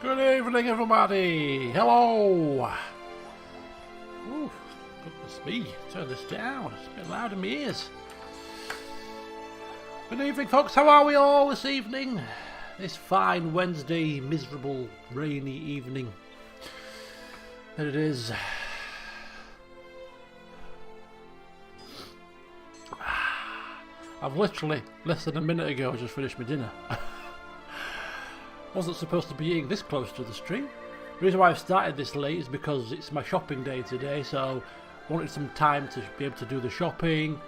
Good evening, everybody. Hello. Ooh, goodness me. Turn this down. It's a bit loud in my ears. Good evening, folks. How are we all this evening? This fine Wednesday, miserable, rainy evening. There it is. I've literally, less than a minute ago, just finished my dinner. Wasn't supposed to be eating this close to the stream. The reason why I've started this late is because it's my shopping day today, so I wanted some time to be able to do the shopping,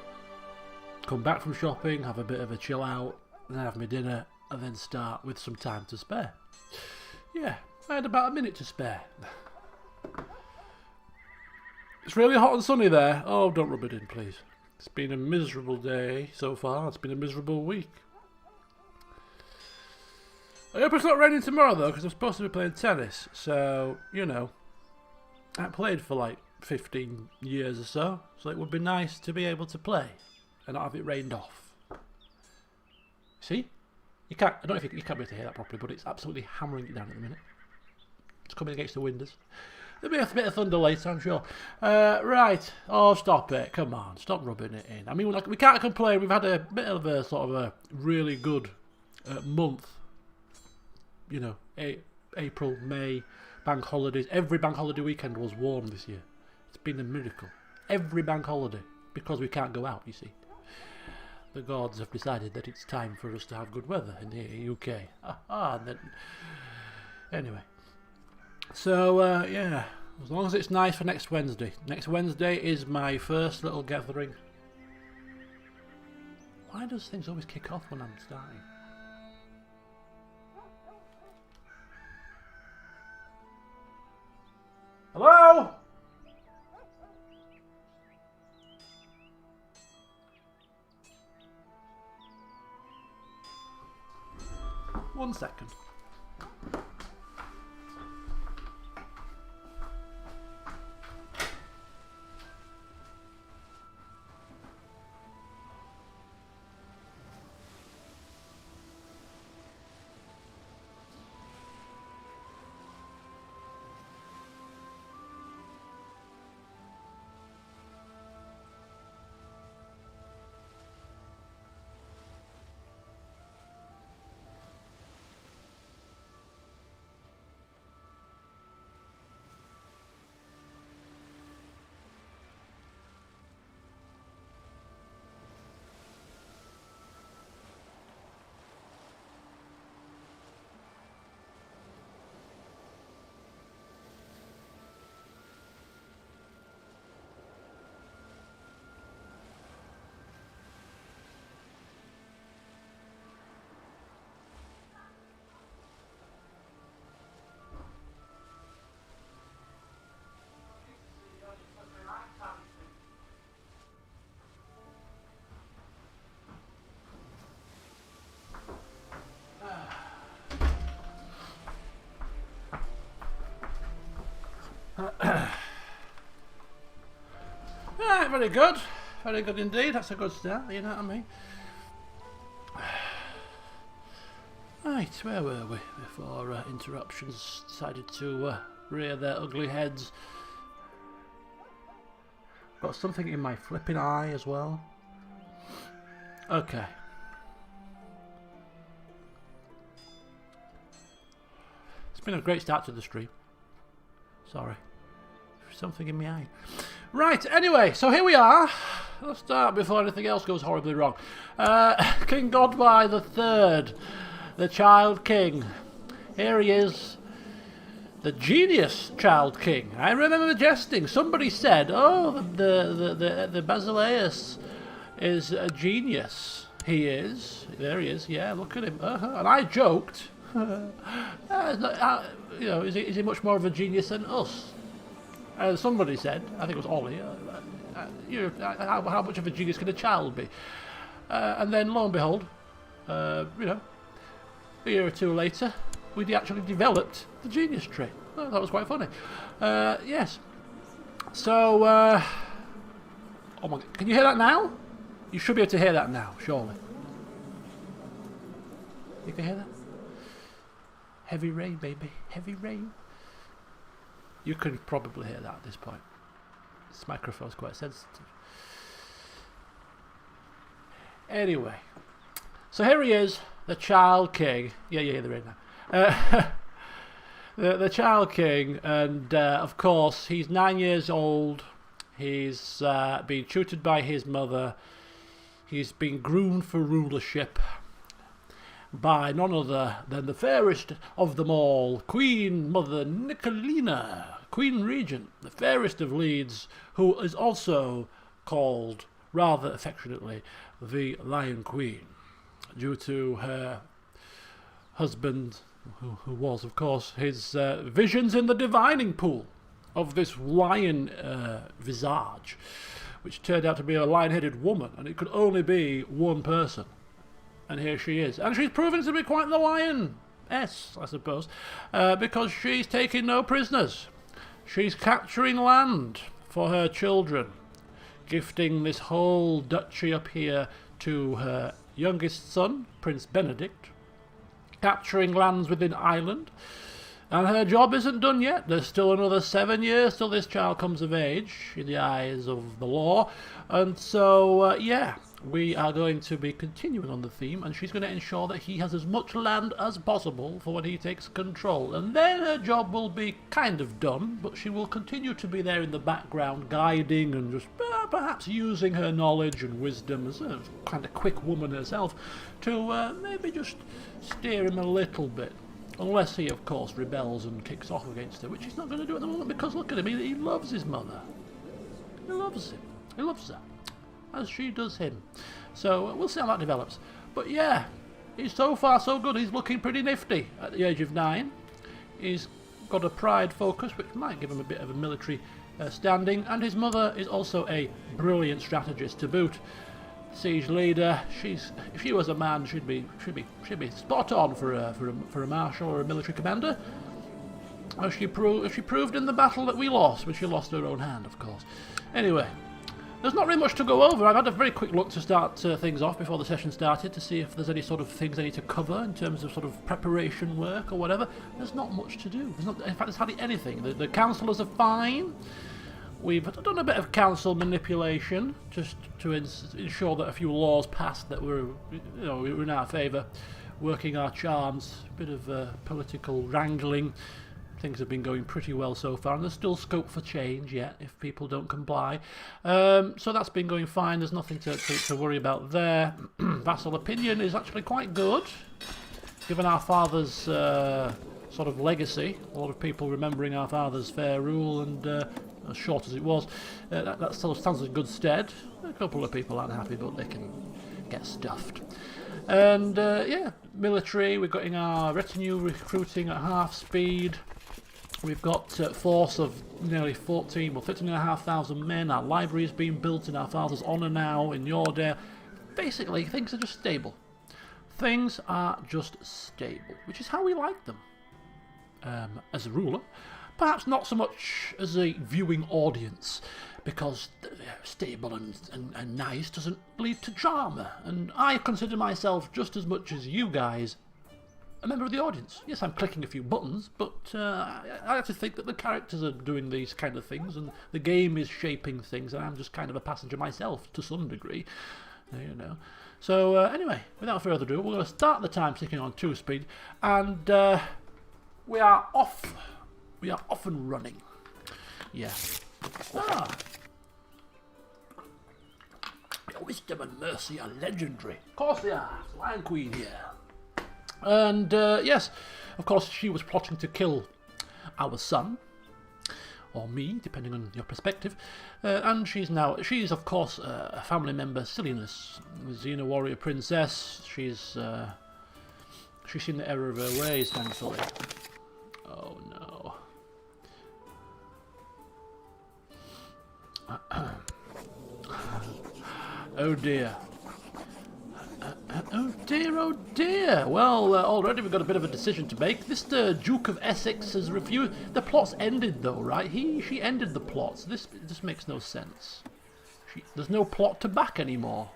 come back from shopping, have a bit of a chill out, and then have my dinner, and then start with some time to spare. Yeah, I had about a minute to spare. It's really hot and sunny there. Oh, don't rub it in, please. It's been a miserable day so far. It's been a miserable week. I hope it's not raining tomorrow though, because I'm supposed to be playing tennis. So, you know, I haven't played for like 15 years or so. So it would be nice to be able to play and not have it rained off. See? You can't, I don't know if you can't be able to hear that properly, but it's absolutely hammering it down at the minute. It's coming against the windows. There'll be a bit of thunder later, I'm sure. Right. Oh, stop it. Come on. Stop rubbing it in. I mean, we can't complain. We've had a bit of a sort of a really good month. You know, April, May, bank holidays. Every bank holiday weekend was warm this year. It's been a miracle. Every bank holiday. Because we can't go out, you see. The gods have decided that it's time for us to have good weather in the UK. And then... Anyway. So, yeah. As long as it's nice for next Wednesday. Next Wednesday is my first little gathering. Why does things always kick off when I'm starting? Hello? One second. Right, very good. Very good indeed. That's a good start, you know what I mean? Right, where were we before interruptions decided to rear their ugly heads? Got something in my flipping eye as well. Okay. It's been a great start to the stream. Sorry. Something in my eye. Right, anyway, so here we are. Let's start before anything else goes horribly wrong. King Godwine III, the Child King. Here he is, the genius Child King. I remember jesting. Somebody said, oh, the Basileus is a genius. He is. There he is. Yeah, look at him. And I joked, you know, is he much more of a genius than us? Somebody said, I think it was Ollie, how much of a genius can a child be? And then, lo and behold, you know, a year or two later, we'd actually developed the genius trait. Oh, that was quite funny. Yes. So, oh my, can you hear that now? You should be able to hear that now, surely. You can hear that? Heavy rain, baby. Heavy rain. You can probably hear that at this point. This microphone's quite sensitive. Anyway. So here he is, the Child King. Yeah, you hear the rain now. The Child King, and of course, he's 9 years old. He's been tutored by his mother. He's been groomed for rulership by none other than the fairest of them all, Queen Mother Nicolina, Queen Regent, the fairest of Leeds, who is also called, rather affectionately, the Lion Queen, due to her husband, who was, of course, his visions in the divining pool of this lion visage, which turned out to be a lion-headed woman, and it could only be one person. And here she is. And she's proven to be quite the lioness, I suppose, because she's taking no prisoners. She's capturing land for her children, gifting this whole duchy up here to her youngest son, Prince Benedict, capturing lands within Ireland. And her job isn't done yet. There's still another 7 years till this child comes of age in the eyes of the law. And so, yeah, we are going to be continuing on the theme, and she's going to ensure that he has as much land as possible for when he takes control. And then her job will be kind of done, but she will continue to be there in the background, guiding and just perhaps using her knowledge and wisdom as a kind of quick woman herself to maybe just steer him a little bit. Unless he, of course, rebels and kicks off against her, which he's not going to do at the moment, because look at him, he loves his mother. He loves him. He loves her, as she does him. So we'll see how that develops. But yeah, he's so far so good. He's looking pretty nifty at the age of 9. He's got a pride focus, which might give him a bit of a military standing. And his mother is also a brilliant strategist to boot. Siege leader. If she was a man, she'd be spot on for a marshal or a military commander. As she proved in the battle that we lost, which she lost her own hand, of course. Anyway, there's not really much to go over. I've had a very quick look to start things off before the session started to see if there's any sort of things I need to cover in terms of sort of preparation work or whatever. There's not much to do. In fact, there's hardly anything. The councillors are fine. We've done a bit of council manipulation just to ensure that a few laws passed that were in our favour, working our charms. A bit of political wrangling. Things have been going pretty well so far, and there's still scope for change yet if people don't comply. So that's been going fine. There's nothing to worry about there. Vassal opinion is actually quite good, given our father's sort of legacy. A lot of people remembering our father's fair rule, and as short as it was, that still stands in good stead. A couple of people aren't happy, but they can get stuffed. And yeah, military, we're getting our retinue recruiting at half speed. We've got a force of nearly 13,500 men. Our library is being built in our father's honour now in Yordale. Basically, things are just stable. Things are just stable, which is how we like them as a ruler. Perhaps not so much as a viewing audience, because stable and nice doesn't lead to drama. And I consider myself, just as much as you guys, a member of the audience. Yes, I'm clicking a few buttons, but I have to think that the characters are doing these kind of things, and the game is shaping things, and I'm just kind of a passenger myself, to some degree. You know. So anyway, without further ado, we're going to start the time ticking on 2 speed, and we are off. We are off and running. Yeah. Your wisdom and mercy are legendary. Of course they are. Lion Queen here. And yes, of course she was plotting to kill our son, or me, depending on your perspective. And she's of course a family member, silliness, Xena warrior princess. She's seen the error of her ways, thankfully. Oh no. Oh dear. Oh dear, oh dear. Well, already we've got a bit of a decision to make. This Duke of Essex has refused. The plot's ended though, right? She ended the plots. This makes no sense. There's no plot to back anymore.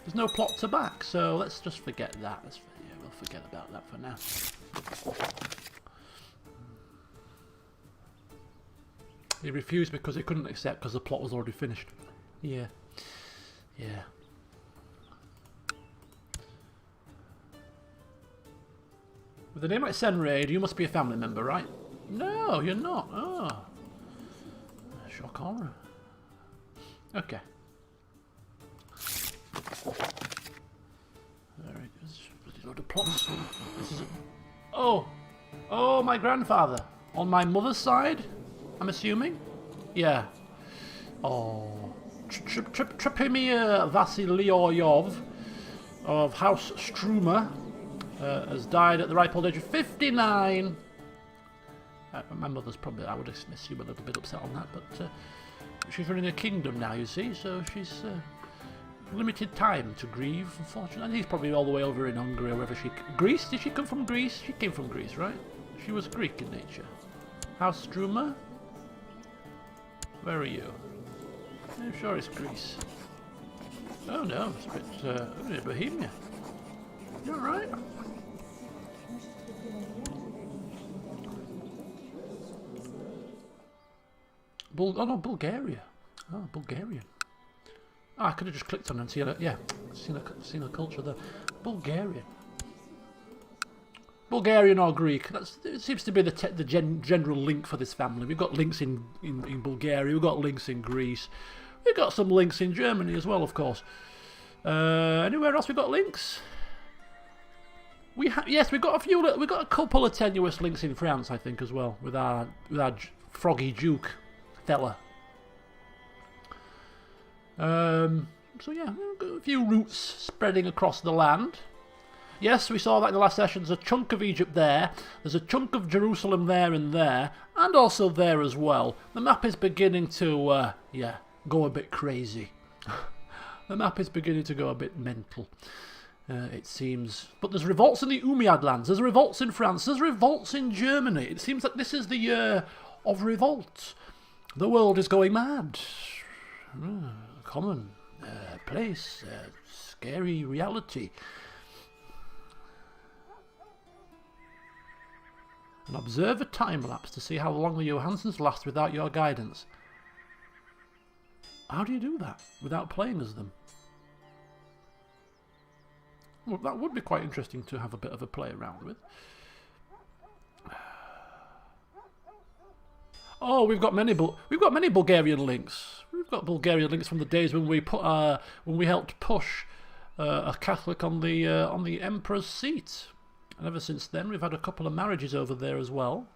There's no plot to back, so let's just forget that. we'll forget about that for now. He refused because he couldn't accept because the plot was already finished. Yeah. Yeah. With a name like Senraid, you must be a family member, right? No, you're not. Oh. Shock horror. Okay. There it is. Bloody load of plots. This is oh! Oh, my grandfather. On my mother's side, I'm assuming? Yeah. Oh. Tripimir Vasilyoyov of House Strumer has died at the ripe old age of 59. My mother's probably, I would assume, a little bit upset on that, but she's running a kingdom now, you see, so she's limited time to grieve, unfortunately. And he's probably all the way over in Hungary, or wherever she... Greece? Did she come from Greece? She came from Greece, right? She was Greek in nature. House Strumer? Where are you? I'm sure it's Greece. Oh no, it's a bit Bohemia. You alright? Oh no, Bulgaria. Oh, Bulgarian. Oh, I could have just clicked on it and seen it. Yeah, seen a culture there. Bulgarian. Bulgarian or Greek. It seems to be the general link for this family. We've got links in Bulgaria. We've got links in Greece. We've got some links in Germany as well, of course. Anywhere else we've got links? Yes, we've got a few. We've got a couple of tenuous links in France, I think, as well, with our Froggy Duke fella. So yeah, a few routes spreading across the land. Yes, we saw that in the last session. There's a chunk of Egypt there. There's a chunk of Jerusalem there, and also there as well. The map is beginning to, go a bit crazy. The map is beginning to go a bit mental, it seems. But there's revolts in the Umayyad lands. There's revolts in France. There's revolts in Germany. It seems like this is the year of revolt. The world is going mad. Common place. Scary reality. And observe a time-lapse to see how long the Johansons last without your guidance. How do you do that without playing as them? Well, that would be quite interesting to have a bit of a play around with. Oh, we've got many Bulgarian links. We've got Bulgarian links from the days when we helped push a Catholic on the Emperor's seat. And ever since then, we've had a couple of marriages over there as well.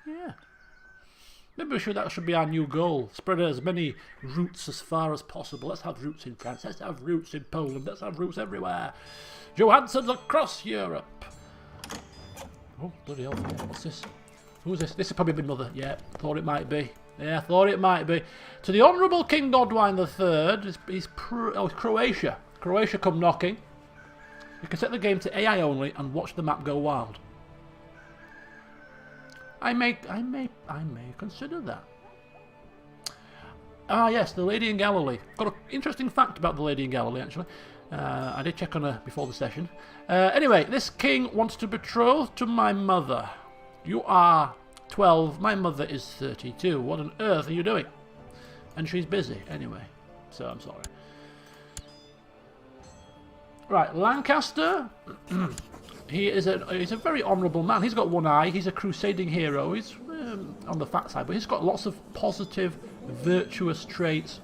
Yeah. Maybe that should be our new goal. Spread as many roots as far as possible. Let's have roots in France. Let's have roots in Poland. Let's have roots everywhere. Johanssons across Europe. Oh, bloody hell. What's this? Who's this? This is probably my mother. Yeah, thought it might be. Yeah, thought it might be. To the Honourable King Godwine III. He's Croatia. Croatia come knocking. You can set the game to AI only and watch the map go wild. I may consider that. Ah yes, the Lady in Galilee. Got an interesting fact about the Lady in Galilee, actually. I did check on her before the session. Anyway, this king wants to betroth to my mother. You are 12, my mother is 32. What on earth are you doing? And she's busy, anyway. So I'm sorry. Right, Lancaster. He's a very honourable man. He's got one eye. He's a crusading hero. He's on the fat side, but he's got lots of positive, virtuous traits.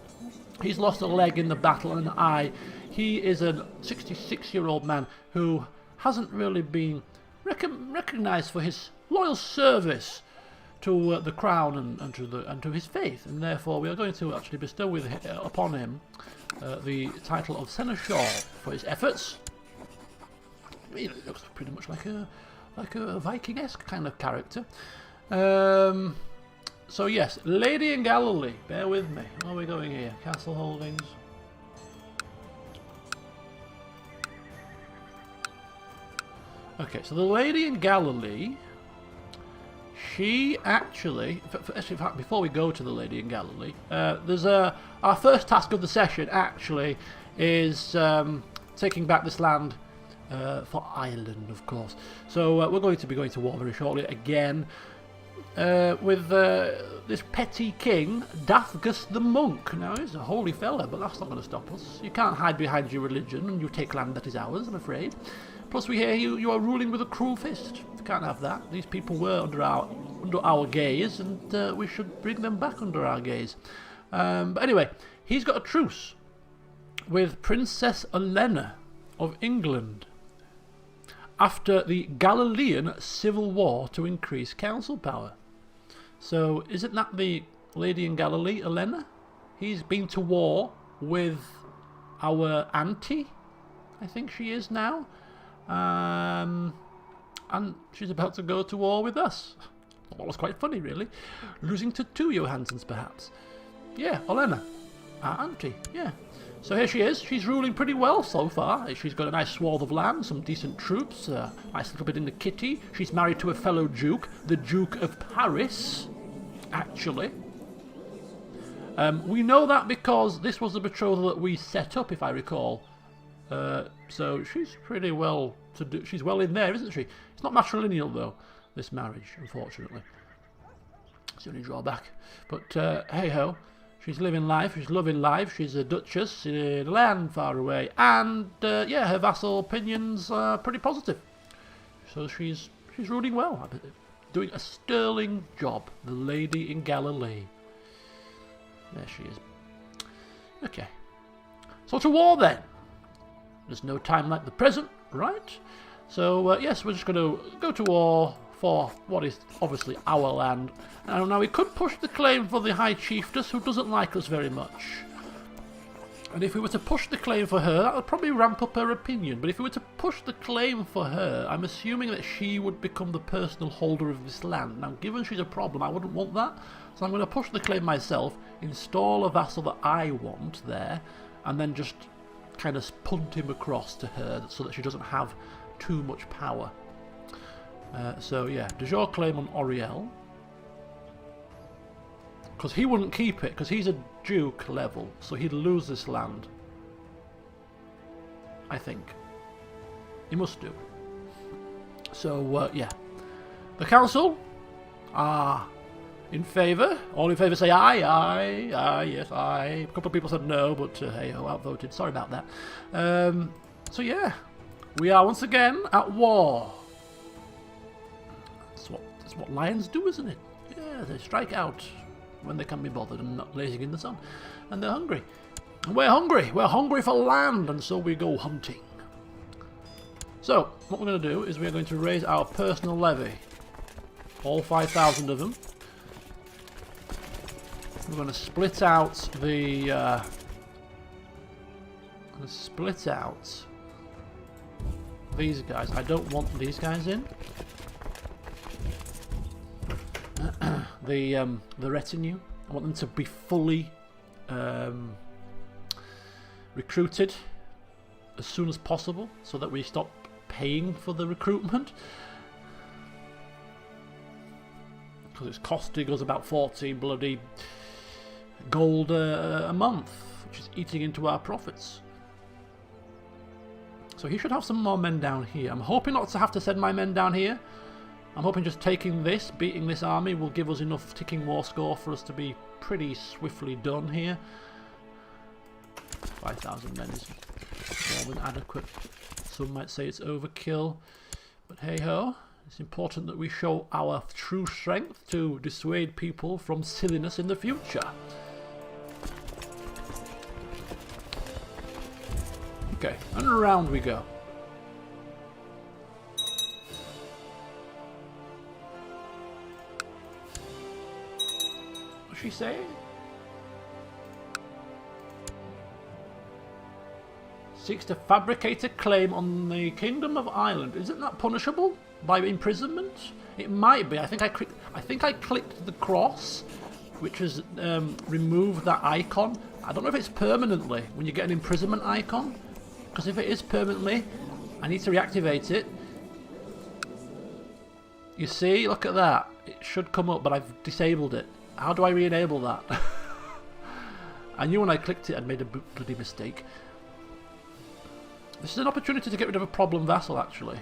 He's lost a leg in the battle and an eye. He is a 66-year-old man who hasn't really been recognised for his loyal service to the crown and to his faith, and therefore we are going to actually bestow upon him the title of Seneschal for his efforts. He looks pretty much like a Viking-esque kind of character. So yes, Lady in Galilee. Bear with me. Where are we going here? Castle holdings. Okay, so the Lady in Galilee. She actually, in fact, before we go to the Lady in Galilee, our first task of the session actually is taking back this land for Ireland, of course. So we're going to be going to war very shortly again with this petty king, Dathgus the Monk. Now, he's a holy fella, but that's not going to stop us. You can't hide behind your religion and you take land that is ours, I'm afraid. Plus, we hear you are ruling with a cruel fist. You can't have that. These people were under our gaze, and we should bring them back under our gaze. But anyway, he's got a truce with Princess Olenna of England after the Galilean Civil War to increase council power. So, isn't that the lady in Galilee, Olenna? He's been to war with our auntie, I think she is now. And she's about to go to war with us. That was quite funny, really. Losing to two Johansons, perhaps. Yeah, Olenna, our auntie, yeah. So here she is. She's ruling pretty well so far. She's got a nice swath of land, some decent troops, a nice little bit in the kitty. She's married to a fellow duke, the Duke of Paris, actually. We know that because this was the betrothal that we set up, if I recall. So she's pretty well to do. She's well in there, isn't she? It's not matrilineal though, this marriage, unfortunately. It's the only drawback. But hey ho, she's living life. She's loving life. She's a duchess in a land far away, and yeah, her vassal opinions are pretty positive. So she's ruling well, doing a sterling job. The lady in Galilee. There she is. Okay. So to war then. There's no time like the present, right? So, yes, we're just going to go to war for what is obviously our land. Now, we could push the claim for the High Chiefess, who doesn't like us very much. And if we were to push the claim for her, that would probably ramp up her opinion. But if we were to push the claim for her, I'm assuming that she would become the personal holder of this land. Now, given she's a problem, I wouldn't want that. So I'm going to push the claim myself, install a vassal that I want there, and then just kind of punt him across to her so that she doesn't have too much power. So yeah, de jure claim on Oriel, because he wouldn't keep it because he's a duke level, so he'd lose this land. I think he must do. So yeah, the council are in favour. All in favour say aye, aye, aye, yes, aye. A couple of people said no, but hey ho, outvoted. Sorry about that. So yeah, we are once again at war. That's what lions do, isn't it? Yeah, they strike out when they can be bothered and not lazing in the sun. And they're hungry. And we're hungry. We're hungry for land, and so we go hunting. So, what we're going to do is we're going to raise our personal levy. All 5,000 of them. We're going to split out the... these guys. I don't want these guys in. The retinue. I want them to be fully recruited as soon as possible, so that we stop paying for the recruitment. Because it's costing us about 14 bloody gold a month, which is eating into our profits. So he should have some more men down here. I'm hoping not to have to send my men down here. I'm hoping just taking this, beating this army, will give us enough ticking war score for us to be pretty swiftly done here. 5,000 men is more than adequate. Some might say it's overkill, but hey ho. It's important that we show our true strength to dissuade people from silliness in the future. Okay, and around we go. What's she saying? Seeks to fabricate a claim on the Kingdom of Ireland. Isn't that punishable by imprisonment? It might be. I think I clicked the cross, which has removed that icon. I don't know if it's permanently when you get an imprisonment icon, because if it is permanently, I need to reactivate it. You see, look at that. It should come up, but I've disabled it. How do I re-enable that? I knew when I clicked it I'd made a bloody mistake. This is an opportunity to get rid of a problem vassal, actually.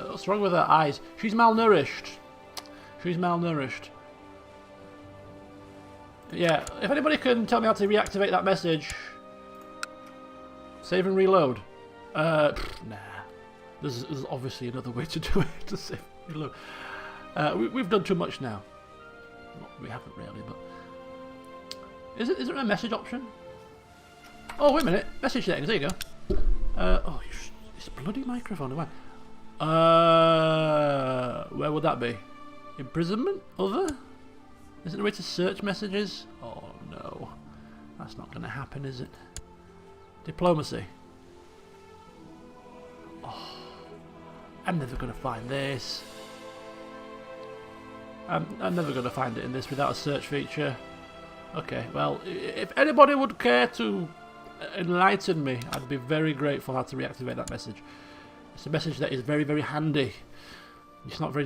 What's wrong with her eyes? She's malnourished. She's malnourished. Yeah, if anybody can tell me how to reactivate that message. Save and reload. Nah. There's obviously another way to do it, to save and reload. We've done too much now. We haven't really, but... Is there a message option? Oh, wait a minute. Message settings, there you go. Oh, this bloody microphone, where would that be? Imprisonment? Other? Is there a way to search messages? Oh, no. That's not going to happen, is it? Diplomacy. Oh, I'm never going to find this. I'm never going to find it in this without a search feature. Okay, well, if anybody would care to enlighten me, I'd be very grateful how to reactivate that message. It's a message that is very, very handy. It's not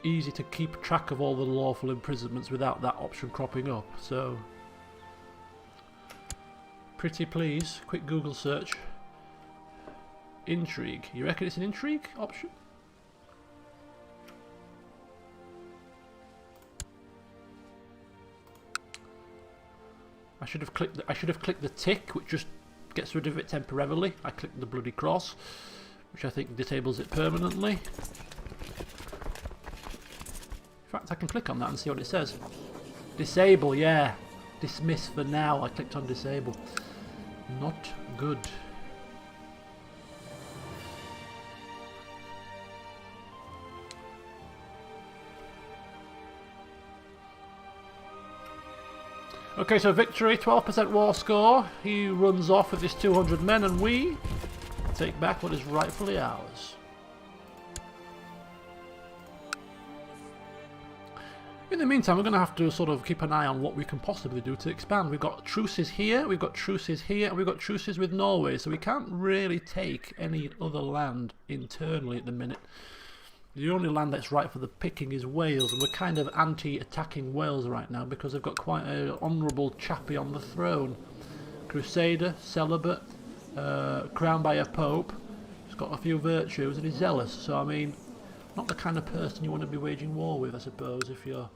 easy to keep track of all the lawful imprisonments without that option cropping up. So, pretty please, quick Google search. Intrigue. You reckon it's an intrigue option? I should have clicked the tick, which just gets rid of it temporarily. I clicked the bloody cross, which I think disables it permanently. In fact, I can click on that and see what it says. Disable, yeah. Dismiss for now. I clicked on disable. Not good. Okay, so victory, 12% war score. He runs off with his 200 men, and we take back what is rightfully ours. In the meantime, we're going to have to sort of keep an eye on what we can possibly do to expand. We've got truces here, we've got truces here, and we've got truces with Norway, so we can't really take any other land internally at the minute. The only land that's right for the picking is Wales, and we're kind of anti-attacking Wales right now because they've got quite an honourable chappie on the throne. Crusader, celibate, crowned by a pope. He's got a few virtues and he's zealous, so I mean, not the kind of person you want to be waging war with, I suppose, if you're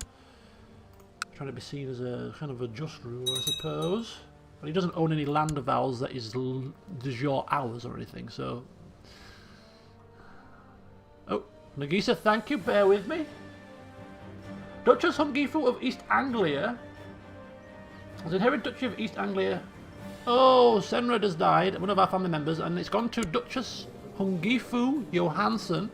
trying to be seen as a kind of a just ruler, I suppose. But he doesn't own any land avowals that is de jure ours or anything, so... Oh. Nagisa, thank you, bear with me. Duchess Hungifu of East Anglia has inherited Duchy of East Anglia. Oh, Senred has died, one of our family members, and it's gone to Duchess Hungifu Johansson.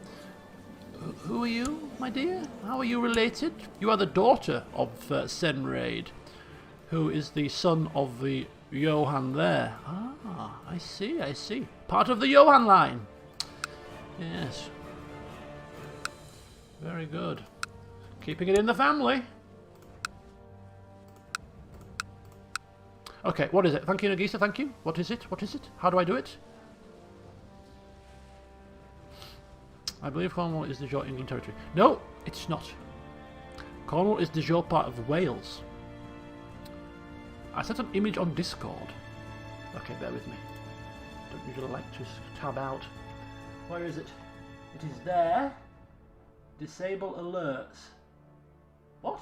Who are you, my dear? How are you related? You are the daughter of Senred, who is the son of the Johan there. Ah, I see, I see. Part of the Johan line. Yes. Very good. Keeping it in the family. Okay, what is it? Thank you, Nagisa, thank you. What is it? What is it? How do I do it? I believe Cornwall is de jure England territory. No, it's not. Cornwall is de jure part of Wales. I sent an image on Discord. Okay, bear with me. Don't usually like to tab out. Where is it? It is there. Disable alerts. What?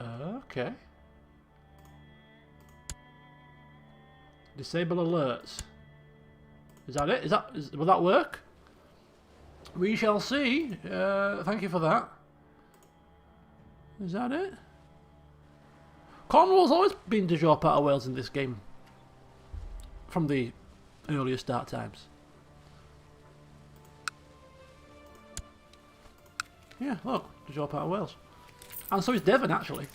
Okay. Disable alerts. Is that it? Will that work? We shall see. Thank you for that. Is that it? Cornwall's always been de jure part of Wales in this game. From the earlier start times. Yeah, look, de jure part of Wales. And so is Devon, actually.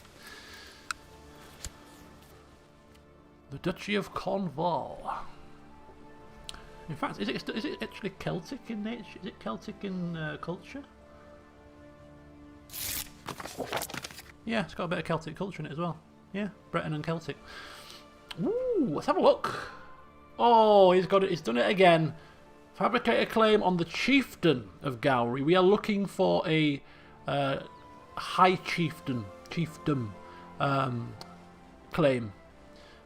The Duchy of Cornwall. In fact, is it actually Celtic in nature? Is it Celtic in culture? Yeah, it's got a bit of Celtic culture in it as well. Yeah, Breton and Celtic. Ooh, let's have a look. Oh, he's got it. He's done it again. Fabricate a claim on the chieftain of Gowrie. We are looking for a high chiefdom claim,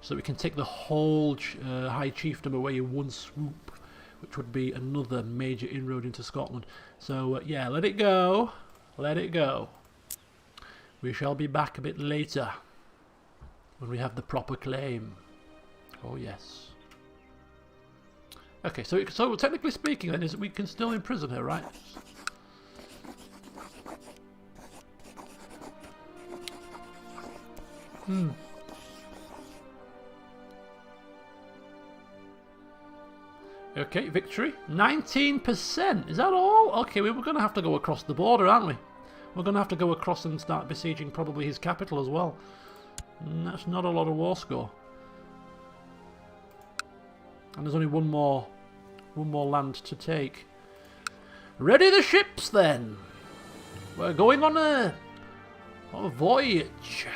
so we can take the whole high chiefdom away in one swoop, which would be another major inroad into Scotland. So yeah, let it go. Let it go. We shall be back a bit later when we have the proper claim. Oh yes. Okay, so technically speaking, then, is we can still imprison her, right? Okay, victory. 19%. Is that all? Okay, we were going to have to go across the border, aren't we? We're going to have to go across and start besieging probably his capital as well. And that's not a lot of war score. And there's only one more land to take. Ready the ships then. We're going on a voyage.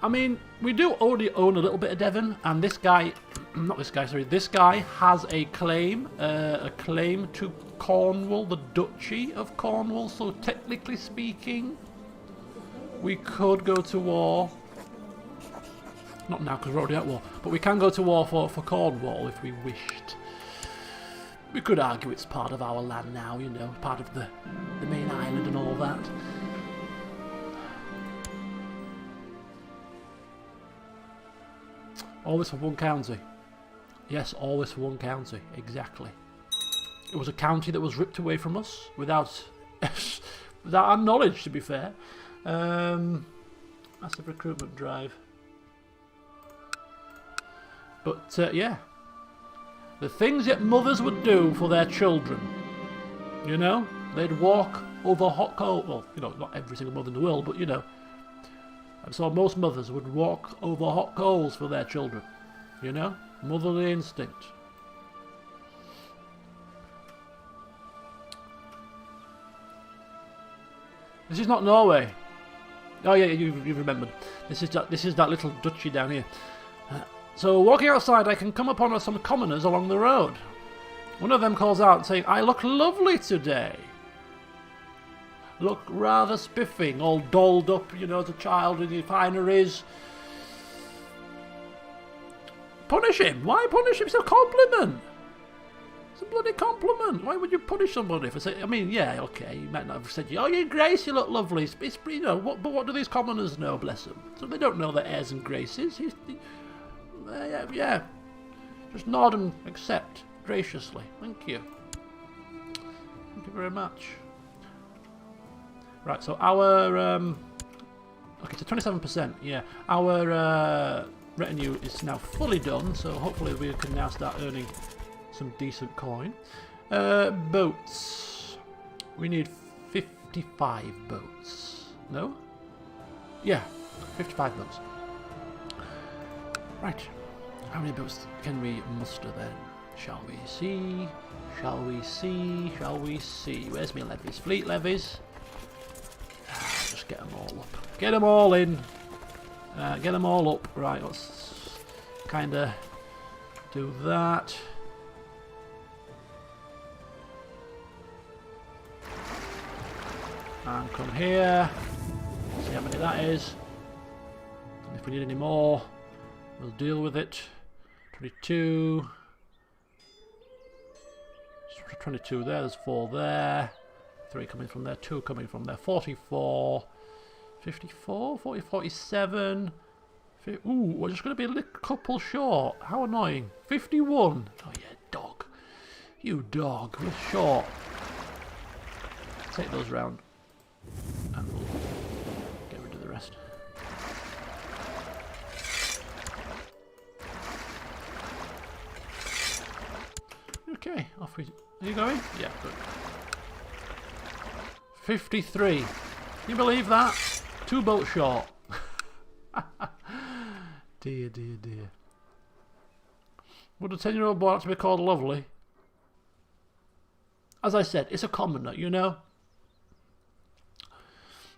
I mean, we do already own a little bit of Devon, and this guy, not this guy, sorry, this guy has a claim to Cornwall, the Duchy of Cornwall. So technically speaking, we could go to war. Not now, because we're already at war. But we can go to war for Cornwall if we wished. We could argue it's part of our land now, you know, part of the main island and all that. Always for one county. Yes, always for one county. Exactly. It was a county that was ripped away from us without our knowledge, to be fair. Massive recruitment drive. But, yeah. The things that mothers would do for their children. You know? They'd walk over hot coal. Well, you know, not every single mother in the world, but, you know. And so most mothers would walk over hot coals for their children. You know? Motherly instinct. This is not Norway. Oh yeah, you've remembered. This is that little duchy down here. So walking outside, I can come upon some commoners along the road. One of them calls out saying, "I look lovely today. Look rather spiffing, all dolled up, you know, as a child in your fineries." Punish him. Why punish him? It's a compliment. It's a bloody compliment. Why would you punish somebody for saying? I mean, yeah, okay, you might not have said, "Oh, your grace, you look lovely." It's you know, but what do these commoners know? Bless them. So they don't know their airs and graces. Yeah. Just nod and accept graciously. Thank you. Thank you very much. Right, so our okay, so 27%. Yeah, our retinue is now fully done. So hopefully we can now start earning some decent coin. Boats. We need 55 boats. No? Yeah, 55 boats. Right. How many boats can we muster then? Shall we see? Shall we see? Shall we see? Where's my levies? Fleet levies. Just get them all up. Get them all in. Get them all up. Right, let's kind of do that. And come here. See how many that is. And if we need any more, we'll deal with it. 22. 22 there, there's 4 there. 3 coming from there, 2 coming from there. 44. 54, 40, 47. Ooh, we're just going to be a little couple short. How annoying. 51. Oh yeah, dog. You dog. We're short. Take those round. And we'll get rid of the rest. Okay, off we... Are you going? Yeah, good. 53. Can you believe that? 2 boats short. Dear, dear, dear. Would a 10-year-old boy have to be called lovely? As I said, it's a commoner, you know?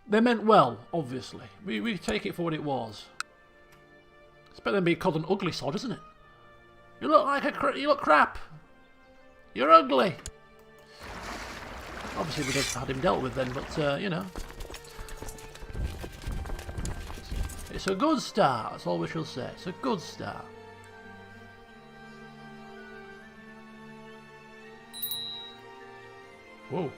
They meant well, obviously. We take it for what it was. It's better than being called an ugly sod, isn't it? You look like you look crap. You're ugly. Obviously we would have had him dealt with then, but you know. It's a good start, that's all we shall say. It's a good start. Whoa.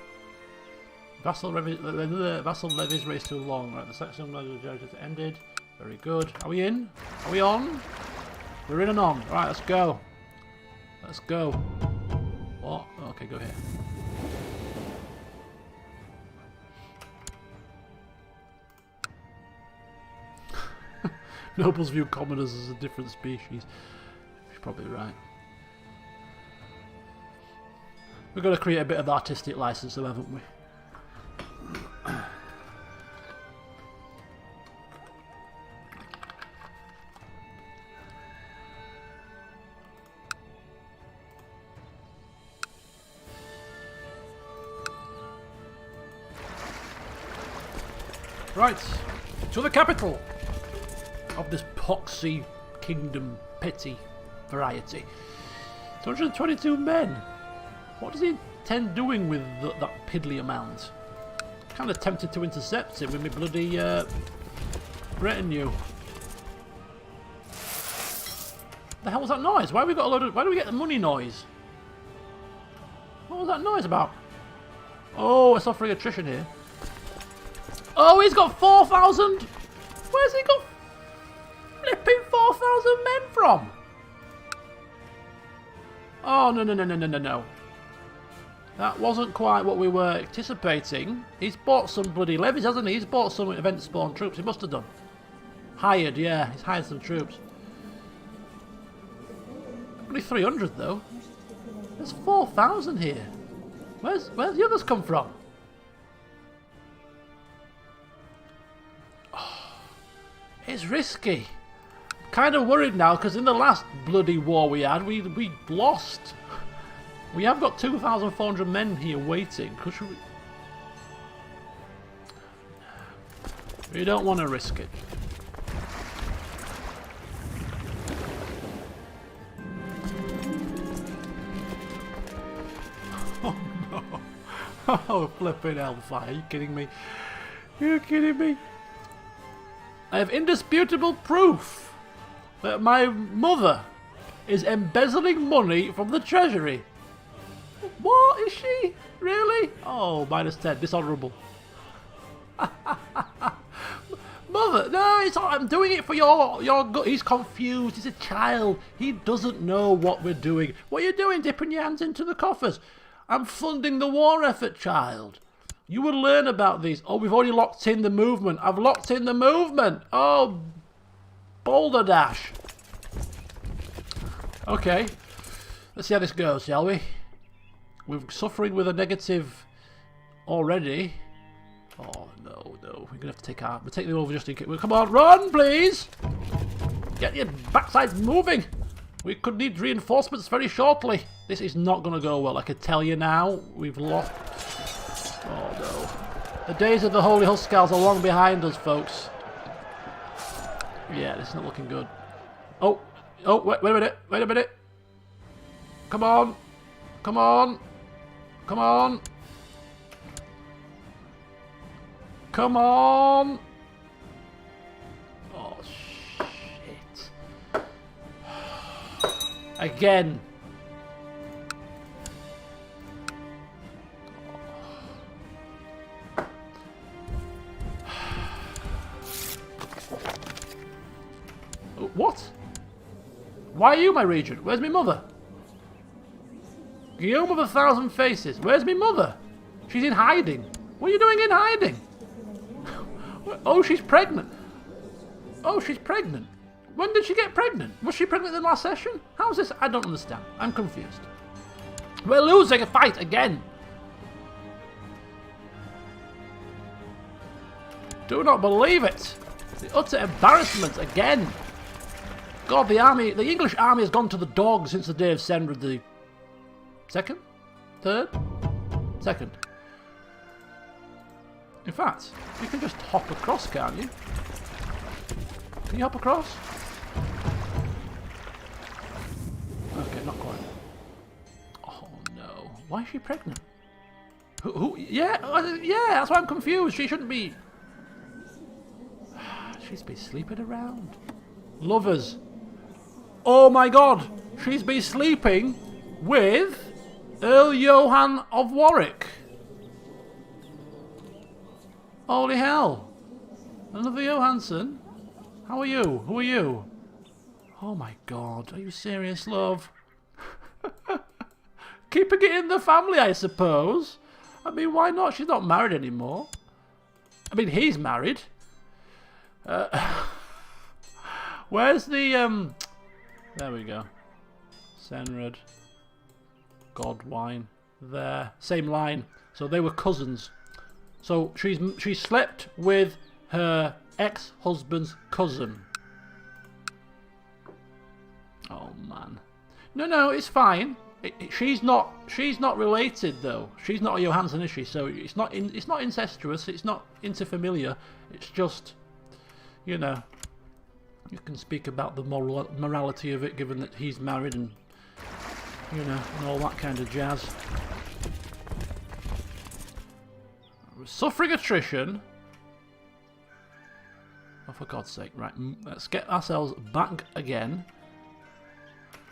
Vassal levies race too long. Right, the section has ended. Very good. Are we in? Are we on? We're in and on. Right, let's go. Let's go. What? Okay, go here. Nobles view commoners as a different species. She's probably right. We've got to create a bit of artistic license though, haven't we? Right, to the capital of this poxy kingdom, petty variety. 222 men. What does he intend doing with that piddly amount? Kind of tempted to intercept it with my bloody retinue. The hell was that noise? Why have we got a load of? Why do we get the money noise? What was that noise about? Oh, we're suffering attrition here. Oh, he's got 4,000. Where's he got flipping 4,000 men from? Oh, no. That wasn't quite what we were anticipating. He's bought some bloody levies, hasn't he? He's bought some event spawn troops. He must have done. Hired, yeah. He's hired some troops. Only 300 though. There's 4,000 here. Where's the others come from? It's risky. Kind of worried now because in the last bloody war we had, we lost. We have got 2,400 men here waiting. We don't want to risk it. Oh no! Oh flipping hellfire! Are you kidding me? You're kidding me? I have indisputable proof that my mother is embezzling money from the treasury. What is she? Really? Oh, -10. Dishonourable. Mother, no, it's not. I'm doing it for your good. He's confused. He's a child. He doesn't know what we're doing. What are you doing, dipping your hands into the coffers? I'm funding the war effort, child. You will learn about these. Oh, we've already locked in the movement. I've locked in the movement. Oh, boulder dash. Okay. Let's see how this goes, shall we? We're suffering with a negative already. Oh, no. We're going to have to take our... We'll take them over just in case. Well, come on, run, please. Get your backsides moving. We could need reinforcements very shortly. This is not going to go well. I can tell you now. We've lost... Oh no. The days of the Holy Huskarls are long behind us, folks. Yeah, this is not looking good. Oh, wait a minute. Come on. Come on. Oh, shit. Again. What? Why are you my regent? Where's my mother? Guillaume of 1,000 faces. Where's my mother? She's in hiding. What are you doing in hiding? Oh, she's pregnant. Oh, she's pregnant. When did she get pregnant? Was she pregnant in the last session? How's this? I don't understand. I'm confused. We're losing a fight again. Do not believe it. The utter embarrassment again. God, the English army has gone to the dogs since the day of Senred the second? Third? Second. In fact, you can just hop across, can't you? Can you hop across? Okay, not quite. Oh no. Why is she pregnant? Who? Yeah, yeah. That's why I'm confused. She shouldn't be. She's been sleeping around. Lovers. Oh my God! She's been sleeping with Earl Johann of Warwick. Holy hell! Another Johansson? How are you? Who are you? Oh my God! Are you serious, love? Keeping it in the family, I suppose. I mean, why not? She's not married anymore. I mean, he's married. Where's the There we go. Senred. Godwine. There. Same line. So they were cousins. So she slept with her ex-husband's cousin. Oh man. No, it's fine. She's not related though. She's not a Johansson, is she? So it's not incestuous. It's not interfamiliar. It's just, you know, you can speak about the morality of it, given that he's married and, you know, and all that kind of jazz. We're suffering attrition. Oh, for God's sake! Right, let's get ourselves back again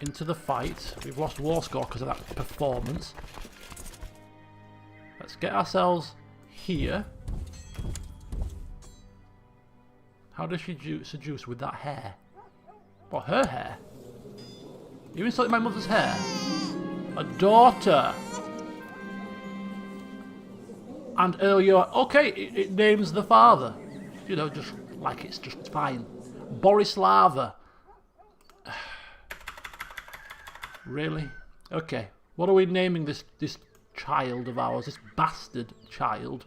into the fight. We've lost war score because of that performance. Let's get ourselves here. How does she seduce with that hair? What, her hair? You insulted my mother's hair? A daughter. And Earl Johann. Okay, it names the father. You know, just like it's just fine. Borislava. Really? Okay. What are we naming this child of ours? This bastard child?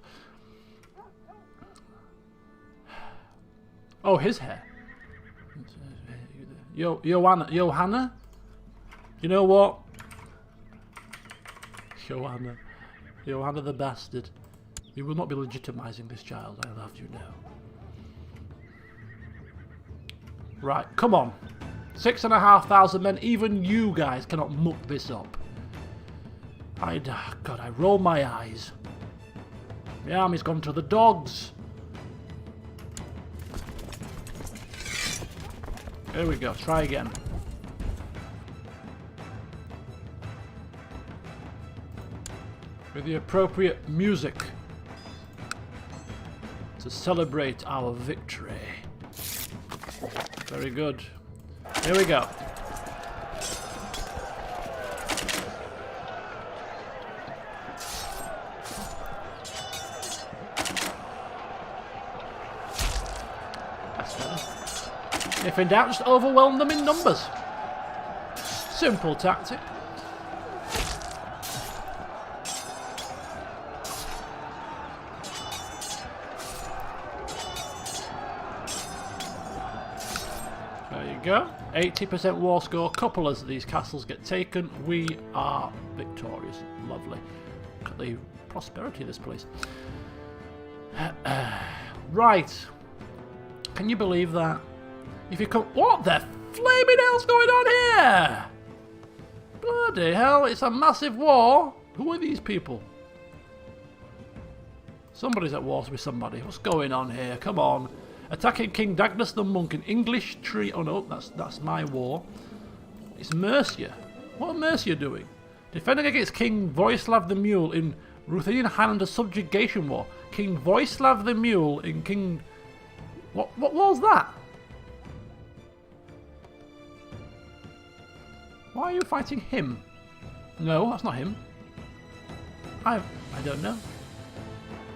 Oh, his hair. Johanna? You know what? Johanna the bastard. We will not be legitimizing this child, I'll have you know. Right, come on. 6,500 men, even you guys cannot muck this up. God, I roll my eyes. The army's gone to the dogs. Here we go, try again. With the appropriate music to celebrate our victory. Very good. Here we go. That's better. If in doubt, just overwhelm them in numbers. Simple tactic. Go. 80% war score. Couple as these castles get taken. We are victorious. Lovely. Look at the prosperity of this place. Right. Can you believe that? If you come... What the flaming hell's going on here? Bloody hell, it's a massive war. Who are these people? Somebody's at war with somebody. What's going on here? Come on. Attacking King Dagnus the Monk in English tree. Oh no, that's my war. It's Mercia. What are Mercia doing? Defending against King Voislav the Mule in Ruthenian Highlander subjugation war. King Voislav the Mule in King... What was that? Why are you fighting him? No, that's not him. I don't know.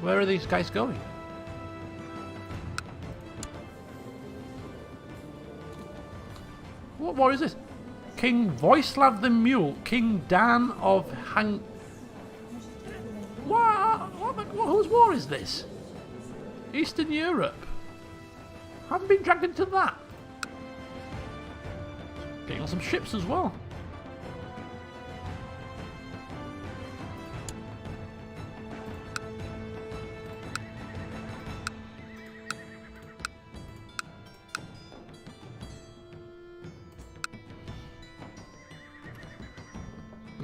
Where are these guys going? What war is this? King Voislav the Mule, King Dan of whose war is this? Eastern Europe. I haven't been dragged into that. Getting on some ships as well.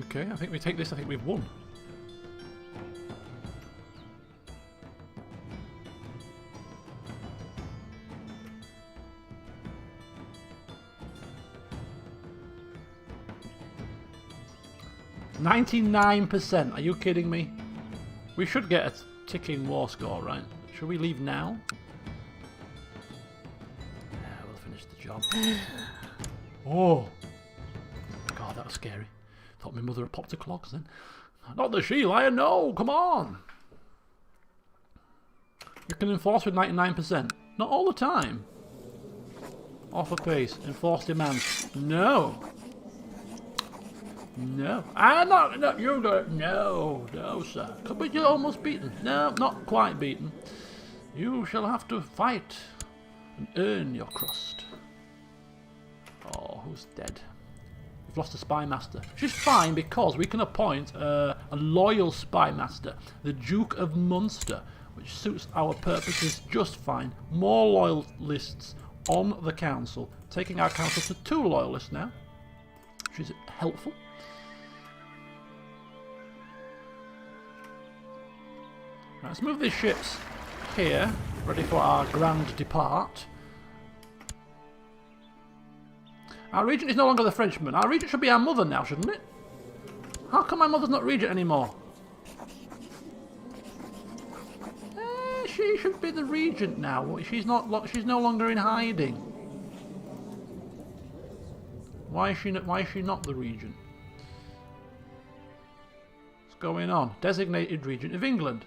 Okay, I think we take this. I think we've won. 99%. Are you kidding me? We should get a ticking war score, right? Should we leave now? Yeah, we'll finish the job. Oh. God, that was scary. Thought my mother had popped her clogs then. Not the she-lion, no! Come on! You can enforce with 99%. Not all the time. Offer peace. Enforce demands. No! No. I'm not. No, you're going. No, no, sir. But you're almost beaten. No, not quite beaten. You shall have to fight and earn your crust. Oh, who's dead? We've lost a spy master. She's fine because we can appoint a loyal spy master, the Duke of Munster, which suits our purposes just fine. More loyalists on the council, taking our council to 2 loyalists now, which is helpful. Right, let's move these ships here, ready for our grand depart. Our regent is no longer the Frenchman. Our regent should be our mother now, shouldn't it? How come my mother's not regent anymore? She should be the regent now. She's not. She's no longer in hiding. Why is she not the regent? What's going on? Designated regent of England.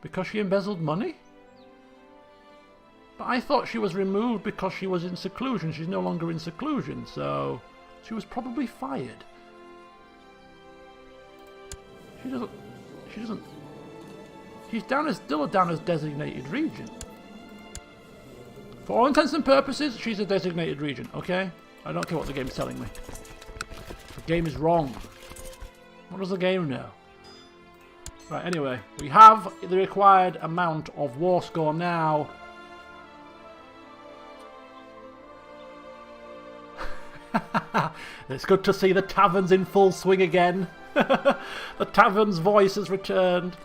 Because she embezzled money? But I thought she was removed because she was in seclusion. She's no longer in seclusion, so she was probably fired. She doesn't. She's still down as designated regent. For all intents and purposes, she's a designated regent, okay? I don't care what the game's telling me. The game is wrong. What does the game know? Right, anyway, we have the required amount of war score now. It's good to see the taverns in full swing again. The tavern's voice has returned.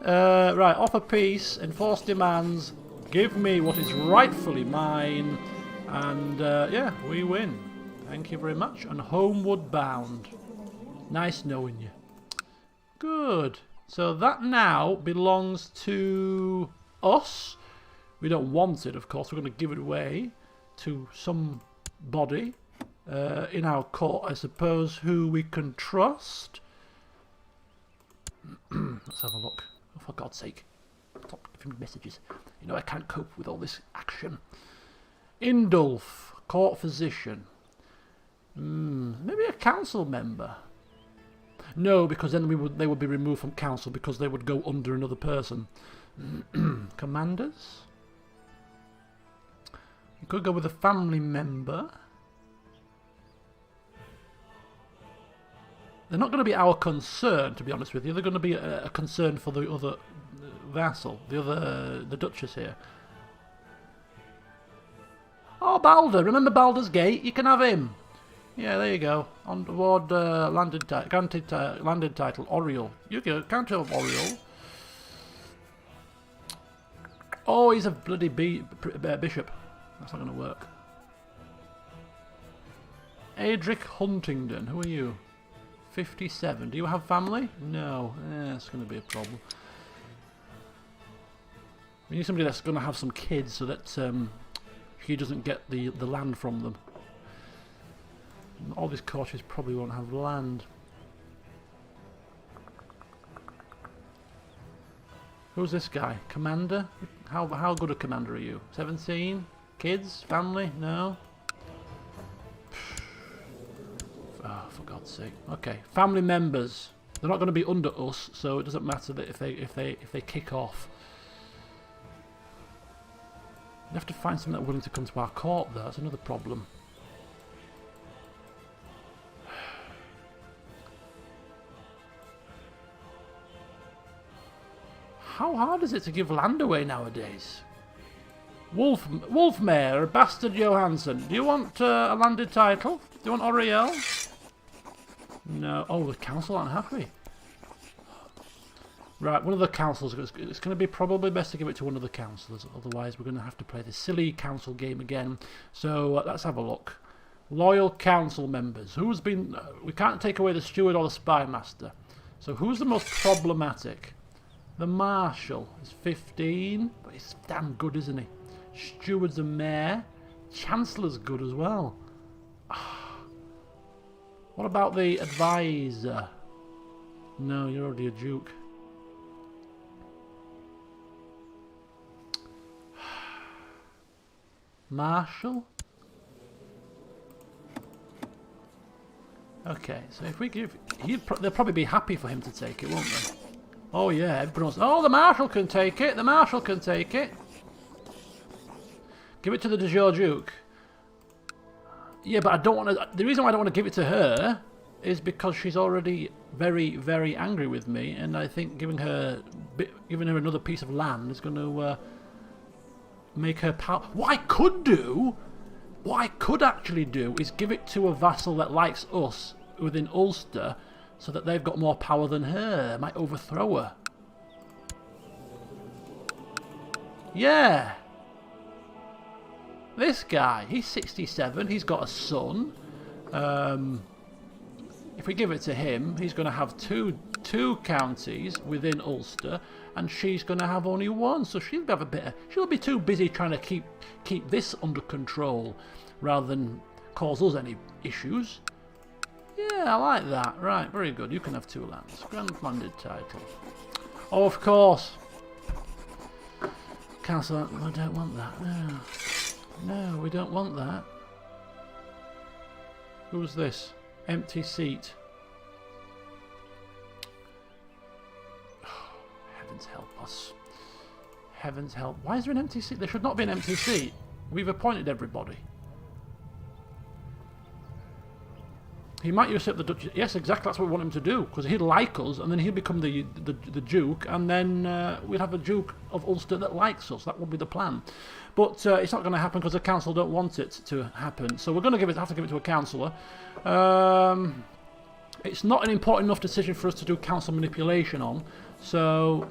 Right, offer peace, enforce demands, give me what is rightfully mine, and yeah, we win. Thank you very much, and homeward bound. Nice knowing you. Good. So that now belongs to us. We don't want it, of course. We're going to give it away to somebody in our court, I suppose, who we can trust. Let's have a look. Oh, for God's sake. Stop giving me messages. You know I can't cope with all this action. Indulf, court physician. Maybe a council member. No, because then they would be removed from council because they would go under another person. Commanders? You could go with a family member. They're not going to be our concern, to be honest with you. They're going to be a concern for the other vassal, the Duchess here. Oh, Balder! Remember Baldur's Gate? You can have him. Yeah, there you go. On board landed title, Oriel. You go, can't have Oriel. Oh, he's a bloody bishop. That's not going to work. Adric Huntingdon, who are you? 57. Do you have family? No. That's going to be a problem. We need somebody that's going to have some kids so that she doesn't get the land from them. All these courtiers probably won't have land. Who's this guy? Commander? How good a commander are you? 17? Kids? Family? No? Oh, for God's sake. Okay, family members. They're not going to be under us, so it doesn't matter that if they kick off. You have to find someone that's willing to come to our court, though. That's another problem. How hard is it to give land away nowadays? Wolfmare, Bastard Johansson. Do you want a landed title? Do you want Oriel? No. Oh, the council aren't happy. Right, one of the councils. It's going to be probably best to give it to one of the councillors. Otherwise, we're going to have to play this silly council game again. So let's have a look. Loyal council members. Who's been... we can't take away the steward or the spy master. So who's the most problematic? The marshal is 15, but he's damn good, isn't he? Steward's a mayor. Chancellor's good as well. What about the advisor? No, you're already a duke. Marshal? Okay, so if we give... they'll probably be happy for him to take it, won't they? Oh yeah, everyone's... oh, the marshal can take it! The marshal can take it! Give it to the de jure duke. Yeah, but I don't want to... the reason why I don't want to give it to her is because she's already very, very angry with me, and I think giving her another piece of land is going to make her power... what I could actually do is give it to a vassal that likes us within Ulster, so that they've got more power than her. Might overthrow her. Yeah. This guy, he's 67, he's got a son. If we give it to him, he's going to have two counties within Ulster, and she's going to have only one. So she'll have a bit. She'll be too busy trying to keep this under control, rather than cause us any issues. Yeah, I like that. Right, very good. You can have 2 lands. Grand landed title. Oh, of course. Council, I don't want that. No. No, we don't want that. Who's this? Empty seat. Oh, heavens help us. Heavens help. Why is there an empty seat? There should not be an empty seat. We've appointed everybody. He might usurp the Dutch. Yes, exactly. That's what we want him to do. Because he'll like us, and then he'll become the Duke, and then we'll have a Duke of Ulster that likes us. That would be the plan. But it's not going to happen because the council don't want it to happen. So we're going to have to give it to a councillor. It's not an important enough decision for us to do council manipulation on. So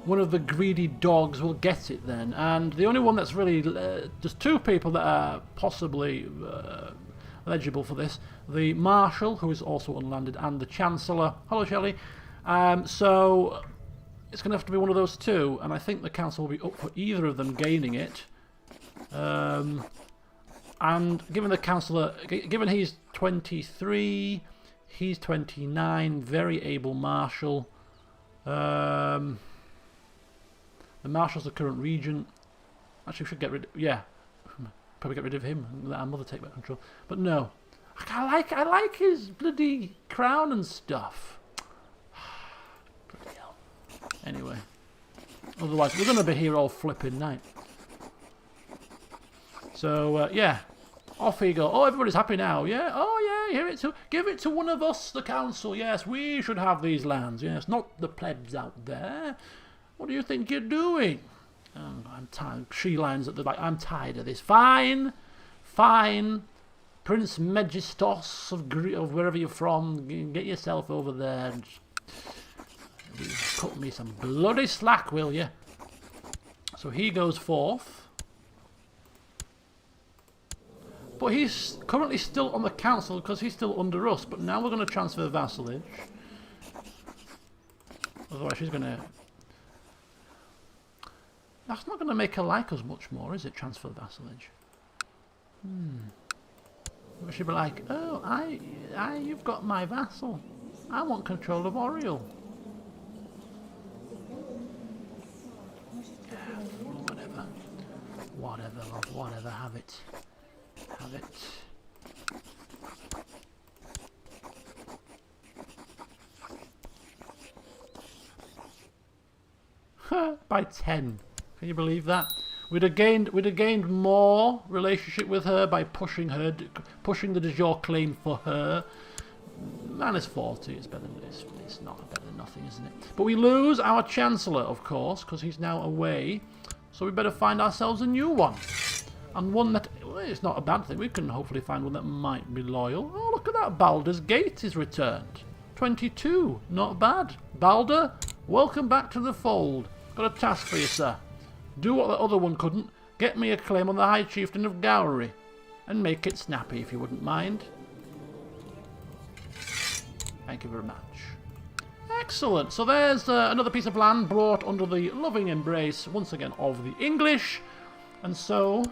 one of the greedy dogs will get it then. And the only one that's really... there's 2 people that are possibly... eligible for this. The Marshal, who is also unlanded, and the Chancellor. Hello, Shelley. So it's going to have to be one of those 2, and I think the Council will be up for either of them gaining it. And given the Councillor, given he's 23, he's 29, very able Marshal. The Marshal's the current Regent. Actually, we should get rid of... yeah. Probably get rid of him and let our mother take back control. But no. I like his bloody crown and stuff. Bloody hell. Anyway. Otherwise, we're going to be here all flipping night. So, yeah. Off he go. Oh, everybody's happy now. Yeah. Oh, yeah. Give it to one of us, the council. Yes, we should have these lands. Yes, not the plebs out there. What do you think you're doing? I'm tired. She lines at the back. I'm tired of this. Fine. Prince Megistos of wherever you're from, get yourself over there and cut me some bloody slack, will you? So he goes forth. But he's currently still on the council because he's still under us. But now we're going to transfer vassalage. Otherwise she's going to... That's not going to make her like us much more, is it? Transfer vassalage. She'll be like, oh, you've got my vassal. I want control of Oriel. Whatever, love, whatever. Have it. By 10. Can you believe that? We'd have gained more relationship with her by pushing the de jure claim for her. Minus 40 is better than this. It's not better than nothing, isn't it? But we lose our Chancellor, of course, because he's now away. So we better find ourselves a new one. And one that... well, it's not a bad thing. We can hopefully find one that might be loyal. Oh, look at that. Baldur's Gate is returned. 22. Not bad. Baldur, welcome back to the fold. Got a task for you, sir. Do what the other one couldn't. Get me a claim on the High Chieftain of Gowrie. and make it snappy if you wouldn't mind. Thank you very much. Excellent. So there's another piece of land brought under the loving embrace, once again, of the English. And so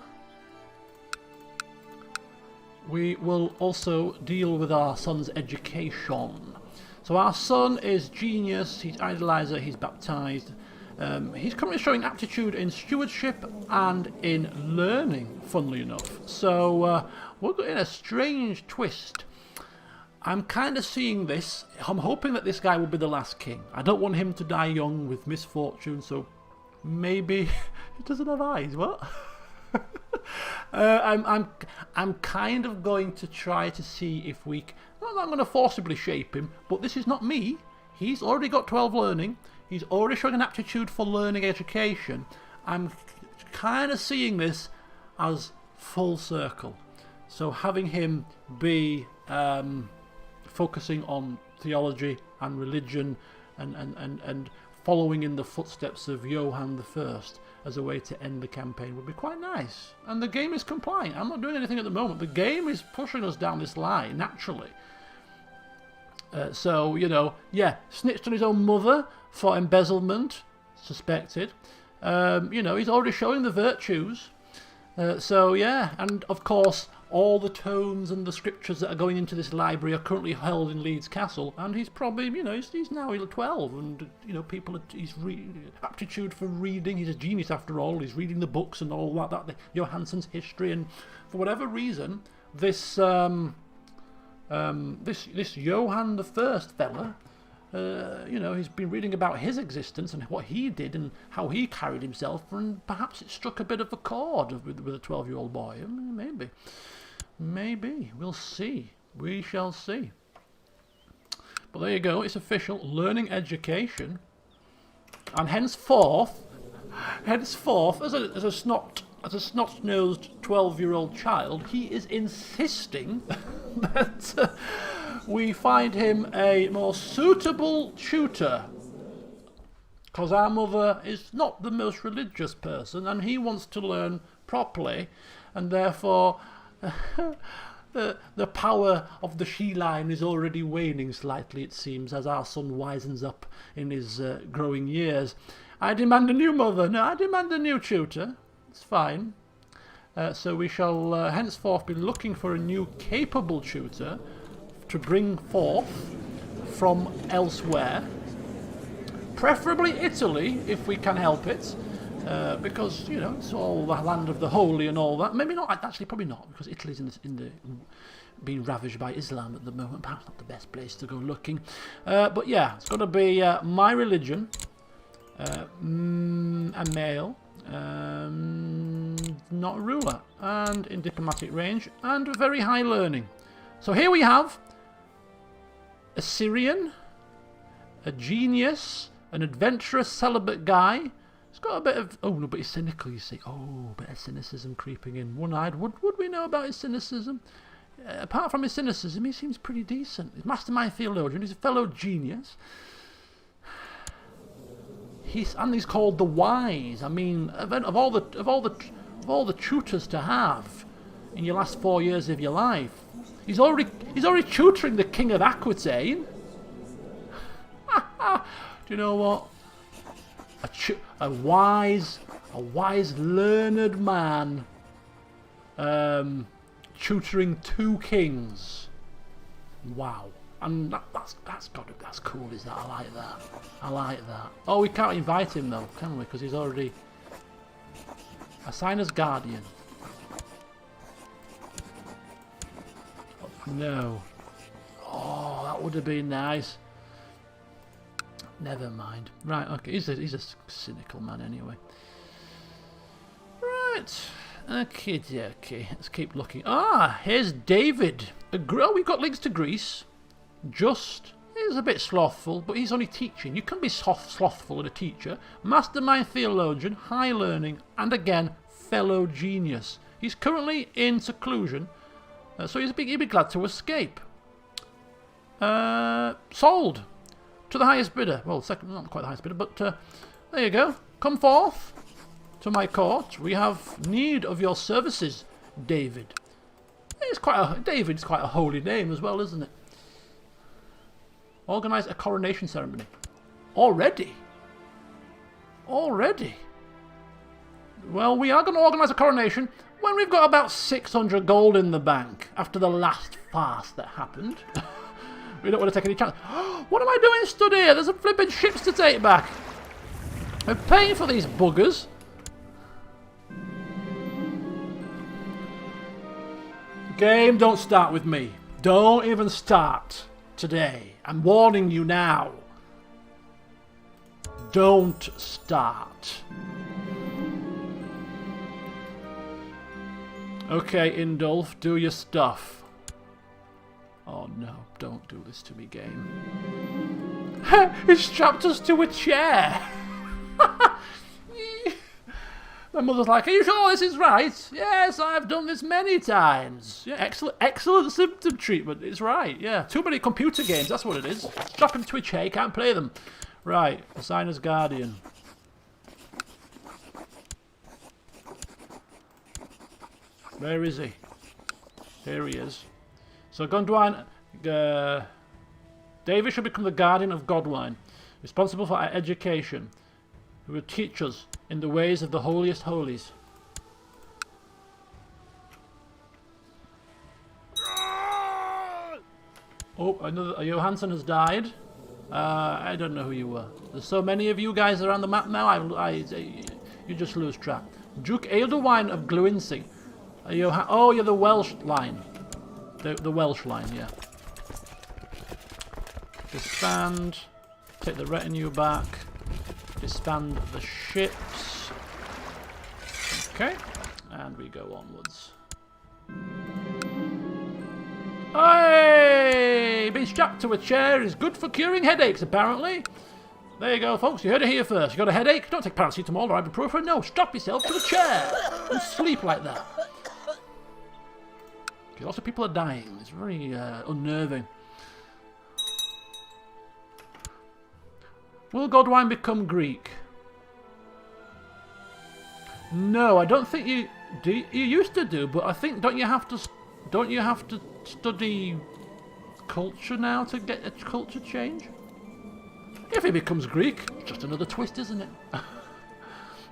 we will also deal with our son's education. So our son is genius, he's idolizer, he's baptized. He's currently showing aptitude in stewardship and in learning, funnily enough. So we're in a strange twist. I'm kind of seeing this. I'm hoping that this guy will be the last king. I don't want him to die young with misfortune, so maybe he doesn't have eyes. What? I'm kind of going to try to see if we. Not that I'm going to forcibly shape him, but this is not me. He's already got 12 learning. He's already showing an aptitude for learning education. I'm kind of seeing this as full circle. So having him be focusing on theology and religion and following in the footsteps of Johann I as a way to end the campaign would be quite nice. And the game is complying. I'm not doing anything at the moment. The game is pushing us down this line naturally. So, you know, yeah, snitched on his own mother for embezzlement, suspected. You know, he's already showing the virtues. So, yeah, and of course, all the tomes and the scriptures that are going into this library are currently held in Leeds Castle, and he's probably, you know, he's now 12, and, you know, he's aptitude for reading, he's a genius after all, he's reading the books and all that Johansson's history, and for whatever reason, this Johann I fella, you know, he's been reading about his existence and what he did and how he carried himself, and perhaps it struck a bit of a chord with a 12-year-old boy. I mean, maybe. We'll see. We shall see. But there you go. It's official. Learning education. And henceforth, as a snot-nosed 12-year-old child, he is insisting that we find him a more suitable tutor, because our mother is not the most religious person and he wants to learn properly, and therefore the power of the she line is already waning slightly, it seems, as our son wisens up in his growing years. I demand a new mother. No, I demand a new tutor. It's fine. So we shall henceforth be looking for a new capable tutor to bring forth from elsewhere, preferably Italy if we can help it, because, you know, it's all the land of the holy and all that. Maybe not, actually probably not, because Italy's being ravaged by Islam at the moment. Perhaps not the best place to go looking, but yeah, it's got to be my religion, a male, not a ruler, and in diplomatic range, and very high learning. So here we have a Syrian, a genius, an adventurous celibate guy. He's got a bit of, oh no, but he's cynical, you see. Oh, a bit of cynicism creeping in. One-eyed. Would we know about his cynicism? Apart from his cynicism, he seems pretty decent. He's mastermind theologian. He's a fellow genius. He's called the wise. I mean, of all the tutors to have in your last 4 years of your life, he's already tutoring the King of Aquitaine. Do you know what? A wise, learned man tutoring 2 kings. Wow. And that's cool, is that? I like that. Oh, we can't invite him though, can we? Because he's already assign as guardian. No. Oh, that would have been nice. Never mind. Right, okay. He's a cynical man anyway. Right. Okay. Let's keep looking. Ah, here's David. Oh, we've got links to Greece. He's a bit slothful, but he's only teaching. You can be slothful and a teacher. Mastermind theologian, high learning, and again, fellow genius. He's currently in seclusion, so he'd be glad to escape. Sold to the highest bidder. Well, second, not quite the highest bidder, but there you go. Come forth to my court. We have need of your services, David. David's quite a holy name as well, isn't it? Organise a coronation ceremony. Already? Already? Well, we are going to organise a coronation when we've got about 600 gold in the bank after the last farce that happened. We don't want to take any chance. What am I doing stood here? There's some flipping ships to take back. We're paying for these buggers. Game, don't start with me. Don't even start today. I'm warning you now. Don't start. Okay, Indulf, do your stuff. Oh no, don't do this to me, game. He strapped us to a chair. My mother's like, are you sure this is right? Yes, I've done this many times. Yeah, excellent symptom treatment. It's right, yeah. Too many computer games, that's what it is. Strap him to a chair, can't play them. Right, assign as guardian. Where is he? Here he is. So Godwine, David should become the guardian of Godwine, responsible for our education, who will teach us in the ways of the holiest holies. Oh, another Johansson has died. I don't know who you were. There's so many of you guys around the map now. You just lose track. Duke Edelwine of Glewincy. Oh, you're the Welsh line. The Welsh line, yeah. Disband. Take the retinue back. Disband the ships. Okay. And we go onwards. Hey! Being strapped to a chair is good for curing headaches, apparently. There you go, folks. You heard it here first. You got a headache? Don't take paracetamol or ibuprofen. No, strap yourself to a chair and sleep like that. Lots of people are dying. It's very unnerving. Will Godwine become Greek? No, I don't think you do. You used to do, but I think don't you have to study culture now to get a culture change? If he becomes Greek, just another twist, isn't it?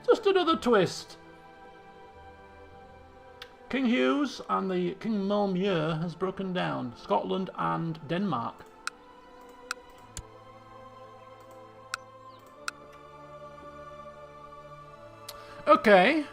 Just another twist. King Hughes and the King Malmure has broken down. Scotland and Denmark. Okay.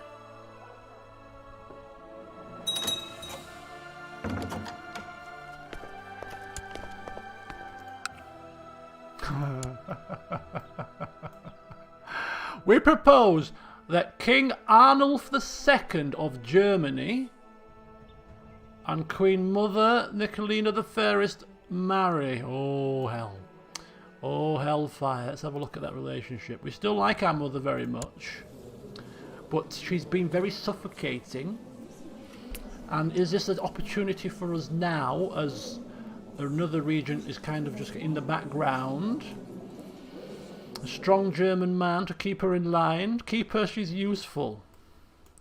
We propose that King Arnulf II of Germany and Queen Mother Nicolina the Fairest marry. Oh, hell. Oh, hellfire. Let's have a look at that relationship. We still like our mother very much, but she's been very suffocating. And is this an opportunity for us now, as another regent is kind of just in the background? A strong German man to keep her in line. Keep her, she's useful.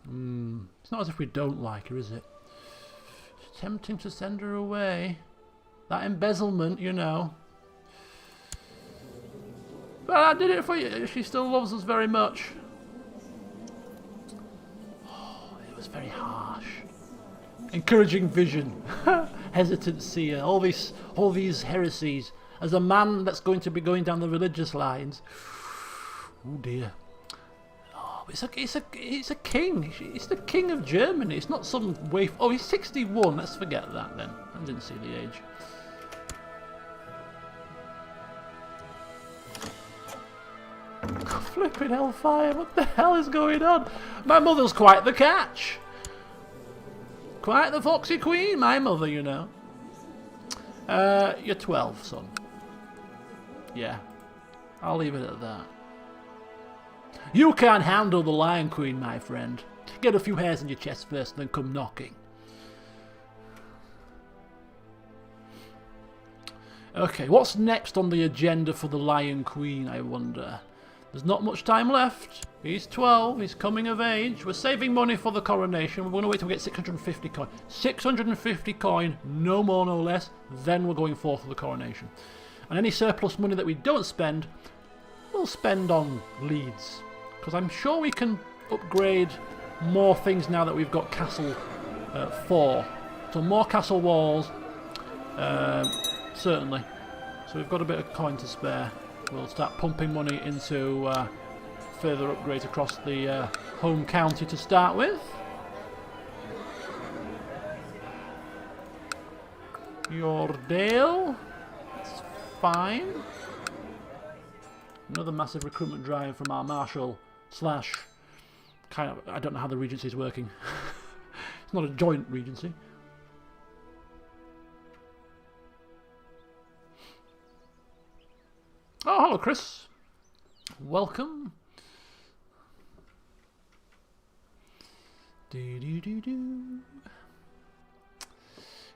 It's not as if we don't like her, is it? It's tempting to send her away. That embezzlement, you know. But I did it for you. She still loves us very much. Oh, it was very harsh. Encouraging vision. Hesitancy. All these heresies. As a man that's going to be going down the religious lines. Oh dear. Oh, it's a king. It's the king of Germany. It's not some waif. Oh, he's 61. Let's forget that then. I didn't see the age. Flipping hellfire. What the hell is going on? My mother's quite the catch. Quite the foxy queen, my mother, you know. You're 12, son. Yeah, I'll leave it at that. You can't handle the Lion Queen, my friend. Get a few hairs in your chest first, then come knocking. Okay, what's next on the agenda for the Lion Queen, I wonder? There's not much time left. He's 12. He's coming of age. We're saving money for the coronation. We're going to wait till we get 650 coin. 650 coin, no more, no less. Then we're going forth for the coronation. And any surplus money that we don't spend, we'll spend on leads. Because I'm sure we can upgrade more things now that we've got Castle 4. So more castle walls, certainly. So we've got a bit of coin to spare. We'll start pumping money into further upgrades across the home county to start with. Yordale. That's fine. Another massive recruitment drive from our marshal slash kind of, I don't know how the regency is working. It's not a joint regency. Oh, hello, Chris. Welcome.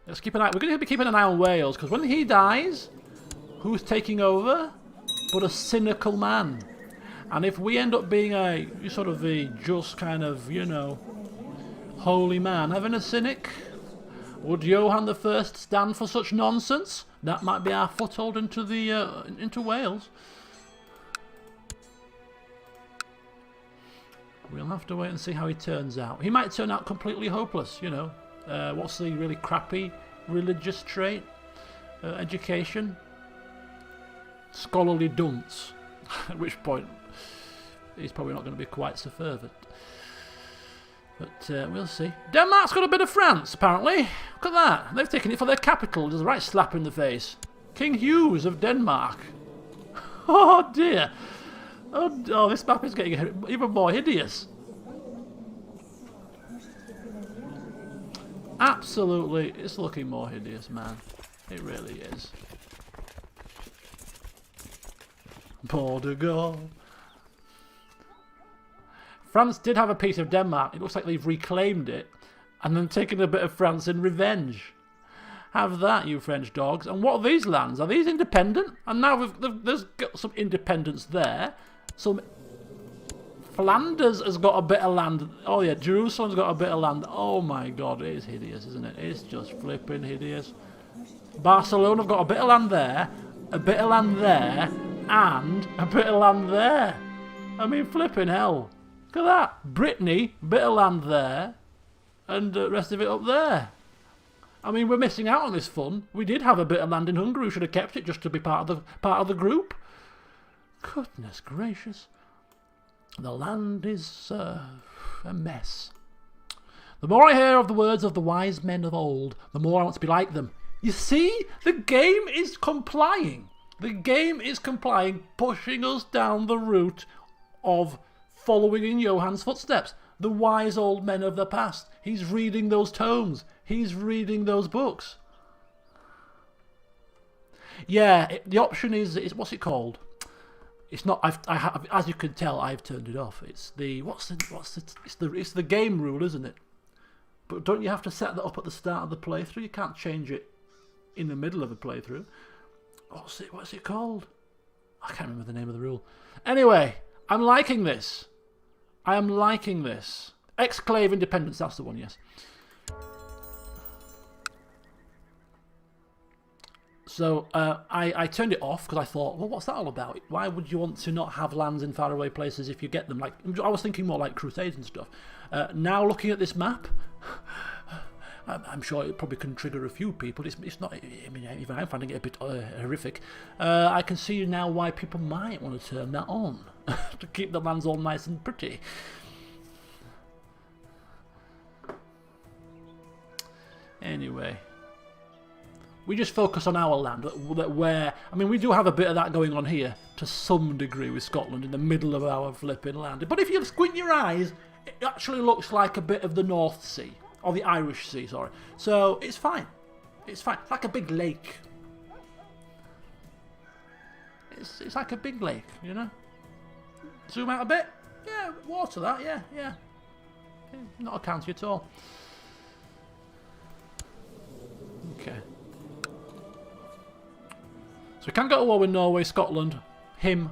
Let's keep an eye. We're going to be keeping an eye on Wales, because when he dies, who's taking over? But a cynical man. And if we end up being a sort of a just kind of, you know, holy man, having a cynic, would Johann I stand for such nonsense? That might be our foothold into the into Wales. We'll have to wait and see how he turns out. He might turn out completely hopeless, you know. What's the really crappy religious trait? Education. Scholarly dunce. At which point, he's probably not going to be quite so fervent. But we'll see. Denmark's got a bit of France, apparently. Look at that. They've taken it for their capital. There's a right slap in the face. King Hughes of Denmark. Oh, dear. Oh, this map is getting even more hideous. Absolutely, it's looking more hideous, man. It really is. Portugal. France did have a piece of Denmark. It looks like they've reclaimed it and then taken a bit of France in revenge. Have that, you French dogs. And what are these lands? Are these independent? And now there's got some independence there. Some Flanders has got a bit of land. Oh yeah, Jerusalem's got a bit of land. Oh my God, it is hideous, isn't it? It's just flipping hideous. Barcelona have got a bit of land there, a bit of land there, and a bit of land there. I mean, flipping hell. Look at that. Brittany, bit of land there, and the rest of it up there. I mean, we're missing out on this fun. We did have a bit of land in Hungary. We should have kept it just to be part of the group. Goodness gracious. The land is a mess. The more I hear of the words of the wise men of old, the more I want to be like them. You see, the game is complying. The game is complying, pushing us down the route of following in Johann's footsteps. The wise old men of the past. He's reading those tomes. He's reading those books. Yeah, the option is what's it called? It's not. I have, as you can tell, I've turned it off. It's the it's the game rule, isn't it? But don't you have to set that up at the start of the playthrough? You can't change it in the middle of a playthrough. What's it called? I can't remember the name of the rule. Anyway, I'm liking this. I am liking this. Exclave Independence, that's the one, yes. So I turned it off because I thought, well, what's that all about? Why would you want to not have lands in faraway places if you get them? Like, I was thinking more like Crusades and stuff. Now looking at this map, I'm sure it probably can trigger a few people. It's not. I mean, even I'm finding it a bit horrific. I can see now why people might want to turn that on to keep the lands all nice and pretty. Anyway. We just focus on our land, where, I mean, we do have a bit of that going on here, to some degree with Scotland, in the middle of our flipping land. But if you squint your eyes, it actually looks like a bit of the North Sea, or the Irish Sea, sorry. So, it's fine. It's fine. It's like a big lake. It's like a big lake, you know? Zoom out a bit. Yeah, water that, yeah. Not a county at all. Okay. So we can go to war with Norway, Scotland, him,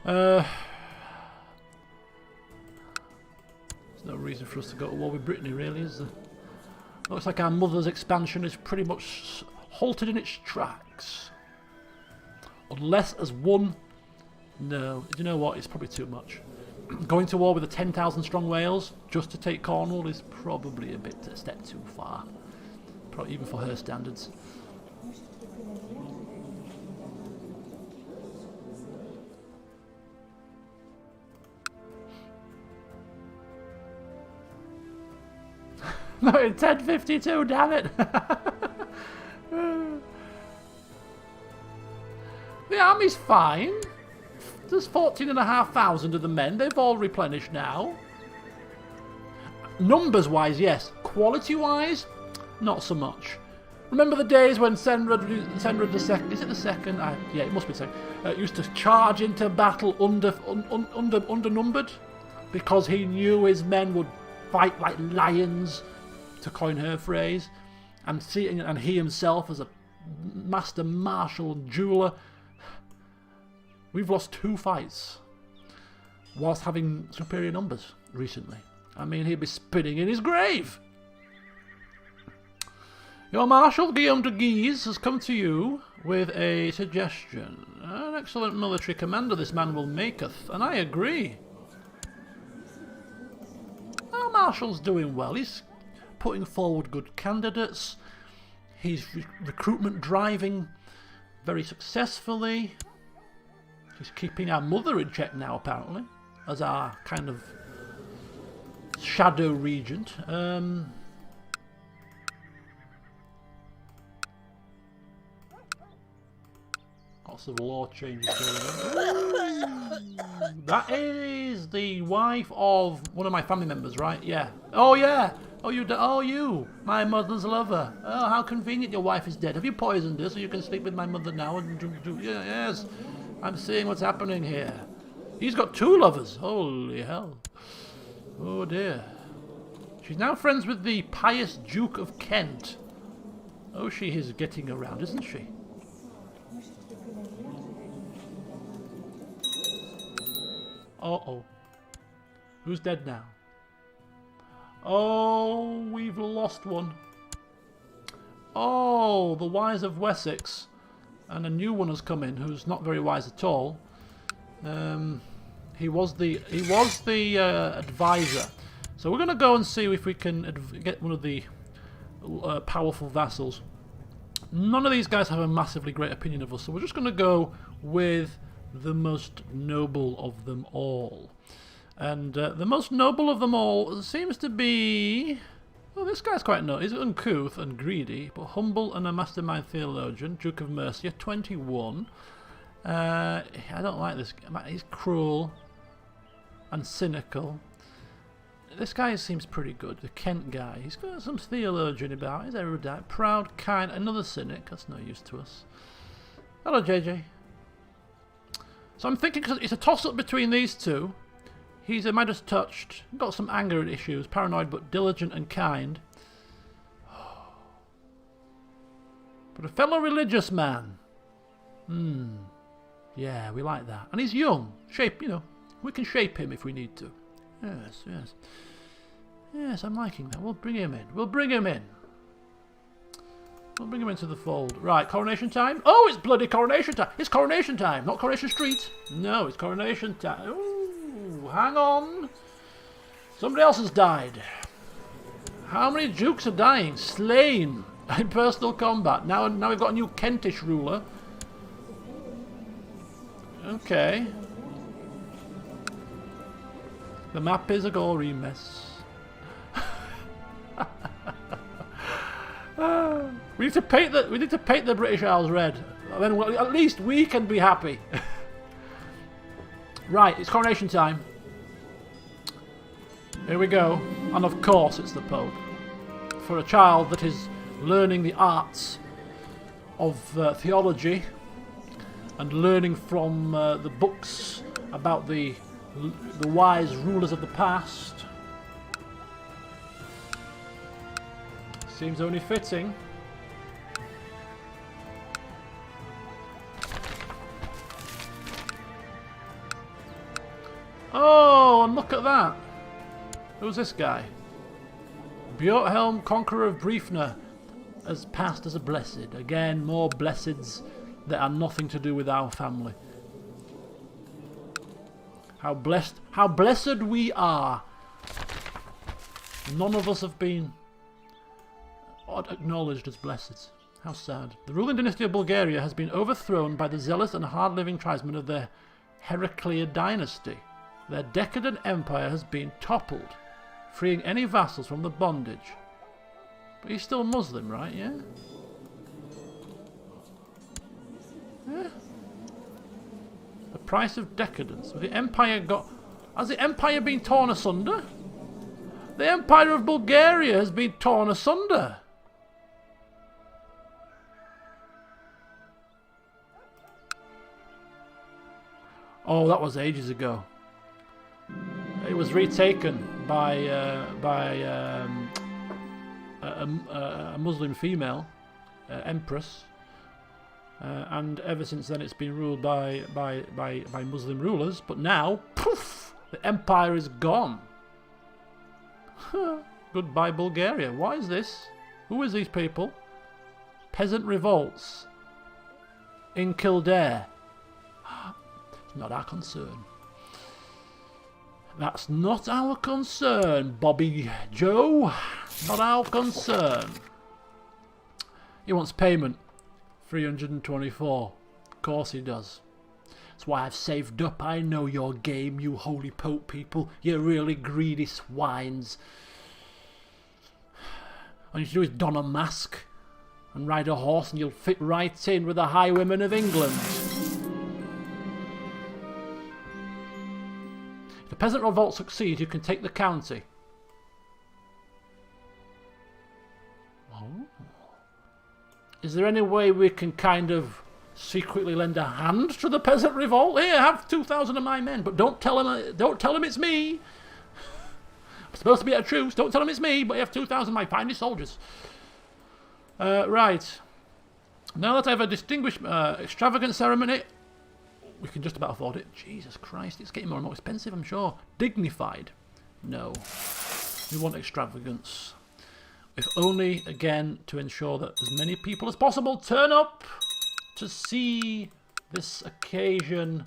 There's no reason for us to go to war with Brittany, really, is there? Looks like our mother's expansion is pretty much halted in its tracks. Unless as one... No, you know what? It's probably too much. Going to war with the 10,000 strong Wales just to take Cornwall is probably a step too far. Probably even for her standards. No, in 1052, damn it! The army's fine. There's 14,500 of the men. They've all replenished now. Numbers-wise, yes. Quality-wise, not so much. Remember the days when Senrad the second, is it the second? Yeah, it must be the second. Used to charge into battle undernumbered because he knew his men would fight like lions, to coin her phrase, and he himself as a master martial and jeweler. We've lost 2 fights whilst having superior numbers recently. I mean, he'd be spinning in his grave. Your Marshal Guillaume de Guise has come to you with a suggestion. An excellent military commander this man will maketh, and I agree. Our Marshal's doing well. He's putting forward good candidates. He's recruitment driving very successfully. He's keeping our mother in check now, apparently, as our kind of shadow regent. Lots of law changes going on. That is the wife of one of my family members, right? Yeah. Oh, yeah. Oh, you, my mother's lover. Oh, how convenient your wife is dead. Have you poisoned her so you can sleep with my mother now? Yeah, yes, I'm seeing what's happening here. He's got 2 lovers. Holy hell. Oh, dear. She's now friends with the pious Duke of Kent. Oh, she is getting around, isn't she? Uh-oh. Who's dead now? Oh, we've lost one. Oh, the wise of Wessex. And a new one has come in who's not very wise at all. He was the advisor. So we're going to go and see if we can get one of the powerful vassals. None of these guys have a massively great opinion of us, so we're just going to go with the most noble of them all. And the most noble of them all seems to be... Well, this guy's quite noble. He's uncouth and greedy, but humble and a mastermind theologian. Duke of Mercia, 21. I don't like this guy. He's cruel and cynical. This guy seems pretty good. The Kent guy. He's got some theologian about. He's erudite, proud, kind. Another cynic. That's no use to us. Hello, JJ. So I'm thinking, because it's a toss-up between these two. He's a Midas touched, got some anger issues, paranoid but diligent and kind. But a fellow religious man. Yeah, we like that. And he's young. We can shape him if we need to. Yes, yes. Yes, I'm liking that. We'll bring him in. We'll bring him in. We'll bring him into the fold. Right, coronation time. Oh, it's bloody coronation time. It's coronation time, not Coronation Street. No, it's coronation time. Ooh, hang on. Somebody else has died. How many dukes are dying? Slain in personal combat. Now we've got a new Kentish ruler. Okay. The map is a gory mess. We need to paint the British Isles red. Then at least we can be happy. Right, it's coronation time. Here we go. And of course it's the Pope. For a child that is learning the arts of theology and learning from the books about the wise rulers of the past. Seems only fitting. Oh, and look at that. Who's this guy? Bjorthelm, Conqueror of Briefner, has passed as a blessed. Again, more blesseds that are nothing to do with our family. How blessed we are. None of us have been acknowledged as blesseds. How sad. The ruling dynasty of Bulgaria has been overthrown by the zealous and hard-living tribesmen of the Heraclea dynasty. Their decadent empire has been toppled, freeing any vassals from the bondage. But he's still Muslim, right? Yeah? Yeah. The price of decadence. Has the empire been torn asunder? The empire of Bulgaria has been torn asunder. Oh, that was ages ago. It was retaken by a Muslim female empress, and ever since then it's been ruled by Muslim rulers. But now, poof, the empire is gone. Goodbye, Bulgaria. What is this? Who is these people? Peasant revolts in Kildare. It's not our concern. That's not our concern, Bobby Joe. Not our concern. He wants payment. 324. Of course he does. That's why I've saved up. I know your game, you holy pope people. You really greedy swines. All you need to do is don a mask and ride a horse and you'll fit right in with the highwaymen of England. If the peasant revolt succeeds, you can take the county. Oh. Is there any way we can kind of secretly lend a hand to the peasant revolt? Here, have 2,000 of my men, but don't tell him it's me. I'm supposed to be at a truce. Don't tell him it's me, but you have 2,000 of my finest soldiers. Right. Now that I have a distinguished, extravagant ceremony, we can just about afford it. Jesus Christ, it's getting more and more expensive, I'm sure. Dignified. No. We want extravagance. If only, again, to ensure that as many people as possible turn up to see this occasion.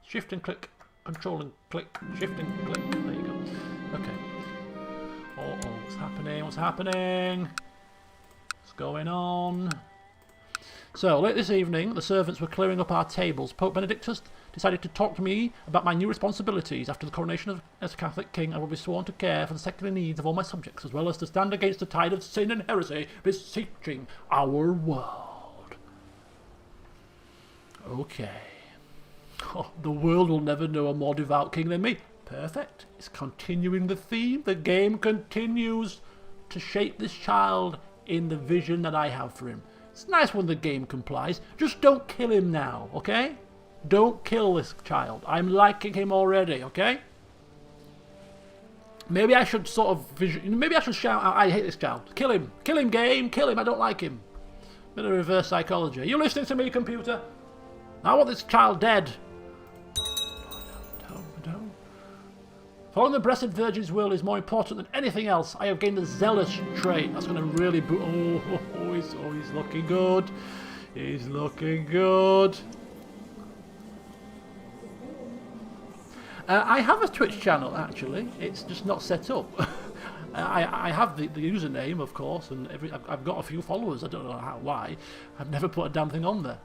Shift and click. Control and click. Shift and click. There you go. Okay. Oh, what's happening? What's happening? What's going on? So, late this evening, the servants were clearing up our tables. Pope Benedictus decided to talk to me about my new responsibilities. After the coronation as Catholic king, I will be sworn to care for the secular needs of all my subjects, as well as to stand against the tide of sin and heresy beseeching our world. Okay. Oh, the world will never know a more devout king than me. Perfect. It's continuing the theme. The game continues to shape this child in the vision that I have for him. It's nice when the game complies. Just don't kill him now, okay? Don't kill this child. I'm liking him already, okay? Maybe I should sort of maybe I should shout out, I hate this child. Kill him. Kill him, game. Kill him. I don't like him. Bit of reverse psychology. Are you listening to me, computer? I want this child dead. Don't. Following the Blessed Virgin's will is more important than anything else. I have gained the zealous trait. That's going to really he's looking good. He's looking good. I have a Twitch channel, actually. It's just not set up. I have the username, of course, and I've got a few followers. I don't know why. I've never put a damn thing on there.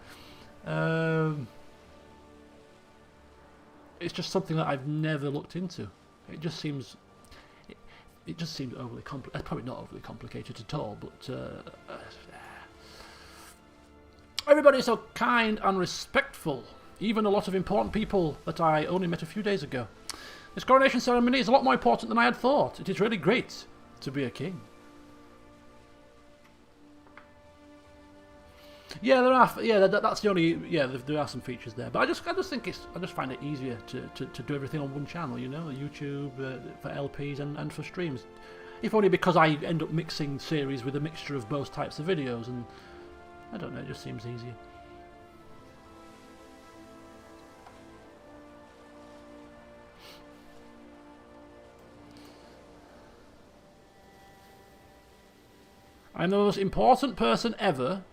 It's just something that I've never looked into. It just seems overly complicated. Probably not overly complicated at all, but everybody's so kind and respectful. Even a lot of important people that I only met a few days ago. This coronation ceremony is a lot more important than I had thought. It is really great to be a king. Yeah, there are. Yeah, that's the only. Yeah, there are some features there, but I just think I just find it easier to do everything on one channel. You know, YouTube for LPs and for streams. If only because I end up mixing series with a mixture of both types of videos, and I don't know, it just seems easier. I'm the most important person ever.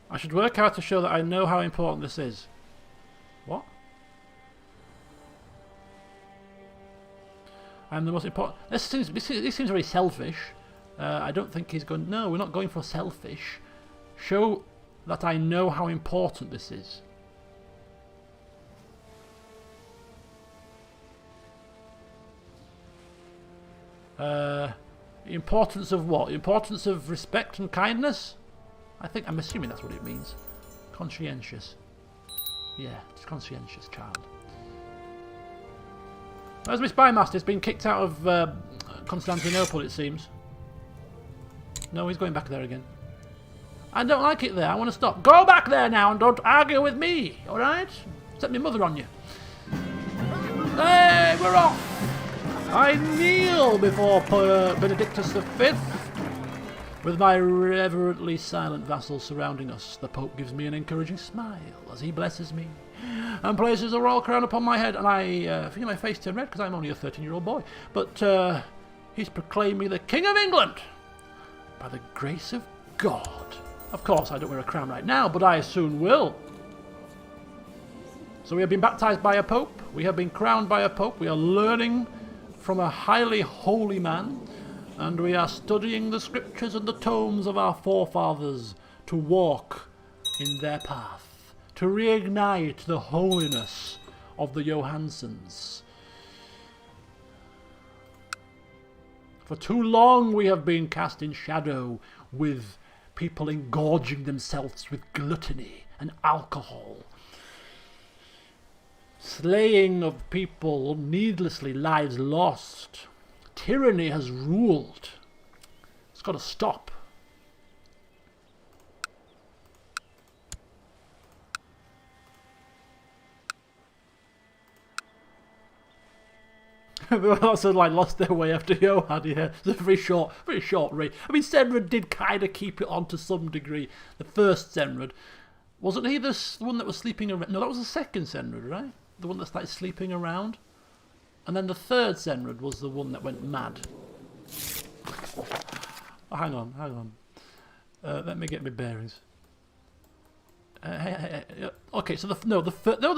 I should work hard to show that I know how important this is. What? I'm the most important... This seems very selfish. I don't think he's going... No, we're not going for selfish. Show that I know how important this is. Importance of what? Importance of respect and kindness? I'm assuming that's what it means. Conscientious. Yeah, it's conscientious child. Where's my spy master? He's been kicked out of Constantinople, it seems. No, he's going back there again. I don't like it there. I want to stop. Go back there now and don't argue with me, alright? Set my mother on you. Hey, we're off! I kneel before Benedictus V. With my reverently silent vassals surrounding us, the Pope gives me an encouraging smile as he blesses me and places a royal crown upon my head, and I feel my face turn red because I'm only a 13-year-old boy. But he's proclaimed me the King of England by the grace of God. Of course, I don't wear a crown right now, but I soon will. So we have been baptized by a Pope. We have been crowned by a Pope. We are learning from a highly holy man. And we are studying the scriptures and the tomes of our forefathers to walk in their path, to reignite the holiness of the Johanssons. For too long we have been cast in shadow with people engorging themselves with gluttony and alcohol. Slaying of people needlessly, lives lost. Tyranny has ruled. It's got to stop. They also lost their way after Johan. Yeah, it's a very short reign. I mean, Senrad did kind of keep it on to some degree. The first Senrad, wasn't he the one that was sleeping around? No, that was the second Senrad, right? The one that started sleeping around. And then the third Senrad was the one that went mad. Oh, hang on. Let me get my bearings. Okay, so the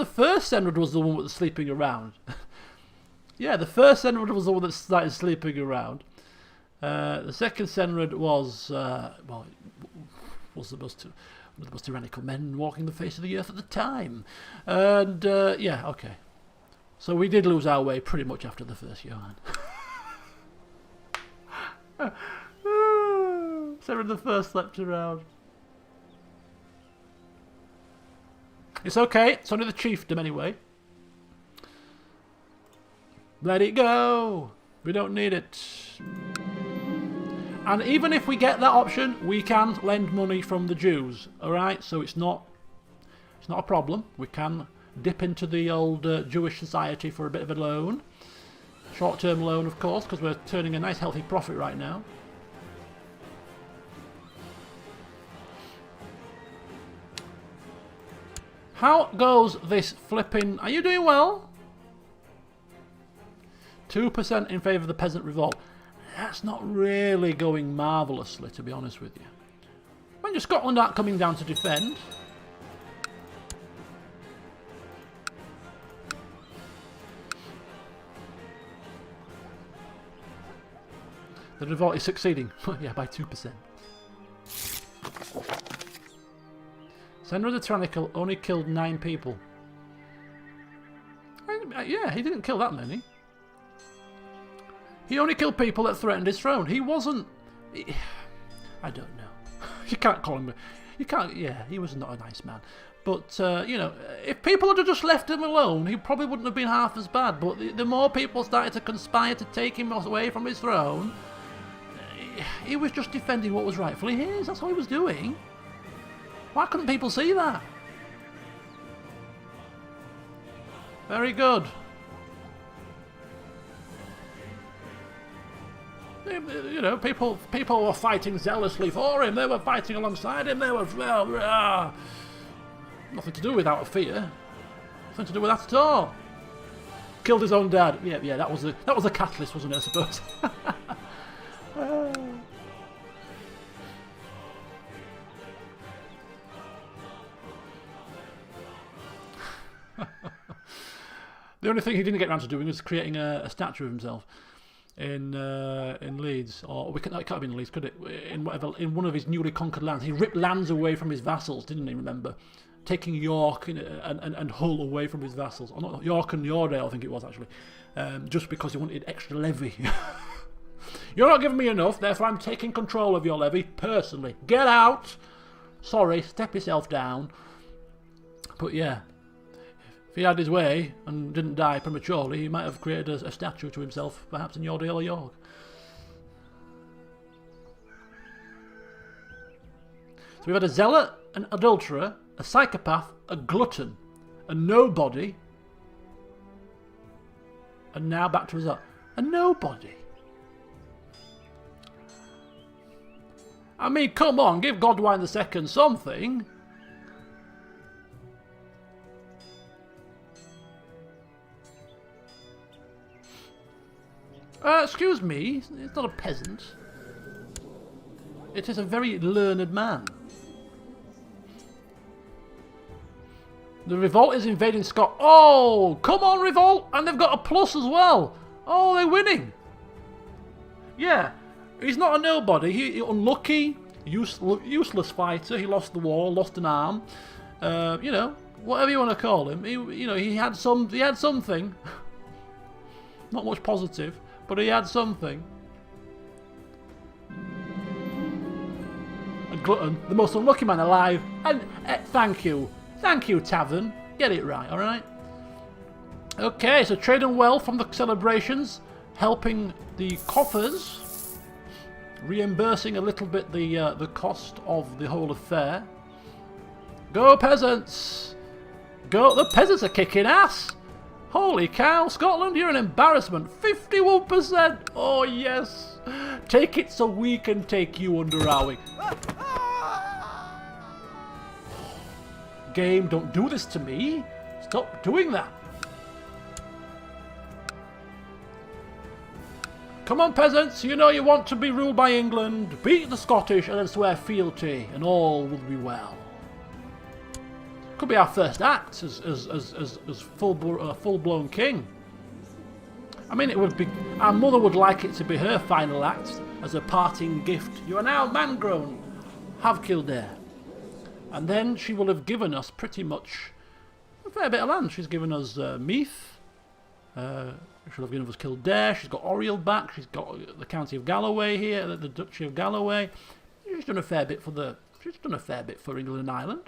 first Senrad was the one that was sleeping around. Yeah, the first Senrad was the one that started sleeping around. The second Senrad was was one of the most tyrannical men walking the face of the earth at the time. And yeah, okay. So we did lose our way pretty much after the first Johan. Senrad the First slept around. It's okay. It's only the chiefdom anyway. Let it go. We don't need it. And even if we get that option, we can lend money from the Jews. Alright? So it's not a problem. We can dip into the old Jewish society for a bit of a loan. Short-term loan, of course, because we're turning a nice healthy profit right now. How goes this flipping... Are you doing well? 2% in favour of the peasant revolt. That's not really going marvellously, to be honest with you. When Scotland aren't coming down to defend... The revolt is succeeding. Yeah, by 2%. Senrad the Tyrannical only killed 9 people. Yeah, he didn't kill that many. He only killed people that threatened his throne. He wasn't... I don't know. You can't call him... You can't... Yeah, he was not a nice man. But, you know, if people had just left him alone, he probably wouldn't have been half as bad. But the more people started to conspire to take him away from his throne... He was just defending what was rightfully his. That's all he was doing. Why couldn't people see that? Very good. You know, people were fighting zealously for him. They were fighting alongside him. They were nothing to do with out of fear. Nothing to do with that at all. Killed his own dad. Yeah. That was the catalyst, wasn't it? I suppose. The only thing he didn't get around to doing was creating a statue of himself in Leeds, or it can't have been in Leeds, could it? In one of his newly conquered lands, he ripped lands away from his vassals, didn't he? Remember, taking York and Hull away from his vassals, or not York and Yordale, I think it was actually, just because he wanted extra levy. You're not giving me enough, therefore I'm taking control of your levy personally. Get out. Sorry, step yourself down. But yeah. If he had his way and didn't die prematurely, he might have created a statue to himself, perhaps in Yordale or York. So we've had a zealot, an adulterer, a psychopath, a glutton, a nobody, and now back to result. A nobody. I mean, come on, give Godwine II something. Excuse me, it's not a peasant. It is a very learned man. The revolt is invading Scotland. Oh, come on, revolt! And they've got a plus as well. Oh, they're winning. Yeah, he's not a nobody. He unlucky, useless fighter. He lost the war, lost an arm. You know, whatever you want to call him. He had something. Not much positive. But he had something. A glutton, the most unlucky man alive. And thank you, Tavern. Get it right, all right. Okay, so trading well from the celebrations, helping the coffers, reimbursing a little bit the cost of the whole affair. Go peasants! Go! The peasants are kicking ass. Holy cow, Scotland, you're an embarrassment. 51%! Oh, yes. Take it so we can take you under our wing. Game, don't do this to me. Stop doing that. Come on, peasants. You know you want to be ruled by England. Beat the Scottish and then swear fealty, and all will be well. Could be our first act as full-blown king. I mean, it would be. Our mother would like it to be her final act as a parting gift. You are now man-grown. Have Kildare, and then she will have given us pretty much a fair bit of land. She's given us Meath. She'll have given us Kildare. She's got Oriel back. She's got the county of Galloway here, the Duchy of Galloway. She's done a fair bit for England and Ireland.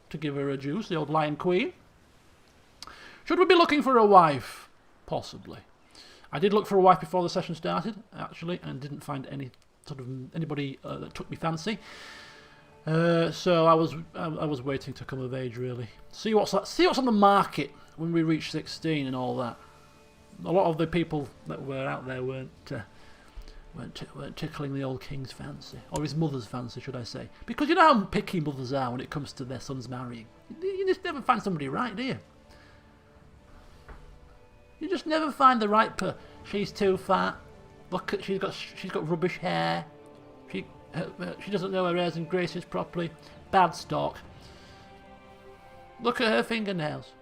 To give her a juice, the old Lion Queen. Should we be looking for a wife? Possibly. I did look for a wife before the session started, actually, and didn't find anybody that took me fancy. So I was waiting to come of age, really. See what's on the market when we reach 16 and all that. A lot of the people that were out there weren't tickling the old king's fancy, or his mother's fancy, should I say? Because you know how picky mothers are when it comes to their sons marrying. You just never find somebody right, do you? You just never find the right she's too fat. Look, she's got rubbish hair. She doesn't know her airs and graces properly. Bad stock. Look at her fingernails.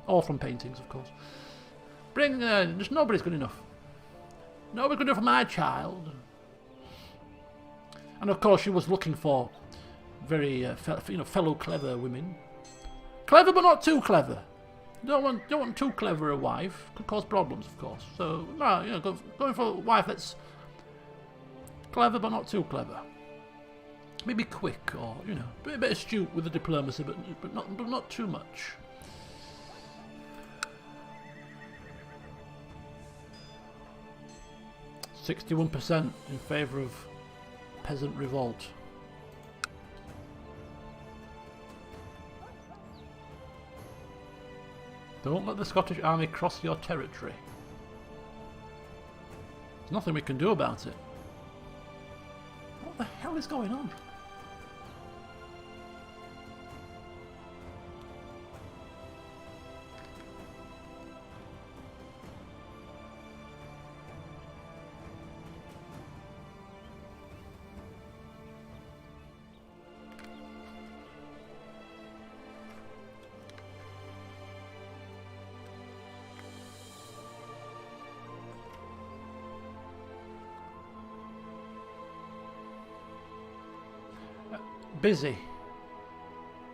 All from paintings, of course. Just nobody's good enough. Nobody's good enough for my child. And of course, she was looking for very, fellow clever women. Clever, but not too clever. Don't want too clever a wife. Could cause problems, of course. So, no, going for a wife that's clever, but not too clever. Maybe quick, or a bit astute with the diplomacy, but not too much. %61% in favour of peasant revolt. Don't let the Scottish army cross your territory. There's nothing we can do about it. What the hell is going on? Busy.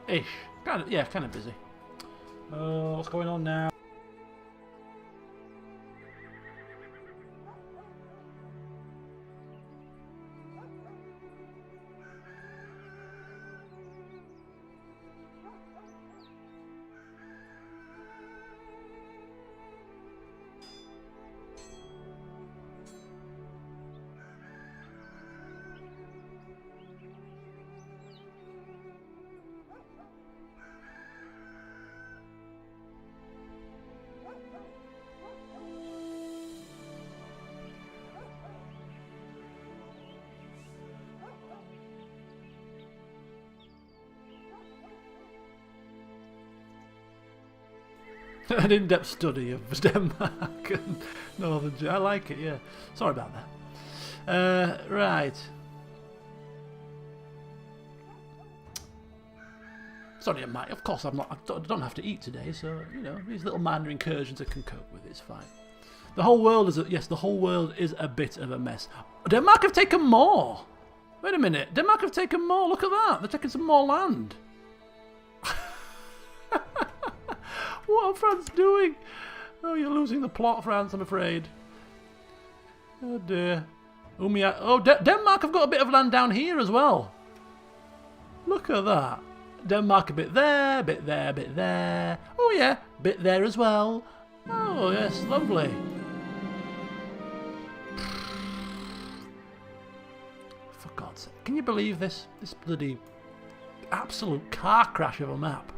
Ish. Kind of, yeah, kind of busy. What's going on now? An in-depth study of Denmark and Northern Germany. I like it, yeah. Sorry about that. Right. Sorry, Mike. Of course, I don't have to eat today, so you know these little minor incursions I can cope with. It's fine. The whole world is the whole world is a bit of a mess. Denmark have taken more. Wait a minute. Denmark have taken more. Look at that. They're taking some more land. What are France doing? Oh, you're losing the plot, France, I'm afraid. Oh, dear. Oh, Denmark have got a bit of land down here as well. Look at that. Denmark a bit there, bit there, bit there. Oh, yeah, bit there as well. Oh, yes, lovely. For God's sake. Can you believe this? This bloody absolute car crash of a map.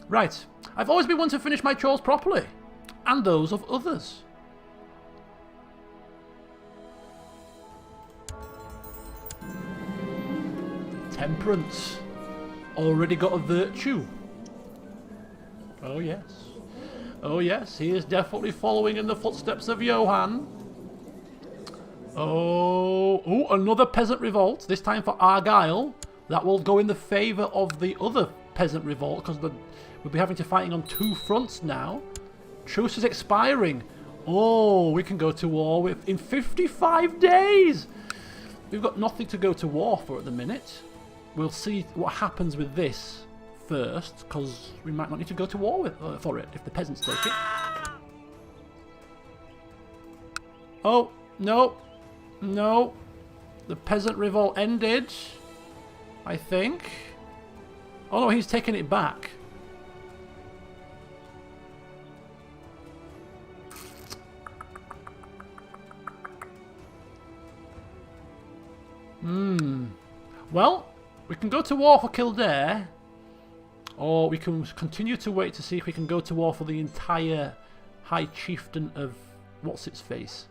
Right, I've always been one to finish my chores properly, and those of others. Temperance. Already got a virtue. Oh yes. Oh yes, he is definitely following in the footsteps of Johan. Oh, another peasant revolt, this time for Argyle. That will go in the favour of the other peasant revolt, because we'll be having to fighting on two fronts now. Truce is expiring. Oh, we can go to war with in 55 days. We've got nothing to go to war for at the minute. We'll see what happens with this first, because we might not need to go to war for it if the peasants take it. Oh, no. No. The peasant revolt ended, I think. Oh no, he's taking it back. Well, we can go to war for Kildare, or we can continue to wait to see if we can go to war for the entire High Chieftain of what's-its-face.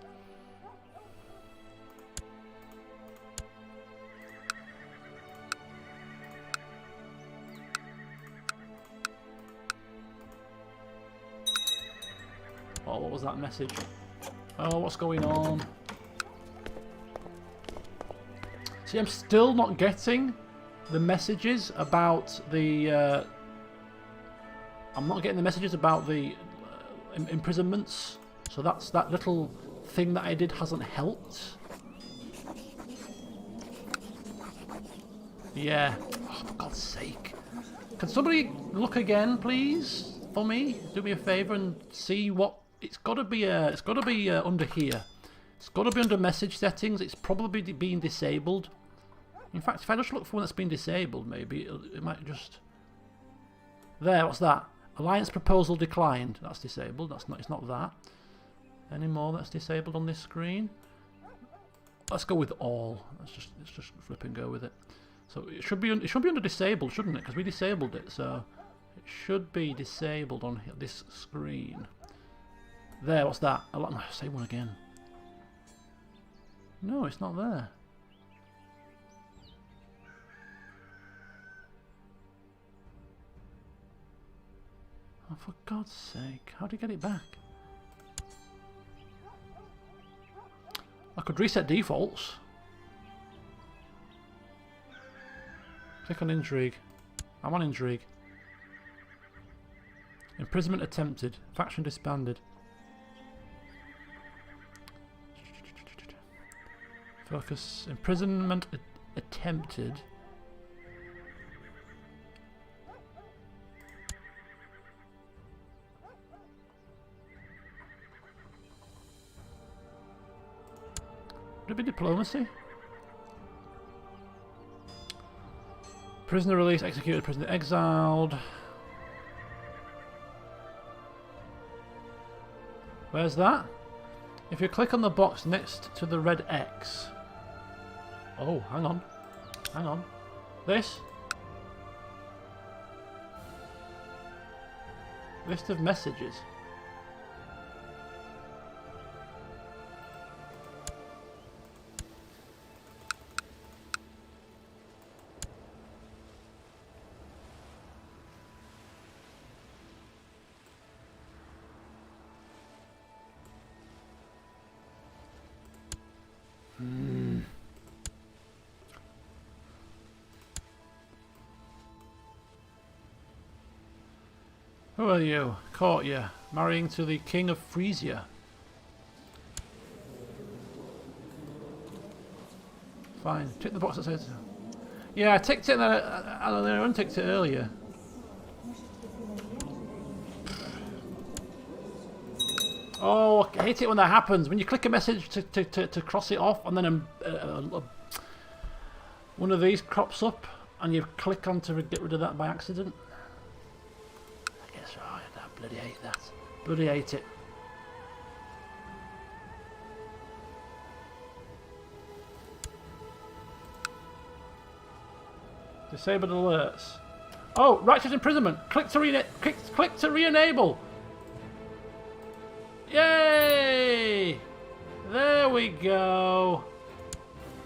Oh, what was that message? Oh, what's going on? See, I'm still not getting the messages about the... I'm not getting the messages about the imprisonments. So that little thing that I did hasn't helped. Yeah. Oh, for God's sake. Can somebody look again, please, for me? Do me a favour and see what... It's got to be under here. It's got to be under message settings. It's probably being disabled. In fact, if I just look for one that's been disabled, maybe it might just... There, what's that? Alliance proposal declined. That's disabled. That's not. It's not that anymore. That's disabled on this screen. Let's go with all. Let's just flip and go with it. So it should be under disabled, shouldn't it? Because we disabled it, so it should be disabled on this screen. There, what's that? Say one again. No, it's not there. Oh, for God's sake. How do you get it back? I could reset defaults. Click on intrigue. I'm on intrigue. Imprisonment attempted. Faction disbanded. Focus. Imprisonment attempted. Would it be diplomacy? Prisoner released, executed, prisoner exiled. Where's that? If you click on the box next to the red X. Oh, hang on. Hang on. This? List of messages. Who are you? Caught you. Marrying to the King of Frisia. Fine. Tick the box that says... Yeah, I ticked it and I unticked it earlier. Oh, I hate it when that happens. When you click a message to cross it off and then one of these crops up and you click on to get rid of that by accident. I guess right. I bloody hate that. Bloody hate it. Disabled alerts. Oh, righteous imprisonment. Click to re-enable. Yay! There we go.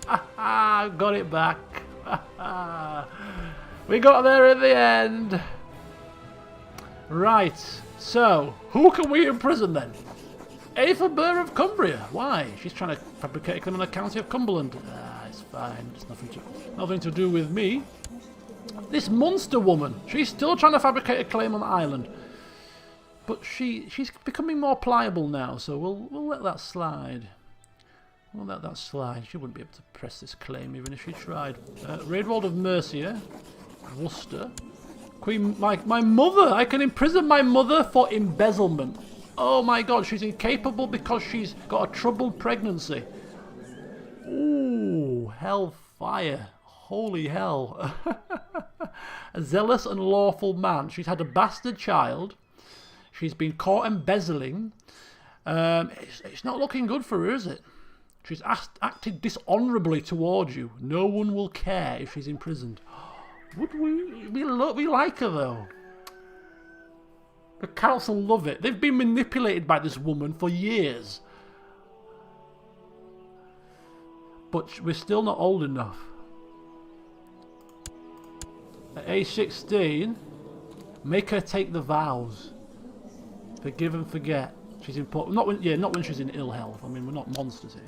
Got it back. We got there at the end. Right. So, who can we imprison then? Aethelburh of Cumbria. Why? She's trying to fabricate a claim on the county of Cumberland. It's fine. It's nothing to do with me. This monster woman. She's still trying to fabricate a claim on the island. But she's becoming more pliable now, so we'll let that slide. We'll let that slide. She wouldn't be able to press this claim even if she tried. Raidwald of Mercia. Worcester. Queen, my mother! I can imprison my mother for embezzlement. Oh my god, she's incapable because she's got a troubled pregnancy. Ooh, hellfire. Holy hell. A zealous and lawful man. She's had a bastard child. She's been caught embezzling. It's not looking good for her, is it? She's acted dishonourably towards you. No one will care if she's imprisoned. Would we like her, though. The council love it. They've been manipulated by this woman for years. But we're still not old enough. At age 16, make her take the vows. Forgive and forget. She's important. Not when she's in ill health. I mean, we're not monsters here.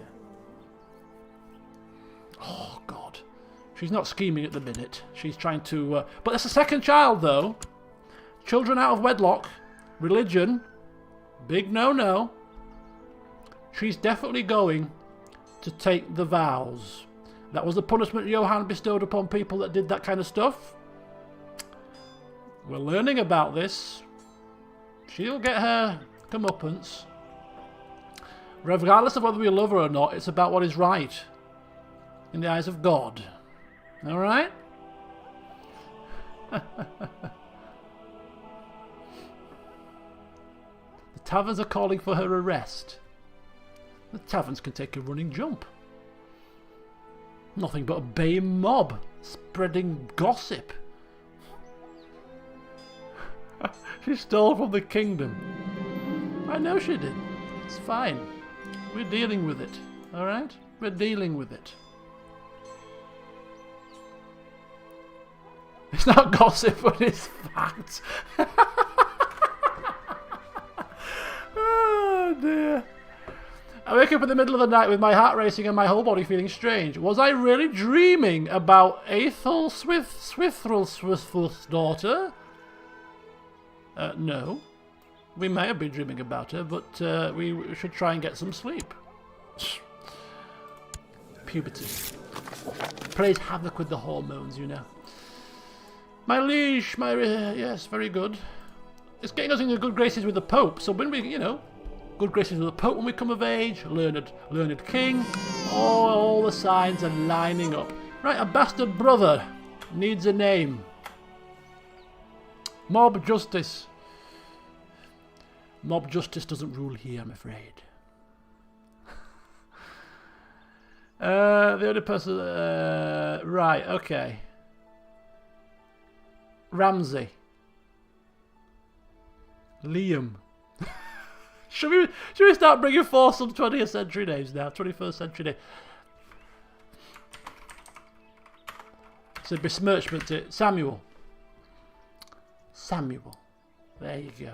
Oh God, she's not scheming at the minute. She's trying to. But that's a second child, though. Children out of wedlock, religion, big no-no. She's definitely going to take the vows. That was the punishment Johann bestowed upon people that did that kind of stuff. We're learning about this. She'll get her comeuppance. Regardless of whether we love her or not, it's about what is right in the eyes of God. Alright? The taverns are calling for her arrest. The taverns can take a running jump. Nothing but a baying mob spreading gossip. She stole from the kingdom. I know she did. It's fine. We're dealing with it. Alright? We're dealing with it. It's not gossip, but it's fact. Oh dear. I wake up in the middle of the night with my heart racing and my whole body feeling strange. Was I really dreaming about Aethel Swithrel's daughter? No. We may have been dreaming about her, but we should try and get some sleep. Puberty. Plays havoc with the hormones, you know. My liege, yes, very good. It's getting us into good graces with the Pope, so when we, you know, good graces with the Pope when we come of age, learned king, all the signs are lining up. Right, a bastard brother needs a name. Mob justice. Mob justice doesn't rule here, I'm afraid. The other person, right, okay. Ramsey. Liam. Should we start bringing forth some 20th century names now? 21st century names. It's a besmirchment to it. Samuel. Samuel. There you go.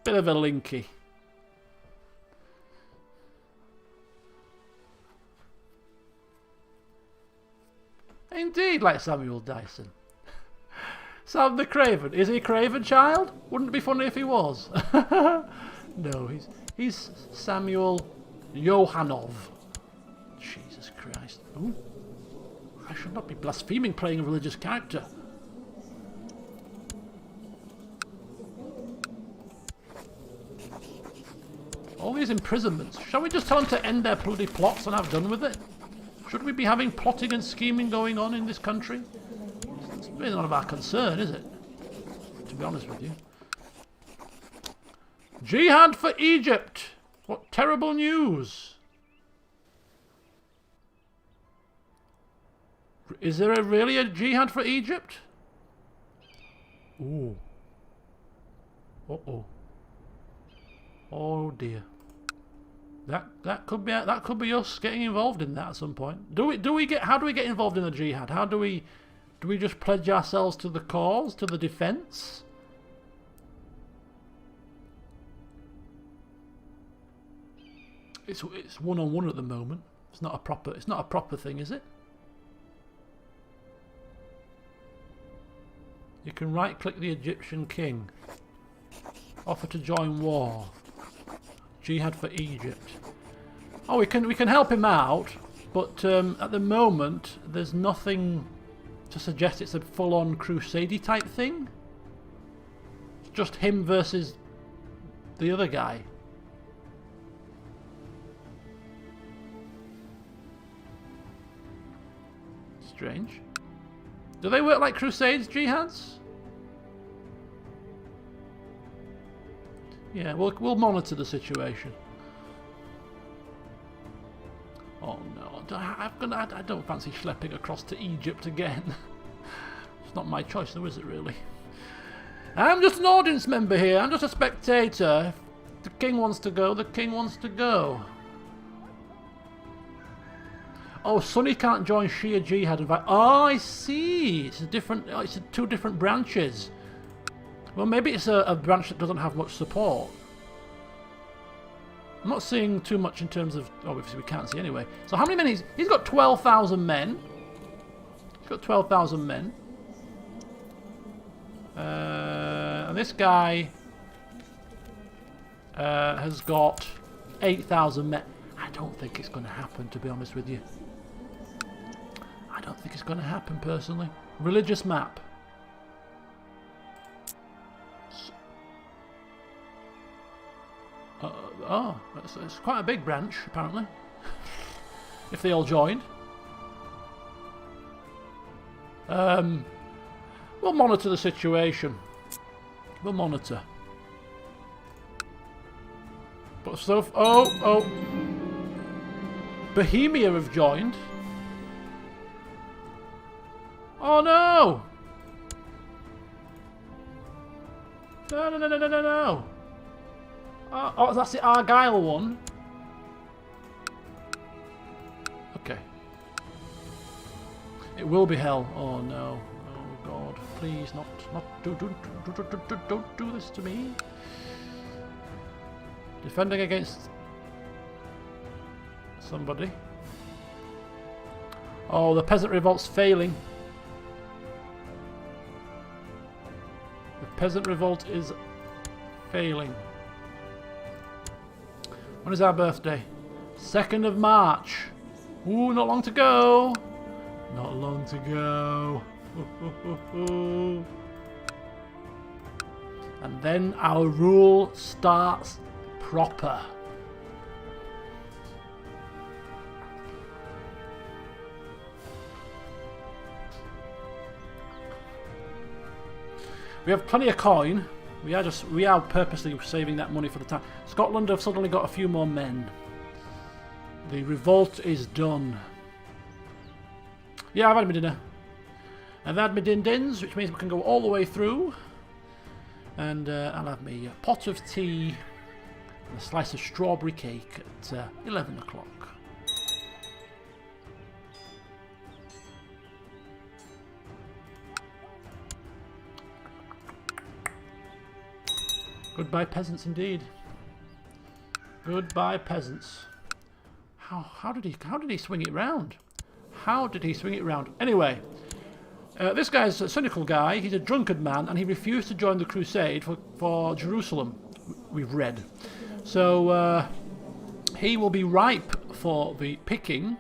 Bit of a linky. Indeed, like Samuel Dyson. Sam the Craven. Is he a Craven child? Wouldn't it be funny if he was? No, he's Samuel Yohanov. Jesus Christ. Ooh. I should not be blaspheming playing a religious character. All these imprisonments. Shall we just tell them to end their bloody plots and have done with it? Should we be having plotting and scheming going on in this country? It's really none of our concern, is it? To be honest with you. Jihad for Egypt! What terrible news! Is there really a jihad for Egypt? Ooh. Uh-oh. Oh dear. That could be us getting involved in that at some point. How do we get involved in the jihad? How do we just pledge ourselves to the cause, to the defense? It's one-on-one at the moment. It's not a proper thing, is it? You can right-click the Egyptian king. Offer to join war. Jihad for Egypt. Oh, we can help him out, but at the moment there's nothing to suggest it's a full-on crusade type thing. It's just him versus the other guy. Strange. Do they work like crusades, jihads? Yeah, we'll monitor the situation. Oh no, I don't fancy schlepping across to Egypt again. It's not my choice though, is it really? I'm just an audience member here, I'm just a spectator. If the king wants to go, the king wants to go. Oh, Sonny can't join Shia Jihad. Oh, I see. It's two different branches. Well, maybe it's a branch that doesn't have much support. I'm not seeing too much in terms of... Obviously, we can't see anyway. So how many men? He's got 12,000 men. He's got 12,000 men. And this guy has got 8,000 men. I don't think it's going to happen, to be honest with you. I don't think it's going to happen, personally. Religious map. Oh, it's quite a big branch, apparently. If they all joined. We'll monitor the situation. We'll monitor. But so... Oh! Bohemia have joined. Oh no! No. Oh, that's the Argyle one. Okay. It will be hell. Oh no. Oh God. Please not don't do this to me. Defending against somebody. Oh, the peasant revolt's failing. The peasant revolt is failing. When is our birthday? 2nd of March. Ooh, not long to go. Not long to go. And then our rule starts proper. We have plenty of coin. We are purposely saving that money for the time. Scotland have suddenly got a few more men. The revolt is done. Yeah, I've had my dinner. I've had my din-dins, which means we can go all the way through. And I'll have my pot of tea and a slice of strawberry cake at 11 o'clock. Goodbye, peasants, indeed. Goodbye, peasants. How did he swing it round? How did he swing it round? Anyway, this guy's a cynical guy. He's a drunkard man, and he refused to join the crusade for Jerusalem. We've read. So he will be ripe for the picking,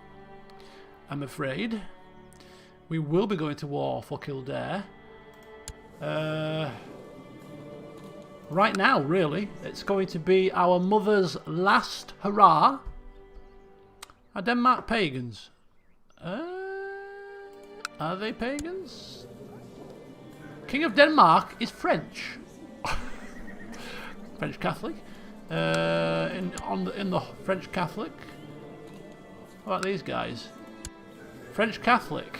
I'm afraid. We will be going to war for Kildare. Right now, really, it's going to be our mother's last hurrah. Are Denmark pagans? Are they pagans? King of Denmark is French. French Catholic. In the French Catholic. What about these guys? French Catholic.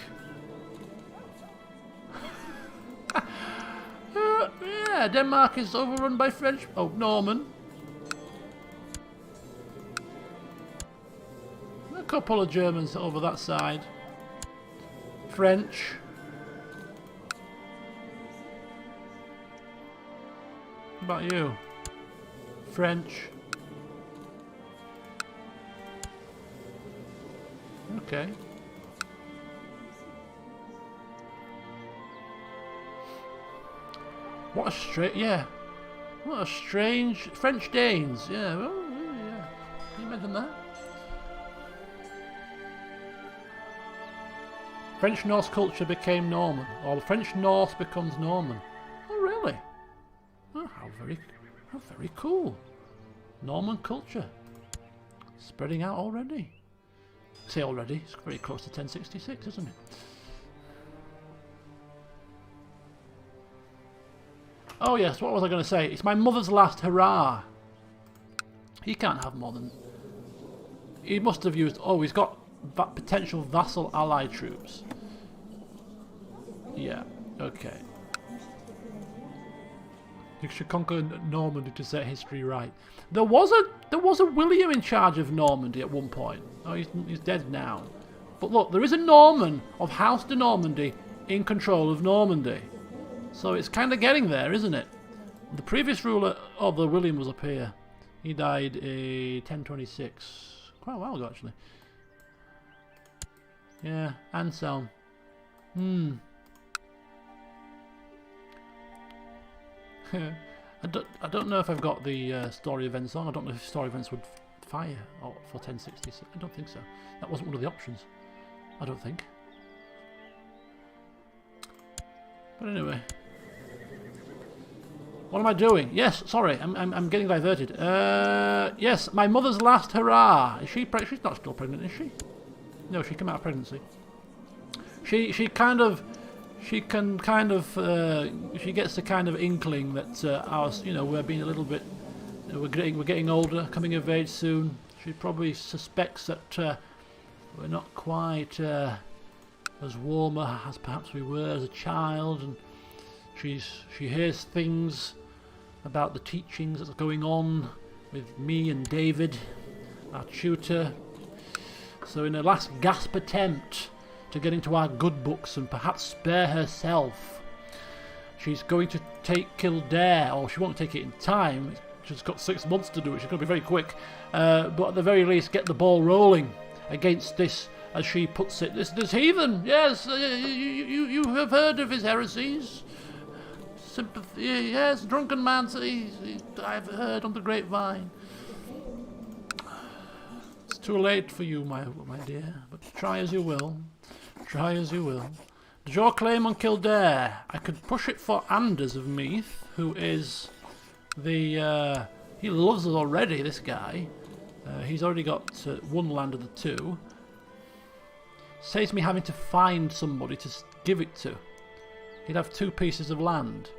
Yeah, Denmark is overrun by French. Oh, Norman. A couple of Germans over that side. French. What about you? French. Okay. What a what a strange French Danes. Yeah, well, yeah. Can you imagine that? French Norse culture became Norman, or the French Norse becomes Norman. Oh, really? Oh, how very cool. Norman culture spreading out already. I say already, it's very close to 1066, isn't it? Oh yes, what was I going to say? It's my mother's last hurrah. He can't have more than... He must have used... Oh, he's got potential vassal ally troops. Yeah, okay. You should conquer Normandy to set history right. There was a William in charge of Normandy at one point. Oh, he's dead now. But look, there is a Norman of House de Normandy in control of Normandy. So it's kind of getting there, isn't it? The previous ruler of the William was up here. He died in 1026. Quite a while ago, actually. Yeah, Anselm. I don't know if I've got the story events on. I don't know if story events would fire for 1066. I don't think so. That wasn't one of the options. I don't think. But anyway. What am I doing? Yes, sorry, I'm getting diverted. Yes, my mother's last hurrah. Is she she's not still pregnant, is she? No, she came out of pregnancy. She gets the kind of inkling that we're being a little bit, we're getting older, coming of age soon. She probably suspects that we're not quite as warm as perhaps we were as a child, and she hears things about the teachings that's going on with me and David, our tutor. So in a last gasp attempt to get into our good books and perhaps spare herself, she's going to take Kildare, or she won't take it in time. She's got 6 months to do it. She's going to be very quick. But at the very least, get the ball rolling against this, as she puts it, this heathen. Yes, you have heard of his heresies. Sympathy, yes, drunken man. I've heard on the grapevine. It's too late for you, my dear. But try as you will. Try as you will. Does your claim on Kildare? I could push it for Anders of Meath, who is the... he loves us already, this guy. He's already got 1 land of the 2. Saves me having to find somebody to give it to. He'd have 2 pieces of land.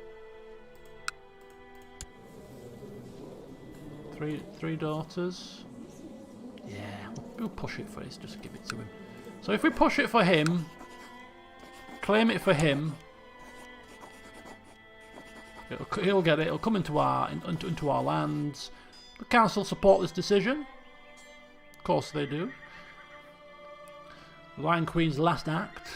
3 daughters. Yeah, we'll push it for this. Just give it to him. So if we push it for him, claim it for him, he'll get it. It'll come into our lands. The council support this decision. Of course they do. Lion Queen's last act.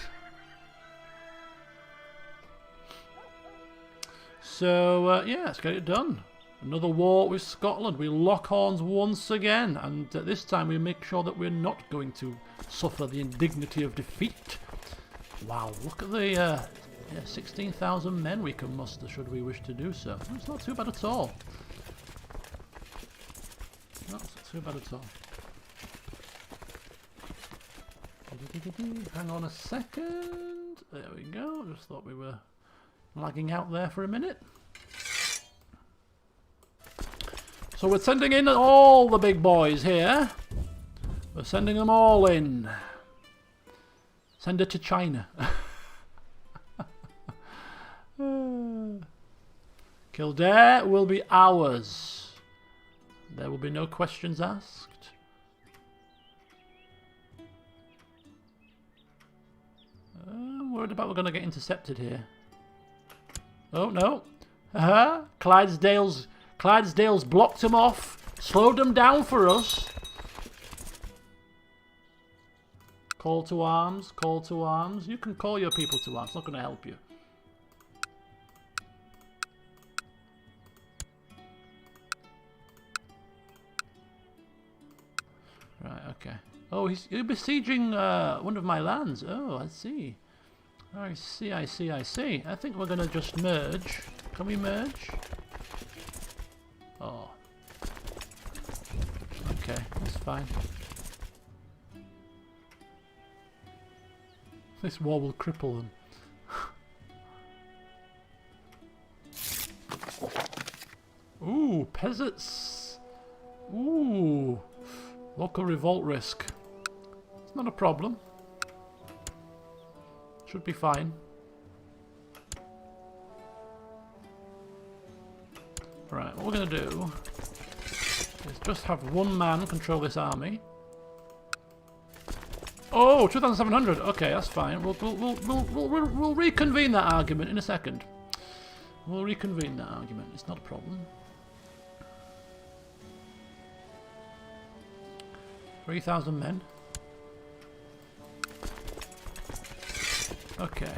So yeah, let's get it done. Another war with Scotland. We lock horns once again, and this time we make sure that we're not going to suffer the indignity of defeat. Wow, look at the 16,000 men we can muster should we wish to do so. It's not too bad at all. Not too bad at all. Hang on a second. There we go. Just thought we were lagging out there for a minute. So we're sending in all the big boys here. We're sending them all in. Send her to China. Kildare will be ours. There will be no questions asked. I'm worried about we're going to get intercepted here. Oh no. Clydesdale's blocked them off. Slowed them down for us. Call to arms. Call to arms. You can call your people to arms. It's not going to help you. Right, okay. Oh, he's besieging one of my lands. Oh, I see. I see. I think we're going to just merge. Can we merge? Oh. Okay, that's fine. This war will cripple them. Ooh, peasants. Ooh. Local revolt risk. It's not a problem. Should be fine. Right, what we're going to do is just have 1 man control this army. Oh, 2,700. Okay, that's fine. We'll reconvene that argument in a second. We'll reconvene that argument. It's not a problem. 3,000 men. Okay.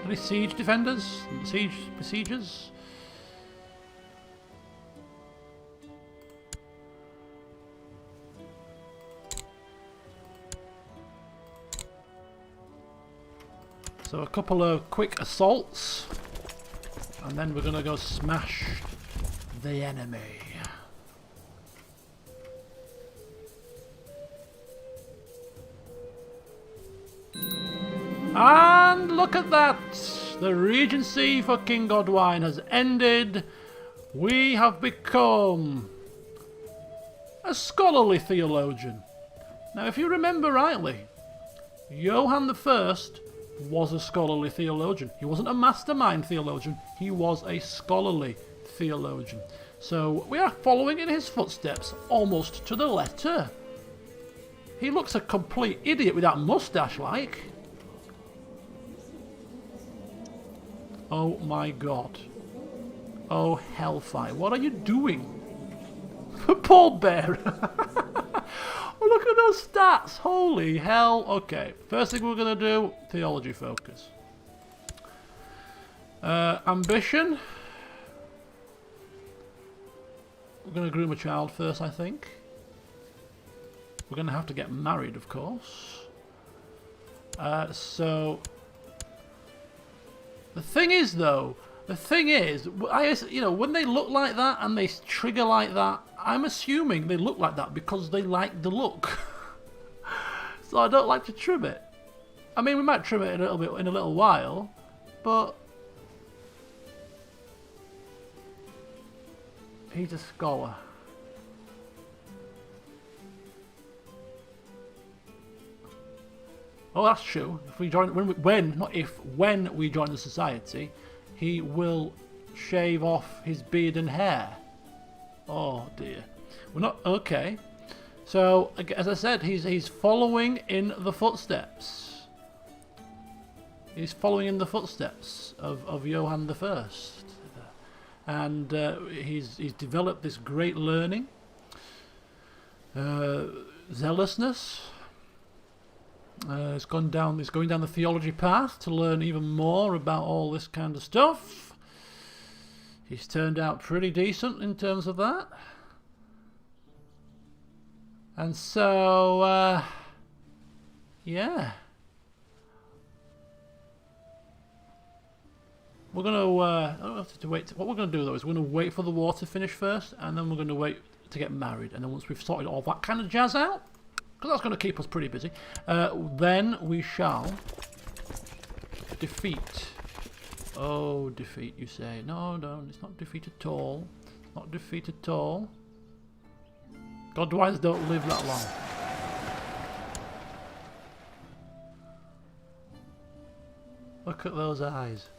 Any siege defenders? Siege besiegers? So a couple of quick assaults, and then we're going to go smash the enemy. And look at that! The regency for King Godwine has ended. We have become a scholarly theologian. Now, if you remember rightly, Johann I was a scholarly theologian. He wasn't a mastermind theologian, he was a scholarly theologian. So we are following in his footsteps almost to the letter. He looks a complete idiot with that moustache, like. Oh my god. Oh, hellfire. What are you doing? Poor bear. Oh, look at those stats. Holy hell. Okay, first thing we're going to do, theology focus. Ambition. We're going to groom a child first, I think. We're going to have to get married, of course. So the thing is, though, you know, when they look like that and they trigger like that, I'm assuming they look like that because they like the look. So I don't like to trim it. I mean, we might trim it a little bit in a little while, but he's a scholar. Oh, that's true. If we join, when we join the society, he will shave off his beard and hair. Oh dear. We're not okay. So, as I said, he's following in the footsteps. He's following in the footsteps of Johann I, and he's developed this great learning, zealousness. He's going down the theology path to learn even more about all this kind of stuff. He's turned out pretty decent in terms of that. And so, yeah. We're going to, I don't have to wait. What we're going to do, though, is we're going to wait for the war to finish first, and then we're going to wait to get married. And then once we've sorted all that kind of jazz out, because that's going to keep us pretty busy, then we shall defeat. Oh, defeat, you say. No, no, it's not defeat at all. It's not defeat at all. Godwines don't live that long. Look at those eyes.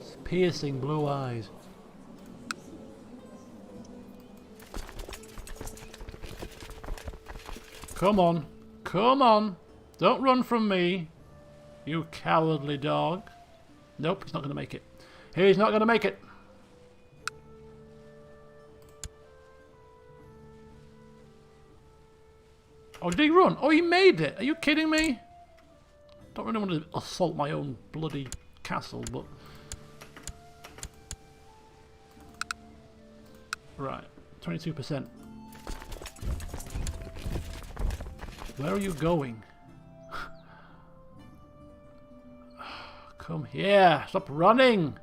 It's piercing blue eyes. Come on. Come on. Don't run from me, you cowardly dog. Nope, he's not going to make it. He's not going to make it. Oh, did he run? Oh, he made it. Are you kidding me? Don't really want to assault my own bloody castle, but... Right, 22%. Where are you going? Come here. Stop running.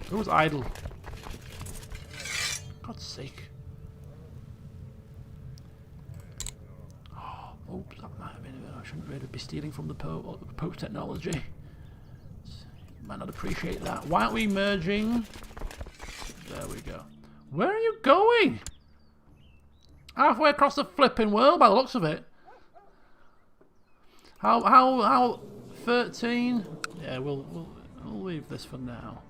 Who's idle? God's sake. Oops, that might have been a bit. I shouldn't really be stealing from the Pope's technology. Might not appreciate that. Why aren't we merging? There we go. Where are you going? Halfway across the flipping world, by the looks of it. How 13? Yeah, we'll leave this for now.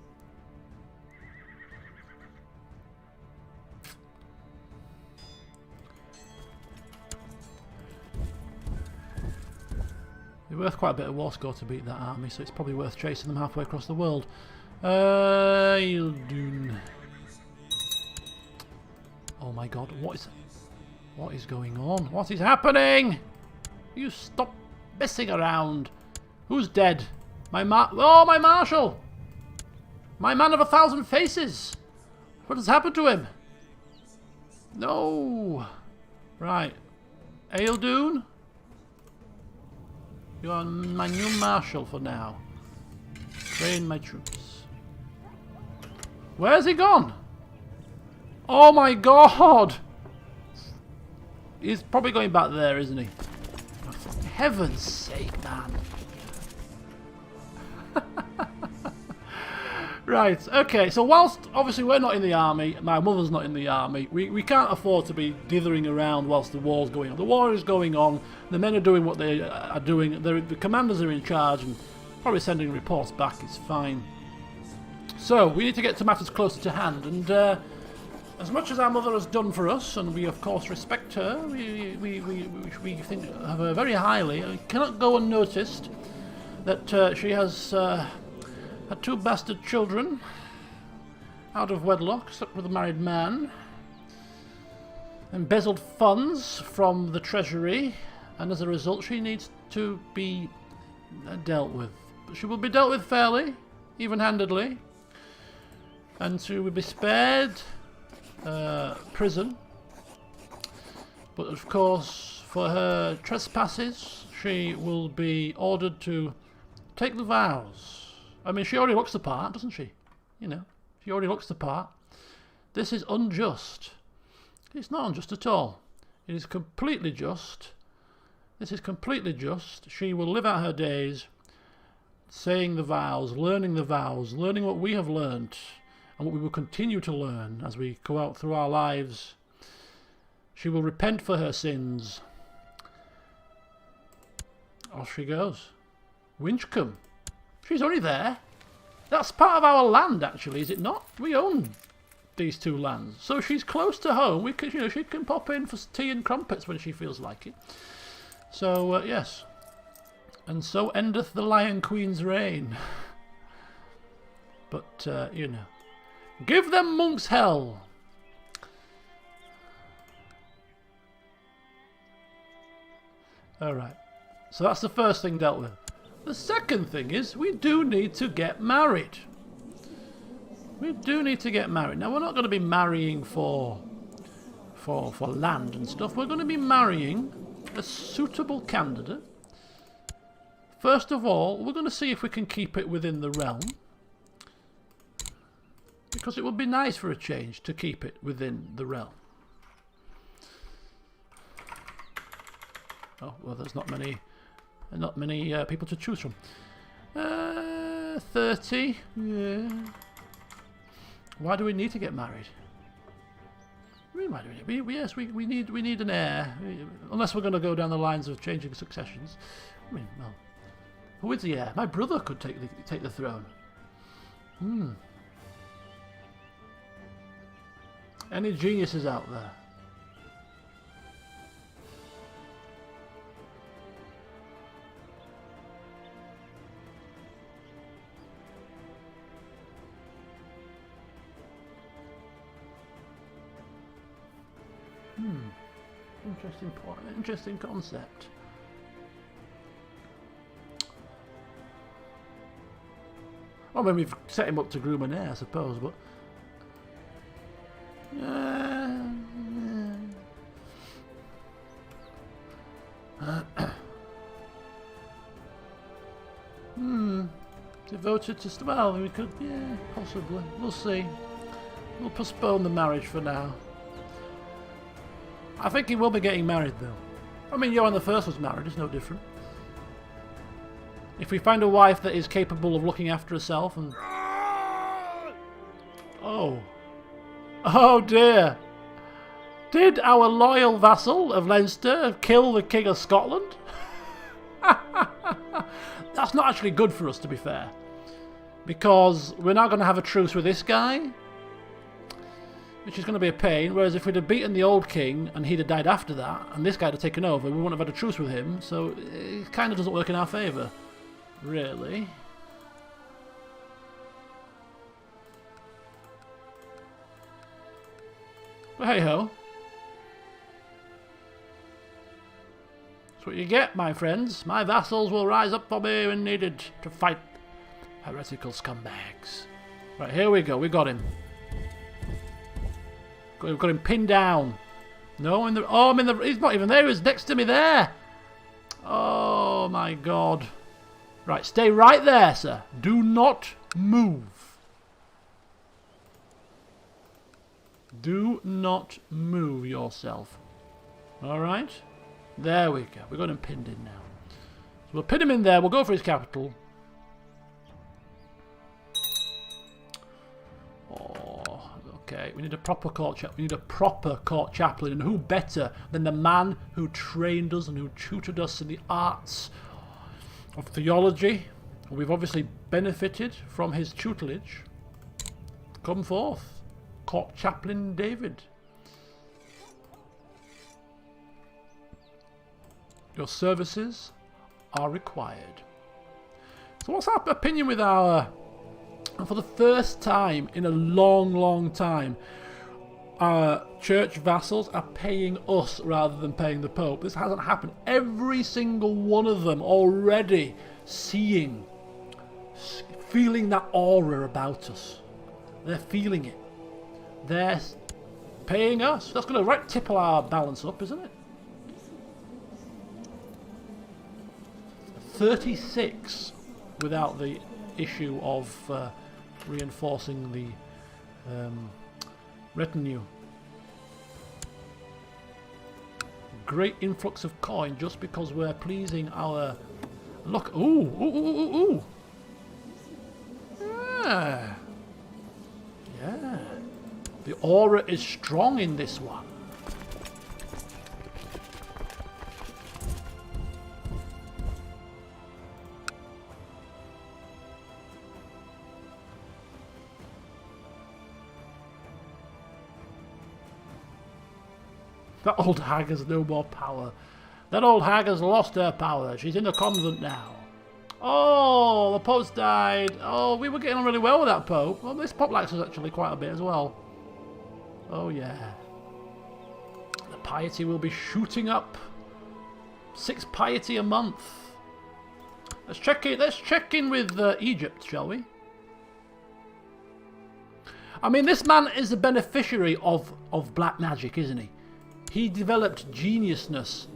It's worth quite a bit of war score to beat that army, so it's probably worth chasing them halfway across the world. Ildun. Oh my god, what is going on? What is happening? You stop messing around. Who's dead? My marshal! My man of 1,000 faces! What has happened to him? No! Right. Ildun? You are my new marshal for now. Train my troops. Where's he gone? Oh my god! He's probably going back there, isn't he? Oh, for heaven's sake, man. Right, okay, so whilst obviously we're not in the army, my mother's not in the army, we can't afford to be dithering around whilst the war's going on. The war is going on, the men are doing what they are doing, the commanders are in charge and probably sending reports back, it's fine. So, we need to get to matters closer to hand, and as much as our mother has done for us, and we of course respect her, we think of her very highly, it cannot go unnoticed that she has had 2 bastard children out of wedlock, slept with a married man, embezzled funds from the treasury, and as a result she needs to be dealt with. But she will be dealt with fairly, even-handedly, and she will be spared prison. But of course, for her trespasses, she will be ordered to take the vows. I mean, she already looks the part, doesn't she? You know, she already looks the part. This is unjust. It's not unjust at all. It is completely just. This is completely just. She will live out her days saying the vows, learning what we have learnt, and what we will continue to learn as we go out through our lives. She will repent for her sins. Off she goes. Winchcombe. She's only there. That's part of our land, actually, is it not? We own these 2 lands, so she's close to home. We can, you know, she can pop in for tea and crumpets when she feels like it. So yes, and so endeth the Lion Queen's reign. But you know, give them monks hell. All right, so that's the first thing dealt with. The second thing is we do need to get married. We do need to get married. Now, we're not going to be marrying for land and stuff. We're going to be marrying a suitable candidate. First of all, we're going to see if we can keep it within the realm. Because it would be nice for a change to keep it within the realm. Oh, well, there's not many people to choose from. 30. Yeah. Why do we need to get married? Why do we need an heir, unless we're going to go down the lines of changing successions. I mean, well, who is the heir? My brother could take the throne. Any geniuses out there? Interesting point. Interesting concept. Well, I mean, we've set him up to groom an heir, I suppose, but devoted to, well, we could, yeah, possibly. We'll see. We'll postpone the marriage for now. I think he will be getting married, though. I mean, Johan the First was married. It's no different. If we find a wife that is capable of looking after herself and... Oh. Oh, dear. Did our loyal vassal of Leinster kill the King of Scotland? That's not actually good for us, to be fair. Because we're now going to have a truce with this guy, which is going to be a pain, whereas if we'd have beaten the old king and he'd have died after that, and this guy had taken over, we wouldn't have had a truce with him, so it kind of doesn't work in our favour, really. But hey-ho. That's what you get, my friends. My vassals will rise up for me when needed to fight heretical scumbags. Right, here we go. We got him. We've got him pinned down. No, he's not even there. He's next to me there. Oh my God. Right, stay right there, sir. Do not move. Do not move yourself. All right. There we go. We've got him pinned in now. So we'll pin him in there. We'll go for his capital. Okay, we need a proper court chaplain. We need a proper court chaplain, and who better than the man who trained us and who tutored us in the arts of theology? We've obviously benefited from his tutelage. Come forth, Court Chaplain David. Your services are required. So what's our opinion with our... And for the first time in a long, long time, our church vassals are paying us rather than paying the Pope. This hasn't happened. Every single one of them already seeing, feeling that aura about us. They're feeling it. They're paying us. That's going to tip our balance up, isn't it? 36 without the issue of reinforcing the retinue. Great influx of coin just because we're pleasing our... Look, ooh, ooh, ooh, ooh, ooh. Yeah. Yeah. The aura is strong in this one. That old hag has no more power. That old hag has lost her power. She's in a convent now. Oh, the Pope's died. Oh, we were getting on really well with that Pope. Well, this Pope likes us actually quite a bit as well. Oh, yeah. The piety will be shooting up. 6 piety a month. Let's check in with Egypt, shall we? I mean, this man is a beneficiary of black magic, isn't he? He developed geniusness,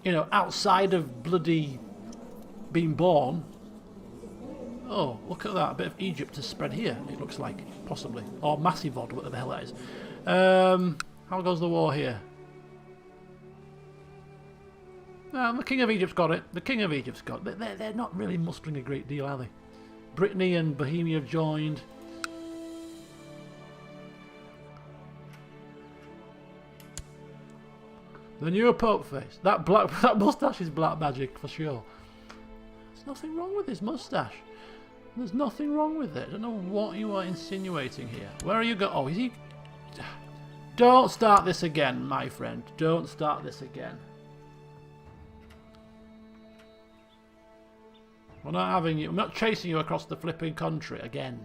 you know, outside of bloody being born. Oh, look at that. A bit of Egypt has spread here, it looks like. Possibly. Or Massivod, whatever the hell that is. How goes the war here? No, the King of Egypt's got it. The King of Egypt's got it. They're not really mustering a great deal, are they? Brittany and Bohemia have joined. The new Pope face. That moustache is black magic for sure. There's nothing wrong with his moustache. There's nothing wrong with it. I don't know what you are insinuating here. Where are you going? Oh, is he... Don't start this again, my friend. Don't start this again. We're not having you... I'm not chasing you across the flipping country again.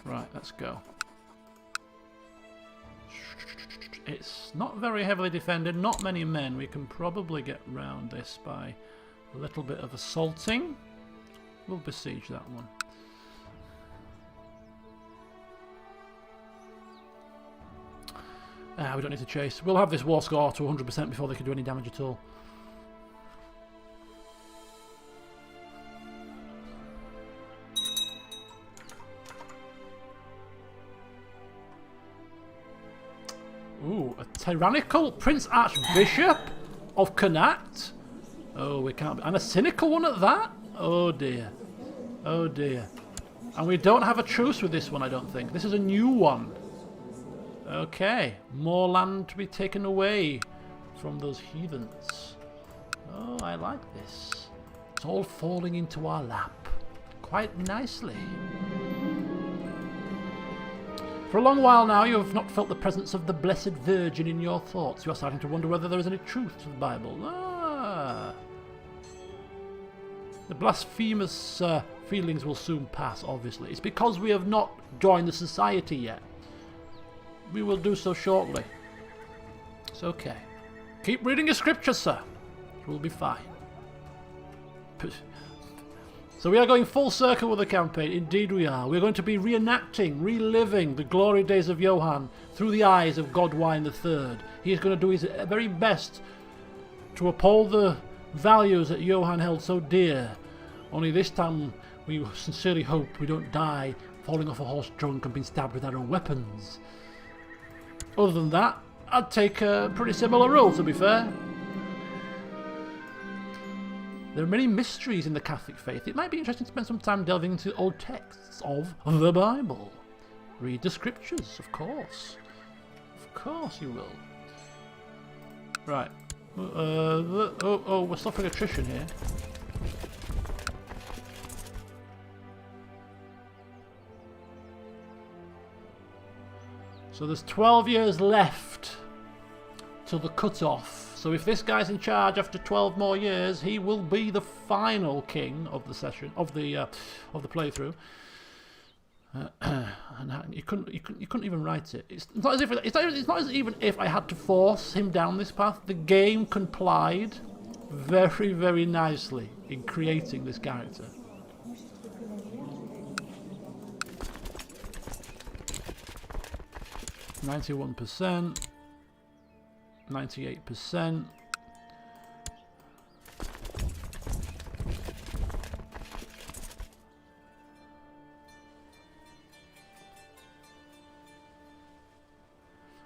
Right, let's go. It's not very heavily defended, not many men. We can probably get round this by a little bit of assaulting. We'll besiege that one. We don't need to chase. We'll have this war score to 100% before they can do any damage at all. Ooh, a tyrannical Prince Archbishop of Connacht? Oh, we can't... And a cynical one at that? Oh dear. Oh dear. And we don't have a truce with this one, I don't think. This is a new one. Okay. More land to be taken away from those heathens. Oh, I like this. It's all falling into our lap. Quite nicely. For a long while now, you have not felt the presence of the Blessed Virgin in your thoughts. You are starting to wonder whether there is any truth to the Bible. Ah. The blasphemous feelings will soon pass, obviously. It's because we have not joined the society yet. We will do so shortly. It's okay. Keep reading your scriptures, sir. It will be fine. So we are going full circle with the campaign. Indeed we are. We're going to be reenacting, reliving the glory days of Johann through the eyes of Godwine III. He is going to do his very best to uphold the values that Johann held so dear. Only this time we sincerely hope we don't die falling off a horse drunk and being stabbed with our own weapons. Other than that, I'd take a pretty similar rule, to be fair. There are many mysteries in the Catholic faith. It might be interesting to spend some time delving into old texts of the Bible. Read the scriptures, of course. Of course you will. Right. We're suffering attrition here. So there's 12 years left till the cut-off. So if this guy's in charge after 12 more years, he will be the final king of the session, of the playthrough. And you couldn't even write it. It's not as if it's not as even if I had to force him down this path. The game complied very, very nicely in creating this character. %, 98%.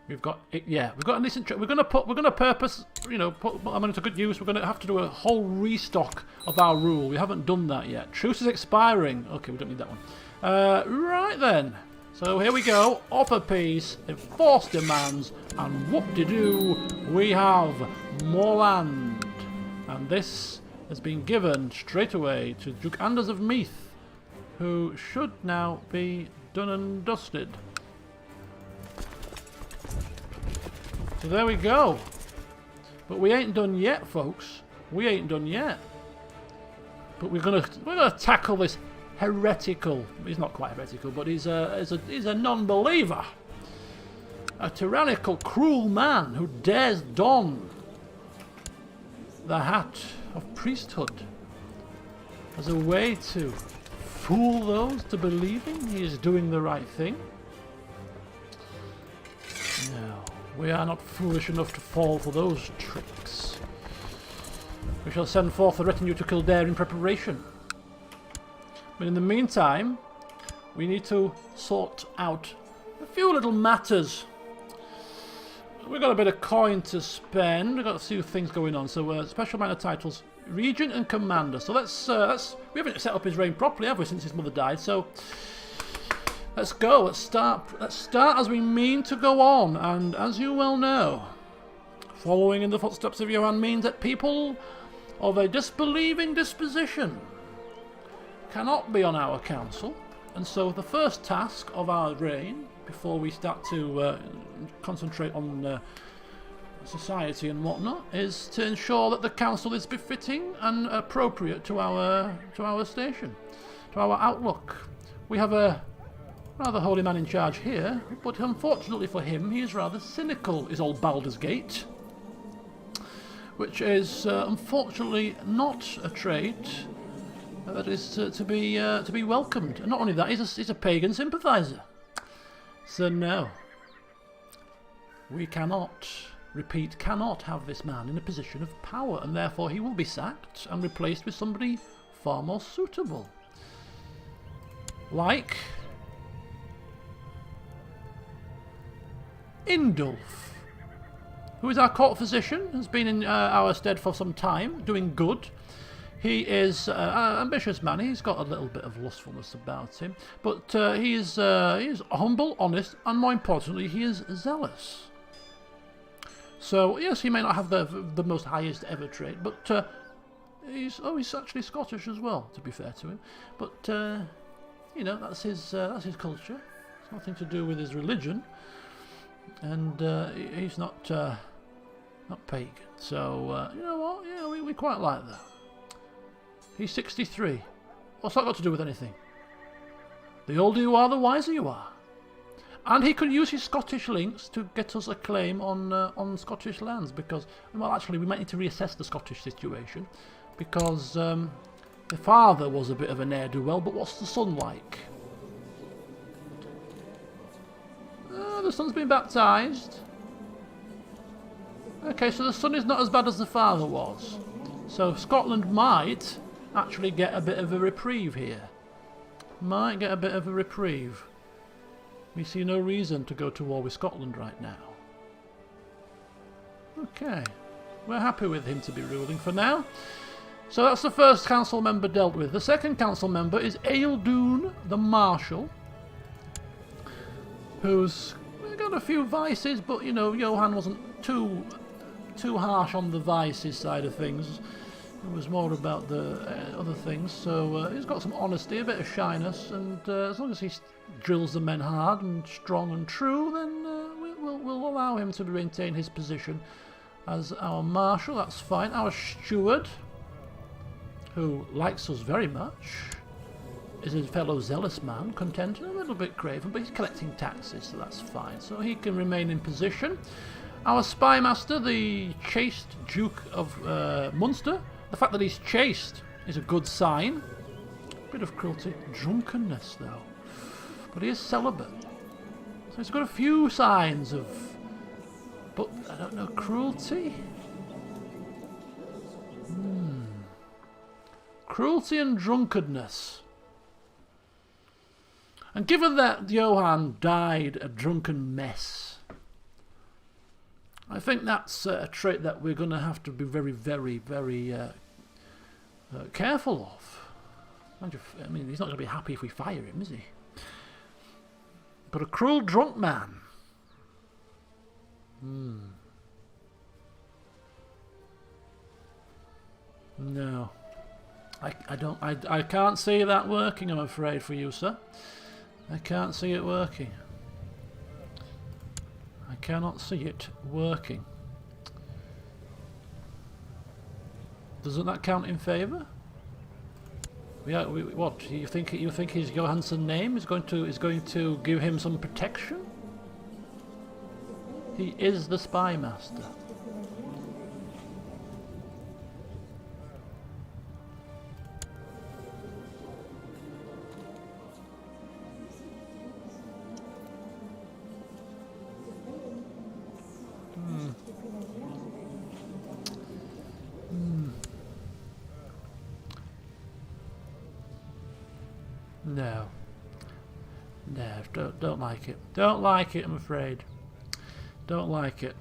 We've got it, yeah. We've got a decent. We're gonna purpose, you know, put money to good use. We're gonna have to do a whole restock of our rule. We haven't done that yet. Truce is expiring. Okay, we don't need that one. Right then. So here we go. Offer peace, enforce demands, and whoop-de-doo, we have more land. And this has been given straight away to Duke Anders of Meath, who should now be done and dusted. So there we go. But we ain't done yet, folks. We ain't done yet. But we're gonna tackle this heretical. He's not quite heretical, but he's a non-believer, a tyrannical, cruel man who dares don the hat of priesthood as a way to fool those to believing he is doing the right thing. No, we are not foolish enough to fall for those tricks. We shall send forth a retinue to Kildare in preparation. But in the meantime, we need to sort out a few little matters. We've got a bit of coin to spend. We've got a few things going on. So special minor titles, Regent and Commander. So let's we haven't set up his reign properly, have we, since his mother died? So let's go. Let's start as we mean to go on. And as you well know, following in the footsteps of Johann means that people of a disbelieving disposition cannot be on our council, and so the first task of our reign, before we start to concentrate on society and whatnot, is to ensure that the council is befitting and appropriate to our station, to our outlook. We have a rather holy man in charge here, but unfortunately for him, he is rather cynical, is old Baldur's Gate, which is unfortunately not a trait that is to be welcomed. And not only that, he's a pagan sympathiser. So no, we cannot have this man in a position of power, and therefore he will be sacked and replaced with somebody far more suitable. Like Indulf, who is our court physician, has been in our stead for some time, doing good. He is an ambitious man. He's got a little bit of lustfulness about him, but he is humble, honest, and more importantly, he is zealous. So yes, he may not have the most highest ever trait, but he's actually Scottish as well, to be fair to him. But you know, that's his culture. It's nothing to do with his religion, and he's not pagan. So you know what? Yeah, we quite like that. He's 63. What's that got to do with anything? The older you are, the wiser you are. And he could use his Scottish links to get us a claim on Scottish lands, because, well, actually, we might need to reassess the Scottish situation, because the father was a bit of a ne'er-do-well, but what's the son like? The son's been baptised. Okay, so the son is not as bad as the father was. So Scotland might actually get a bit of a reprieve here. Might get a bit of a reprieve. We see no reason to go to war with Scotland right now. Okay, we're happy with him to be ruling for now. So that's the first council member dealt with. The second council member is Eildun the Marshal, who's got a few vices, but you know, Johann wasn't too harsh on the vices side of things. It was more about the other things. So he's got some honesty, a bit of shyness, and as long as he drills the men hard and strong and true, then we'll allow him to maintain his position as our marshal. That's fine. Our steward, who likes us very much, is a fellow zealous man, content, a little bit craven, but he's collecting taxes, so that's fine. So he can remain in position. Our spy master, the chaste Duke of Munster. The fact that he's chaste is a good sign. Bit of cruelty. Drunkenness, though. But he is celibate. So he's got a few signs of... But, I don't know, cruelty? Cruelty and drunkenness. And given that Johann died a drunken mess, I think that's a trait that we're going to have to be very, very, very careful of. I mean, he's not going to be happy if we fire him, is he? But a cruel drunk man. No. I can't see that working, I'm afraid, for you, sir. I can't see it working. I cannot see it working. Doesn't that count in favour? What you think? You think his Johansson name is going to give him some protection? He is the spy master. No. No, don't like it. Don't like it, I'm afraid. Don't like it.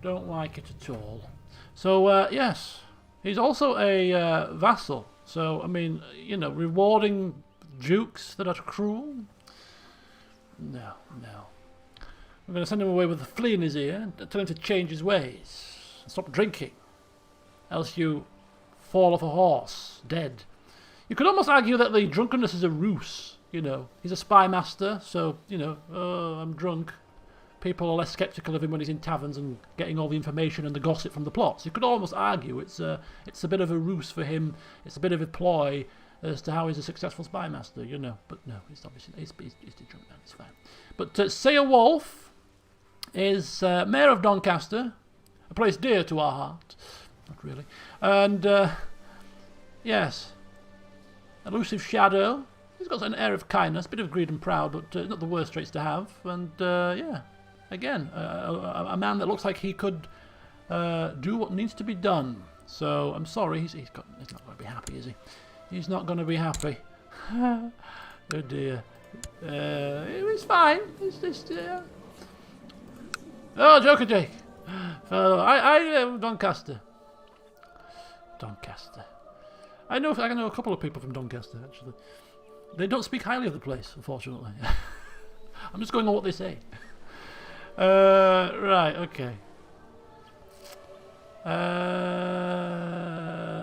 Don't like it at all. So, yes. He's also a vassal. So, I mean, you know, rewarding dukes that are cruel? No. We're going to send him away with a flea in his ear and tell him to change his ways. Stop drinking. Else you fall off a horse, dead. You could almost argue that the drunkenness is a ruse, you know. He's a spy master, so, you know, oh, I'm drunk. People are less sceptical of him when he's in taverns and getting all the information and the gossip from the plots. You could almost argue it's a bit of a ruse for him. It's a bit of a ploy as to how he's a successful spy master, you know. But no, he's obviously he's the drunk man. It's fine. But Sir Wolf is Mayor of Doncaster, a place dear to our heart. Not really. And yes. Elusive shadow. He's got an air of kindness, a bit of greed and proud, but not the worst traits to have. And yeah, again, a man that looks like he could do what needs to be done. So I'm sorry, he's not going to be happy, is he? He's not going to be happy. Oh dear. He's fine. He's just Oh, Joker Jake. I Doncaster. Doncaster. I know a couple of people from Doncaster, actually. They don't speak highly of the place, unfortunately. I'm just going on what they say. Right, okay.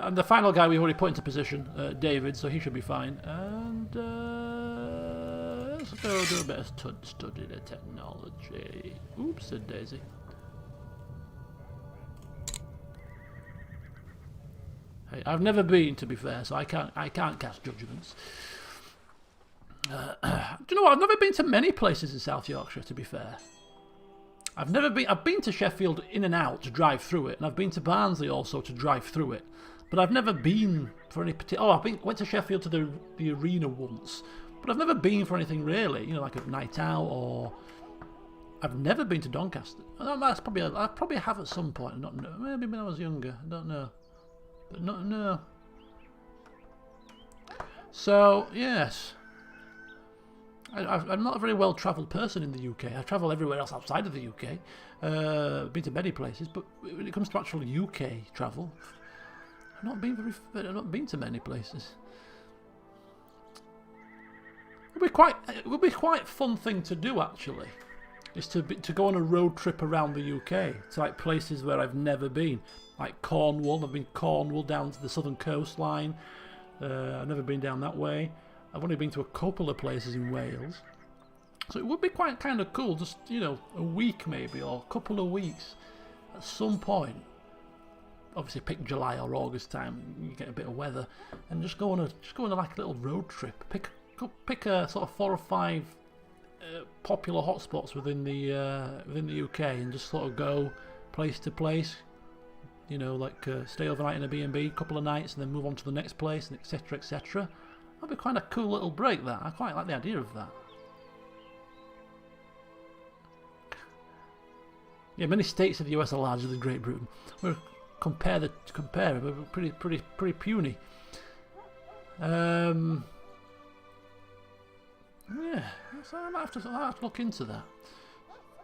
And the final guy we already put into position, David, so he should be fine. And let's go do a bit of study the technology. Oops, said Daisy. Hey, I've never been, to be fair, so I can't cast judgments. Do you know what? I've never been to many places in South Yorkshire, to be fair. I've been to Sheffield in and out to drive through it, and I've been to Barnsley also to drive through it. But I've never been for any particular... Oh, went to Sheffield to the arena once, but I've never been for anything really, you know, like a night out or... I've never been to Doncaster. I probably have at some point. Not know. Maybe when I was younger. I don't know. But no. So yes, I'm not a very well-travelled person in the UK. I travel everywhere else outside of the UK. Been to many places, but when it comes to actual UK travel, I've not been to many places. It would be quite a fun thing to do actually. Is to go on a road trip around the UK to like places where I've never been, like Cornwall. I've been Cornwall down to the southern coastline. I've never been down that way. I've only been to a couple of places in Wales, so it would be quite kind of cool. Just, you know, a week maybe or a couple of weeks, at some point, obviously pick July or August time, you get a bit of weather, and just go on a like a little road trip. Pick a sort of 4 or 5 popular hotspots within the UK, and just sort of go place to place. You know, like stay overnight in a B&B, couple of nights, and then move on to the next place, and etc. etc. That'd be quite a cool little break. That I quite like the idea of that. Yeah, many states of the US are larger than Great Britain. We're compare, we're pretty puny. Yeah, so I might have to look into that.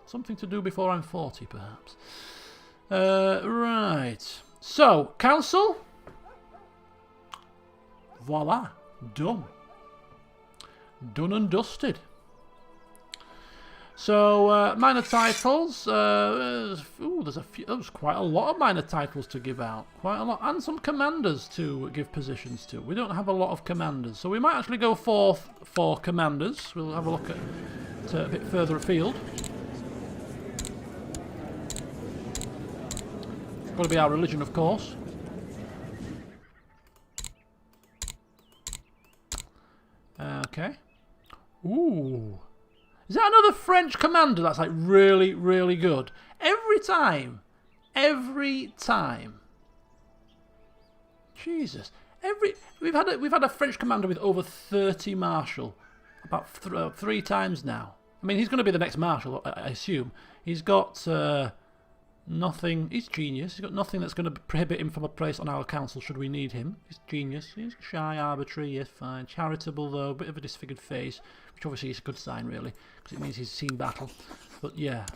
Something to do before I'm 40, perhaps. Right. So, council. Voila. Done. Done and dusted. So, minor titles. There's quite a lot of minor titles to give out. Quite a lot. And some commanders to give positions to. We don't have a lot of commanders. So we might actually go for commanders. We'll have a look at a bit further afield. Got to be our religion, of course. Okay. Ooh. Is that another French commander that's like really, really good? Every time. Every time. Jesus. We've had a French commander with over 30 martial. About 3 times now. I mean, he's going to be the next marshal, I assume. He's got nothing. He's genius. He's got nothing that's going to prohibit him from a place on our council should we need him. He's genius. He's shy, arbitrary, yes, fine. Charitable, though. Bit of a disfigured face, which obviously is a good sign, really, because it means he's seen battle. But yeah.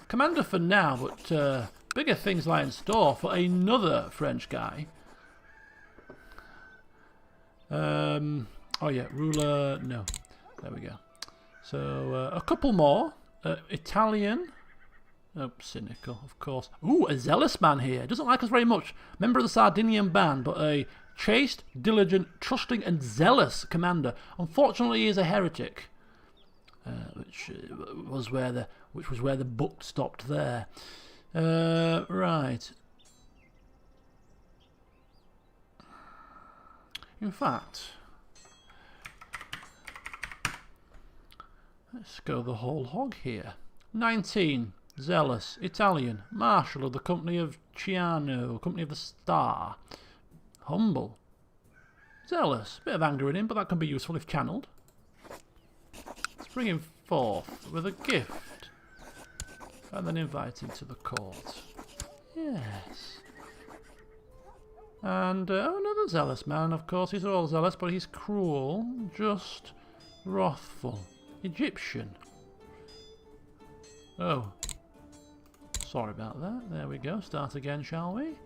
Commander for now, but bigger things lie in store for another French guy. Oh yeah, ruler, no. There we go. So, a couple more. Italian. Oh, cynical, of course. Ooh, a zealous man here. Doesn't like us very much. Member of the Sardinian band, but a chaste, diligent, trusting, and zealous commander. Unfortunately, he is a heretic, which was where the book stopped there. Right. In fact, let's go the whole hog here. 19. Zealous, Italian, Marshal of the Company of Ciano, Company of the Star. Humble. Zealous. Bit of anger in him, but that can be useful if channeled. Let's bring him forth with a gift. And then invite him to the court. Yes. And another zealous man, of course. He's all zealous, but he's cruel, just, wrathful. Egyptian. Oh. Sorry about that. There we go. Start again, shall we?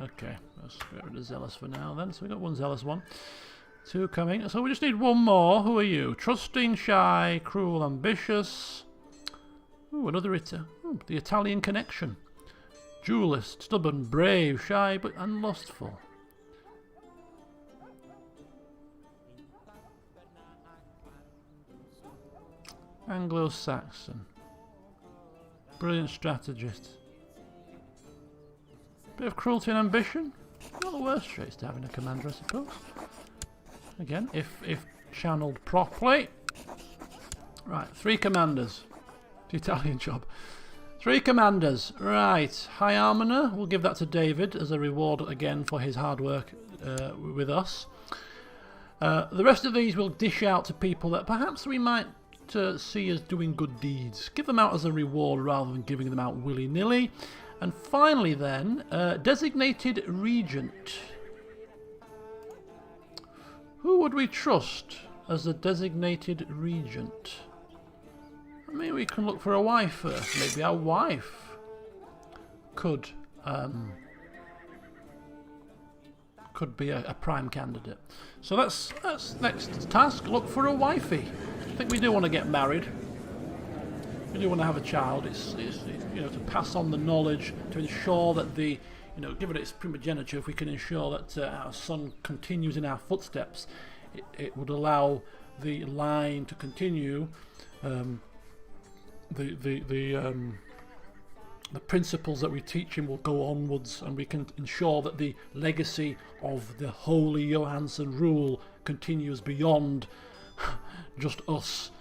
Okay, let's get rid of zealous for now then. So we got one zealous one. 2 coming. So we just need one more. Who are you? Trusting, shy, cruel, ambitious. Ooh, another the Italian connection. Duelist, stubborn, brave, shy, but and lustful. Anglo-Saxon. Brilliant strategist. Bit of cruelty and ambition. Not the worst traits to have in a commander, I suppose. Again, if channeled properly. Right, 3 commanders. The Italian job. 3 commanders. Right, High Armoner. We'll give that to David as a reward again for his hard work with us. The rest of these we'll dish out to people that perhaps we might see as doing good deeds. Give them out as a reward rather than giving them out willy-nilly. And finally then, designated regent. Who would we trust as a designated regent? I mean, we can look for a wife first. Maybe our wife could be a prime candidate. So that's next task. Look for a wifey. I think we do want to get married. We do want to have a child. It's you know, to pass on the knowledge, to ensure that given its primogeniture, if we can ensure that our son continues in our footsteps, it would allow the line to continue. The principles that we teach him will go onwards, and we can ensure that the legacy of the holy Johansson rule continues beyond just us.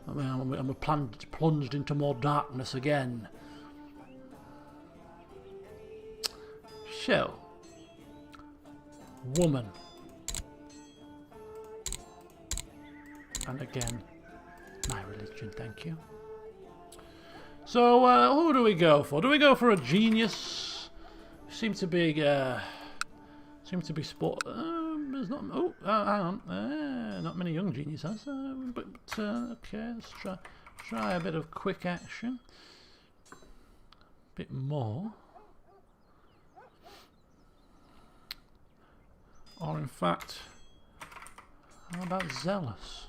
I mean, and we're plunged into more darkness again. So, woman. And again, my religion, thank you. So, who do we go for? Do we go for a genius? Seem to be sport. There's not. Oh, hang on. Not many young geniuses. But okay, let's try a bit of quick action. Bit more. Or in fact, how about zealous?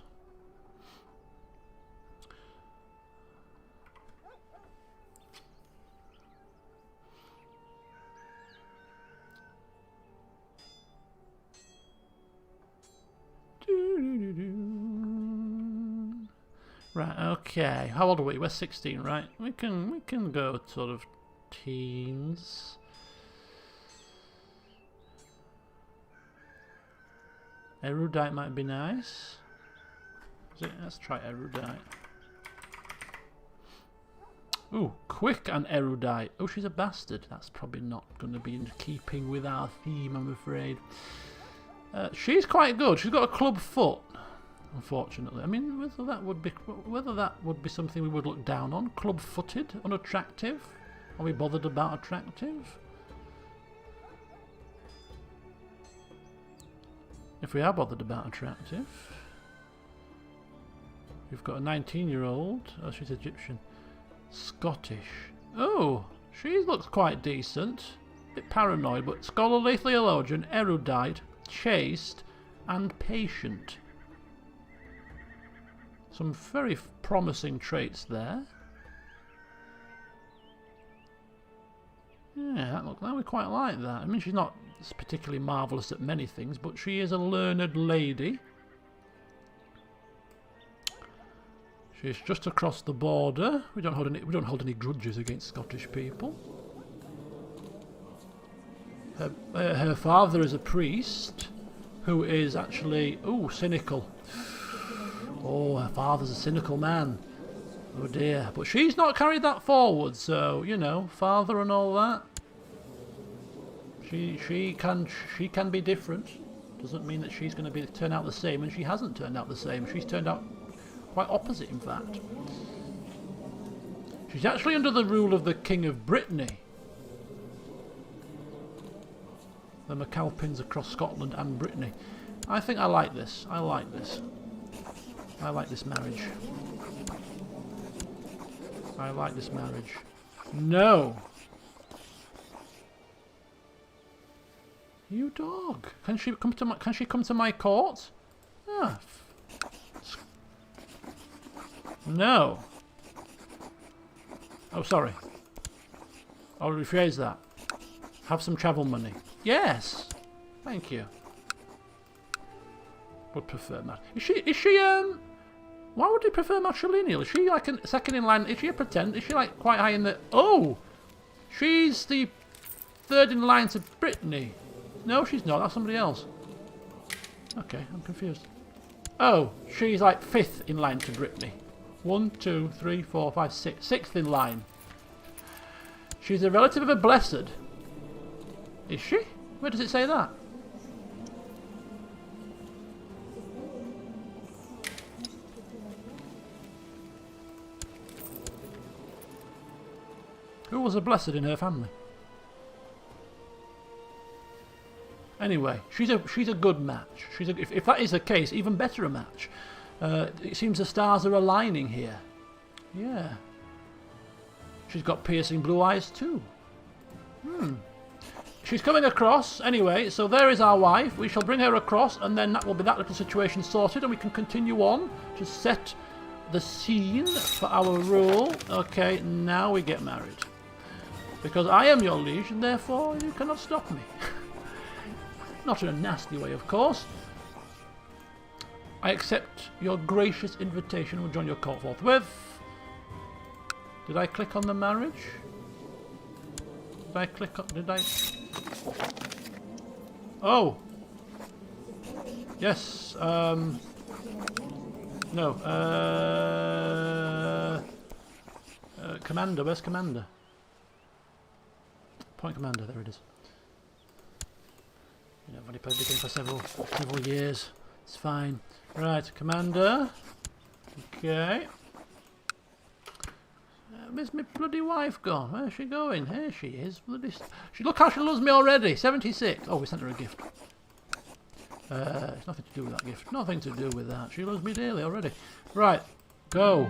Right, okay. How old are we? We're 16, right? We can go sort of teens. Erudite might be nice. Let's try erudite. Ooh, quick and erudite. Oh, she's a bastard. That's probably not going to be in keeping with our theme, I'm afraid. She's quite good. She's got a club foot, unfortunately. I mean, whether that would be something we would look down on. Club-footed, unattractive. Are we bothered about attractive? If we are bothered about attractive, we've got a 19-year-old. Oh, she's Egyptian. Scottish. Oh, she looks quite decent. Bit paranoid, but scholarly theologian, erudite, chaste, and patient. Some very promising traits there. Yeah, that we quite like that. I mean, she's not particularly marvellous at many things, but she is a learned lady. She's just across the border. We don't hold any grudges against Scottish people. Her father is a priest who is actually cynical. Oh, her father's a cynical man. Oh dear, but she's not carried that forward. So you know, father and all that. She can be different. Doesn't mean that she's going to turn out the same, and she hasn't turned out the same. She's turned out quite opposite, in fact. She's actually under the rule of the King of Brittany. The MacAlpins across Scotland and Brittany. I think I like this. I like this. I like this marriage. I like this marriage. No! You dog. Can she come to my court? Ah. No. Oh, sorry. I'll rephrase that. Have some travel money. Yes. Thank you. Would prefer that. Is she why would you prefer matrilineal? Is she like a second in line? Is she a pretend? Is she like quite high in the... Oh! She's the third in line to Brittany. No, she's not. That's somebody else. Okay, I'm confused. Oh, she's like fifth in line to Brittany. 1, 2, 3, 4, 5, 6. Sixth in line. She's a relative of a blessed. Is she? Where does it say that? Who was a blessed in her family? Anyway, she's a good match. If that is the case, even better a match. It seems the stars are aligning here. Yeah. She's got piercing blue eyes too. She's coming across anyway, so there is our wife. We shall bring her across, and then that will be that little situation sorted, and we can continue on to set the scene for our rule. Okay, now we get married. Because I am your liege, and therefore you cannot stop me. Not in a nasty way, of course. I accept your gracious invitation and will join your court forthwith. Did I click on the marriage? Did I click on... Did I... Oh! Yes, no, Commander, where's Commander? Point Commander, there it is. You know, I've only played the game for several years. It's fine. Right, Commander. Okay. Where's my bloody wife gone? Where's she going? Here she is. Bloody... Look how she loves me already. 76. Oh, we sent her a gift. It's nothing to do with that gift. Nothing to do with that. She loves me dearly already. Right, go.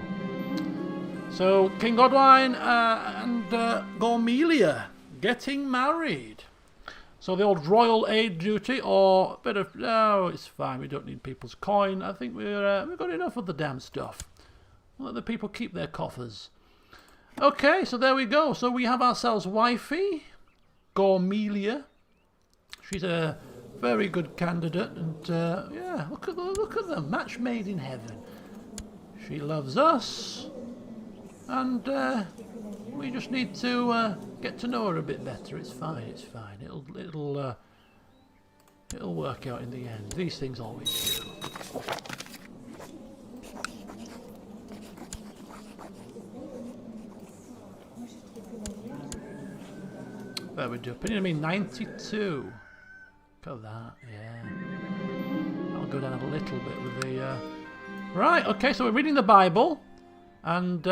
So, King Godwine and Gormelia getting married. So the old royal aid duty, or a bit of... No, it's fine. We don't need people's coin. I think we've got enough of the damn stuff. Let the people keep their coffers. Okay, so there we go. So we have ourselves wifey, Gormelia. She's a very good candidate, and yeah, look at them, match made in heaven. She loves us, and we just need to get to know her a bit better. It's fine. It's fine. It'll work out in the end. These things always do. There we do. Opinion of me 92. Look at that, yeah. I'll go down a little bit with the... Right, okay, so we're reading the Bible. And,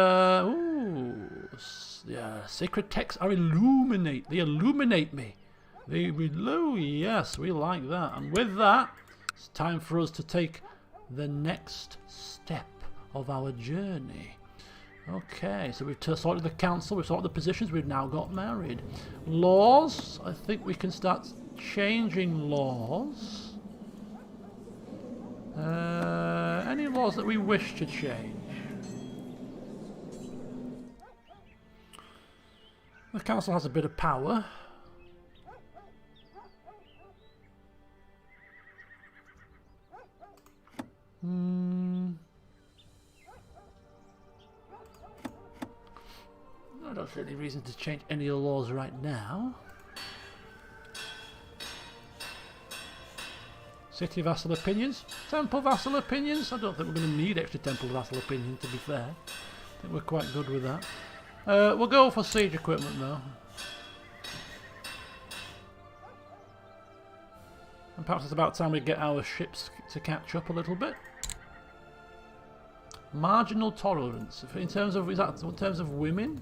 yeah, sacred texts are illuminate. They illuminate me. Yes, we like that. And with that, it's time for us to take the next step of our journey. Okay, so we've sorted the council, we've sorted the positions, we've now got married. Laws, I think we can start changing laws. Any laws that we wish to change? The council has a bit of power. I don't see any reason to change any of the laws right now. City vassal opinions? Temple vassal opinions? I don't think we're going to need extra temple vassal opinions, to be fair. I think we're quite good with that. We'll go for siege equipment though. And perhaps it's about time we get our ships to catch up a little bit. Marginal tolerance. In terms of, is that in terms of women?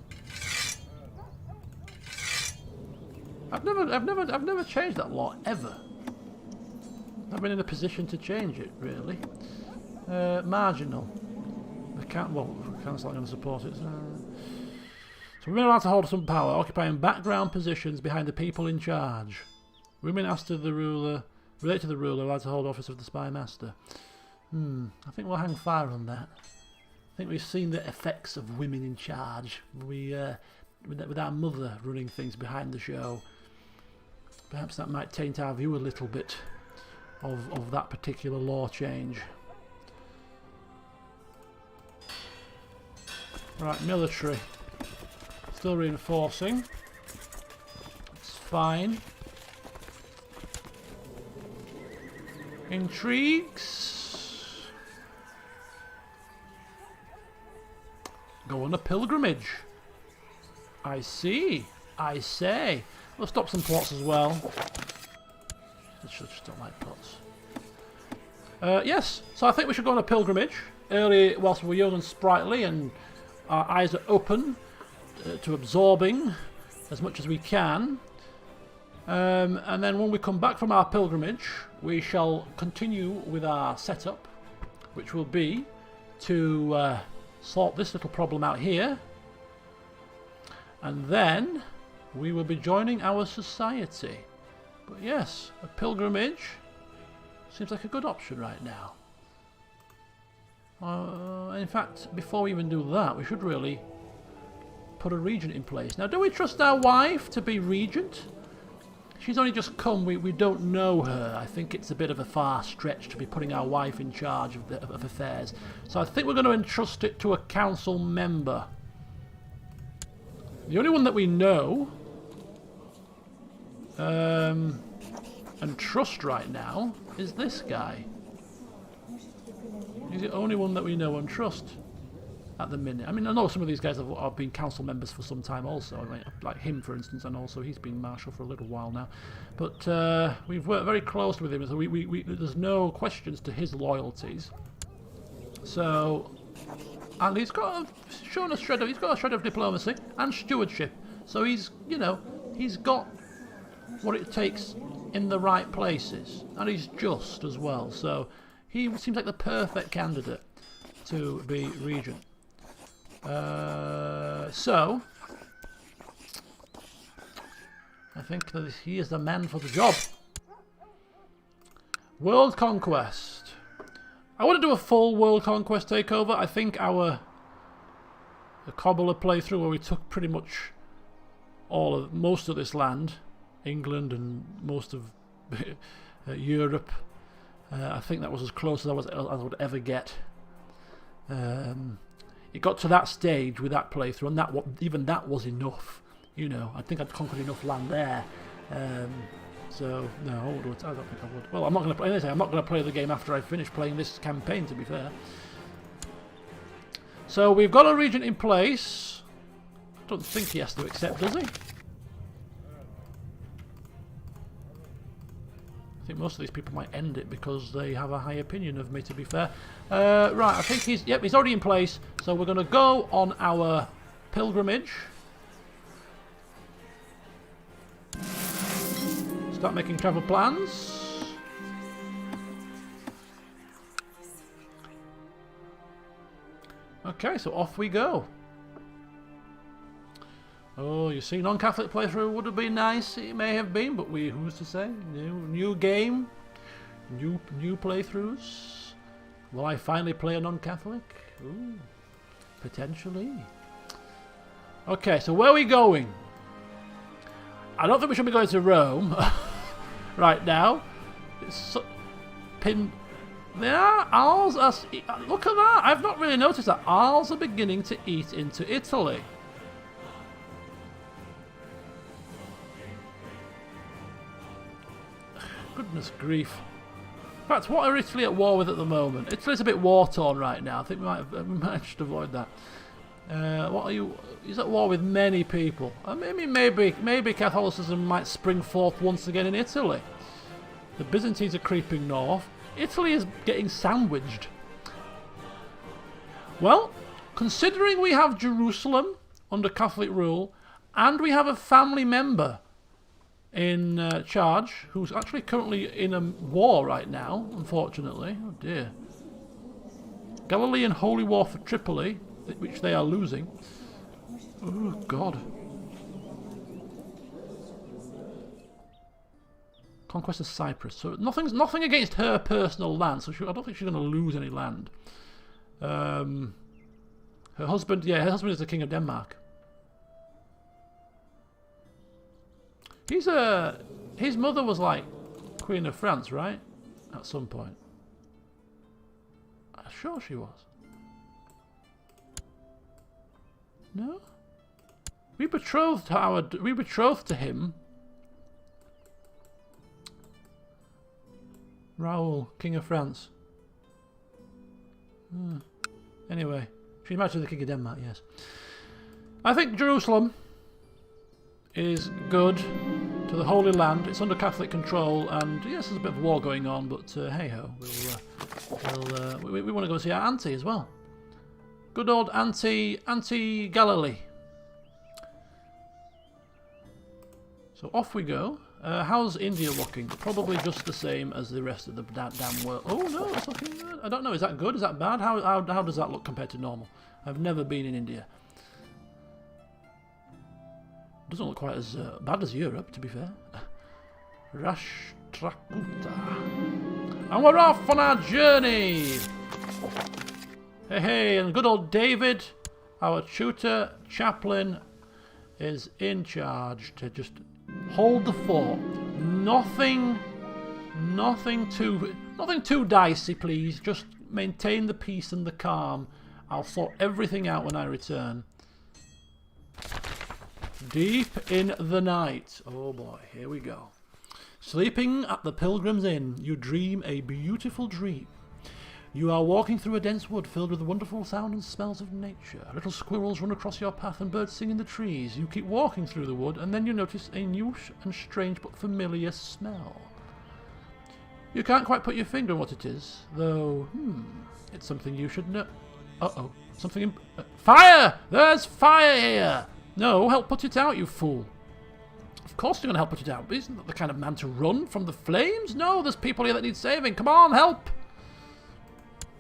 I've never changed that law ever. I've been in a position to change it really. Marginal. The council's not going to support it. So women are allowed to hold some power, occupying background positions behind the people in charge. Women asked to the ruler, relate to the ruler, allowed to hold office of the spy master. I think we'll hang fire on that. I think we've seen the effects of women in charge. With our mother running things behind the show. Perhaps that might taint our view a little bit of that particular law change. Right, military. Still reinforcing. It's fine. Intrigues. Go on a pilgrimage. I see. I say. We'll stop some plots as well. I just don't like plots. Yes, so I think we should go on a pilgrimage. Early, whilst we're young and sprightly and our eyes are open to absorbing as much as we can. And then when we come back from our pilgrimage, we shall continue with our setup, which will be to sort this little problem out here. And then we will be joining our society. But yes, a pilgrimage seems like a good option right now. In fact, before we even do that, we should really put a regent in place. Now, do we trust our wife to be regent? she's only just come. We don't know her. I think it's a bit of a far stretch to be putting our wife in charge of affairs. So I think we're going to entrust it to a council member. The only one that we know and trust right now is this guy. He's the only one that we know and trust at the minute. I mean, I know some of these guys have been council members for some time also, like him, for instance, and also he's been marshal for a little while now. But we've worked very close with him, so there's no questions to his loyalties. So, and he's got a shred of diplomacy and stewardship. So he's, you know, he's got what it takes in the right places, and he's just as well. So he seems like the perfect candidate to be regent. So I think that he is the man for the job. World conquest. I want to do a full world conquest takeover. I think our Cobbler playthrough, where we took pretty much most of this land, England and most of Europe. I think that was as close as I would ever get. It got to that stage with that playthrough, and even that was enough. You know, I think I'd conquered enough land there. So no, I don't think I would. Well, I'm not going to. I'm not going to play the game after I finish playing this campaign. To be fair. So we've got a regent in place. I don't think he has to accept, does he? I think most of these people might end it because they have a high opinion of me, to be fair. Right, I think he's already in place. So we're going to go on our pilgrimage. Start making travel plans. Okay, so off we go. Oh, you see, non-Catholic playthrough would have been nice. It may have been, but who's to say? New game, new playthroughs. Will I finally play a non-Catholic? Ooh, potentially. Okay, so where are we going? I don't think we should be going to Rome right now. Owls are... Look at that! I've not really noticed that. Owls are beginning to eat into Italy. Goodness grief. In fact, what are Italy at war with at the moment? Italy's a bit war-torn right now. I think we might just avoid that. What are you... He's at war with many people. Maybe Catholicism might spring forth once again in Italy. The Byzantines are creeping north. Italy is getting sandwiched. Well, considering we have Jerusalem under Catholic rule, and we have a family member in charge who's actually currently in a war right now, unfortunately. Oh dear. Galilean Holy War for Tripoli, which they are losing. Oh God. Conquest of Cyprus. So nothing against her personal land. So I don't think she's going to lose any land. Her husband, her husband is the King of Denmark. His mother was like Queen of France, right? At some point. I'm sure she was. No? We betrothed to him. Raoul, King of France. Anyway, she's married to the King of Denmark, yes. I think Jerusalem is good to the Holy Land. It's under Catholic control, and yes, there's a bit of war going on, but hey-ho. We want to go see our auntie as well. Good old Auntie Galilee. So off we go. How's India looking? Probably just the same as the rest of the damn world. Oh no, it's looking good. I don't know, is that good? Is that bad? How does that look compared to normal? I've never been in India. Doesn't look quite as bad as Europe, to be fair. Rashtrakuta. And we're off on our journey! Hey, and good old David, our tutor, chaplain, is in charge to just hold the fort. Nothing too dicey, please. Just maintain the peace and the calm. I'll sort everything out when I return. Deep in the night. Oh boy, here we go. Sleeping at the Pilgrim's Inn, you dream a beautiful dream. You are walking through a dense wood filled with the wonderful sound and smells of nature. Little squirrels run across your path and birds sing in the trees. You keep walking through the wood and then you notice a new and strange but familiar smell. You can't quite put your finger on what it is, though, it's something you should know. Uh-oh, something fire! There's fire here! No, help put it out, you fool. Of course you're going to help put it out, but isn't that the kind of man to run from the flames? No, there's people here that need saving. Come on, help!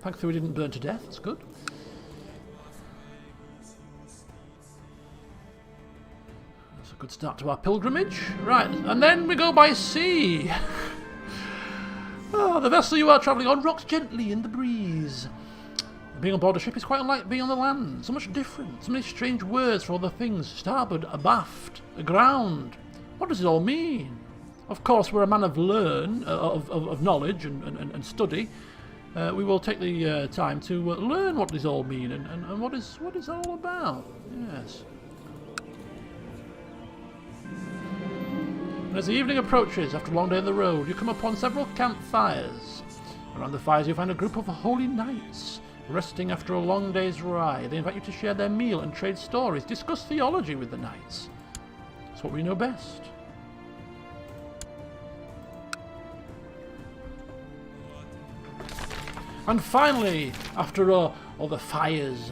Thankfully we didn't burn to death, that's good. That's a good start to our pilgrimage. Right, and then we go by sea. Oh, the vessel you are travelling on rocks gently in the breeze. Being on board a ship is quite unlike being on the land. So much different. So many strange words for all the things. Starboard, abaft, aground. What does it all mean? Of course, we're a man of knowledge and study. We will take the time to learn what these all mean and what is all about. Yes. And as the evening approaches, after a long day on the road, you come upon several campfires. Around the fires you find a group of holy knights, resting after a long day's ride. They invite you to share their meal and trade stories, discuss theology with the knights. It's what we know best. And finally, after all the fires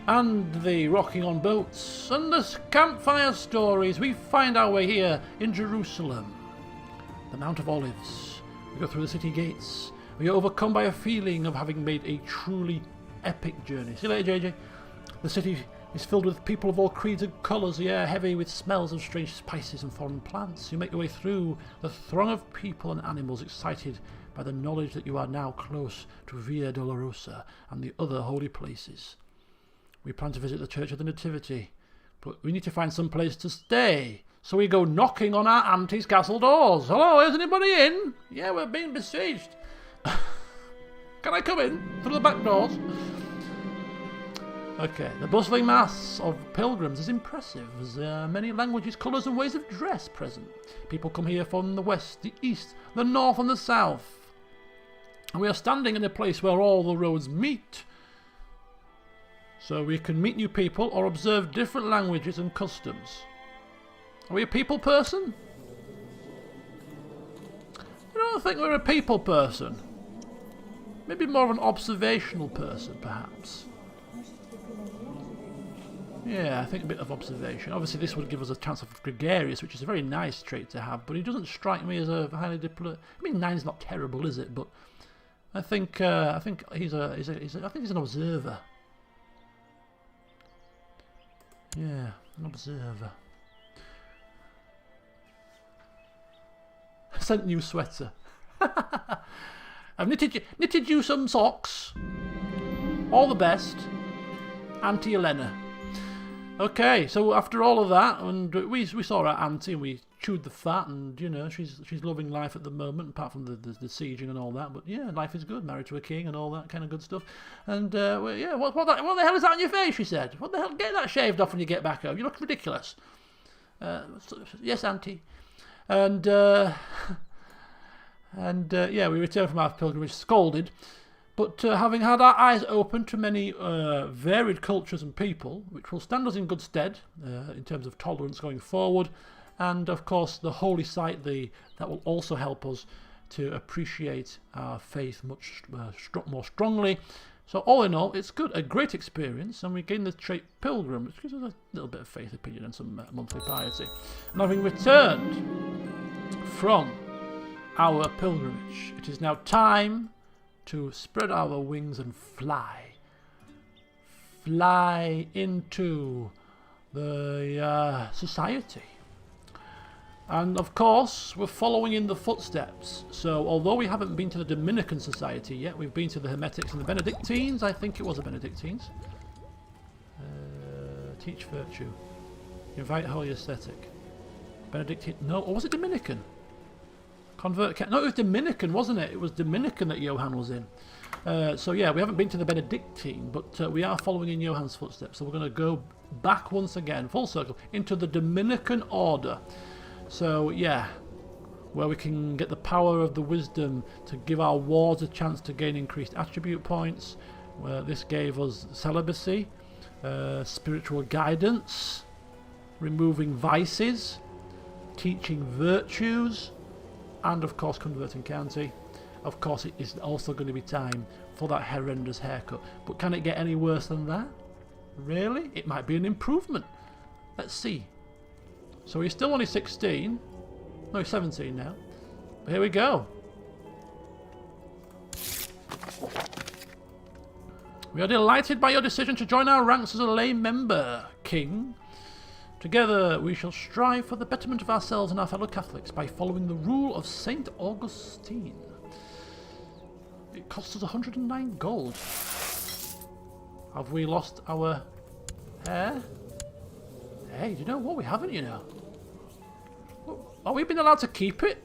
and the rocking on boats and the campfire stories, we find our way here in Jerusalem, the Mount of Olives. We go through the city gates. We are overcome by a feeling of having made a truly epic journey. See you later, JJ. The city is filled with people of all creeds and colours, the air heavy with smells of strange spices and foreign plants. You make your way through the throng of people and animals, excited by the knowledge that you are now close to Via Dolorosa and the other holy places. We plan to visit the Church of the Nativity, but we need to find some place to stay. So we go knocking on our auntie's castle doors. Hello, is anybody in? Yeah, we're being besieged. Can I come in through the back doors? Okay, the bustling mass of pilgrims is impressive, as there are many languages, colours and ways of dress present. People come here from the west, the east, the north and the south. And we are standing in a place where all the roads meet. So we can meet new people or observe different languages and customs. Are we a people person? I don't think we're a people person. Maybe more of an observational person, perhaps. Yeah, I think a bit of observation. Obviously this would give us a chance of gregarious, which is a very nice trait to have, but he doesn't strike me as a highly diplomatic. I mean, 9's not terrible, is it? But I think he's an observer. Yeah, an observer. I sent new sweater. I've knitted you some socks. All the best, Auntie Elena. Okay, so after all of that, and we saw our auntie and we chewed the fat, and you know she's loving life at the moment, apart from the sieging and all that. But yeah, life is good. Married to a king and all that kind of good stuff. And yeah, what the hell is that on your face? She said. What the hell? Get that shaved off when you get back home. You look ridiculous. Yes, auntie. And yeah, we returned from our pilgrimage scolded. But having had our eyes open to many varied cultures and people, which will stand us in good stead in terms of tolerance going forward, and of course the holy site that will also help us to appreciate our faith much more strongly. So all in all, it's good, a great experience, and we gain the trait pilgrim, which gives us a little bit of faith, opinion, and some monthly piety. And having returned from our pilgrimage, it is now time to spread our wings and fly into the society. And of course, we're following in the footsteps. So although we haven't been to the Dominican Society yet, we've been to the Hermetics and the Benedictines. I think it was the Benedictines. Teach virtue. Invite holy aesthetic. Benedictine. No, or was it Dominican? Convert. No, it was Dominican, wasn't it? It was Dominican that Johann was in. So yeah, we haven't been to the Benedictine, but we are following in Johann's footsteps. So we're going to go back once again, full circle, into the Dominican order. So yeah, where we can get the power of the wisdom to give our wards a chance to gain increased attribute points. Where this gave us celibacy, spiritual guidance, removing vices, teaching virtues, and of course converting county. Of course it is also going to be time for that horrendous haircut. But can it get any worse than that? Really? It might be an improvement. Let's see. So he's still only 16. No, he's 17 now. But here we go. We are delighted by your decision to join our ranks as a lay member, King. Together we shall strive for the betterment of ourselves and our fellow Catholics by following the rule of Saint Augustine. It costs us 109 gold. Have we lost our hair? Hey, do you know what? We haven't, you know. Are we been allowed to keep it?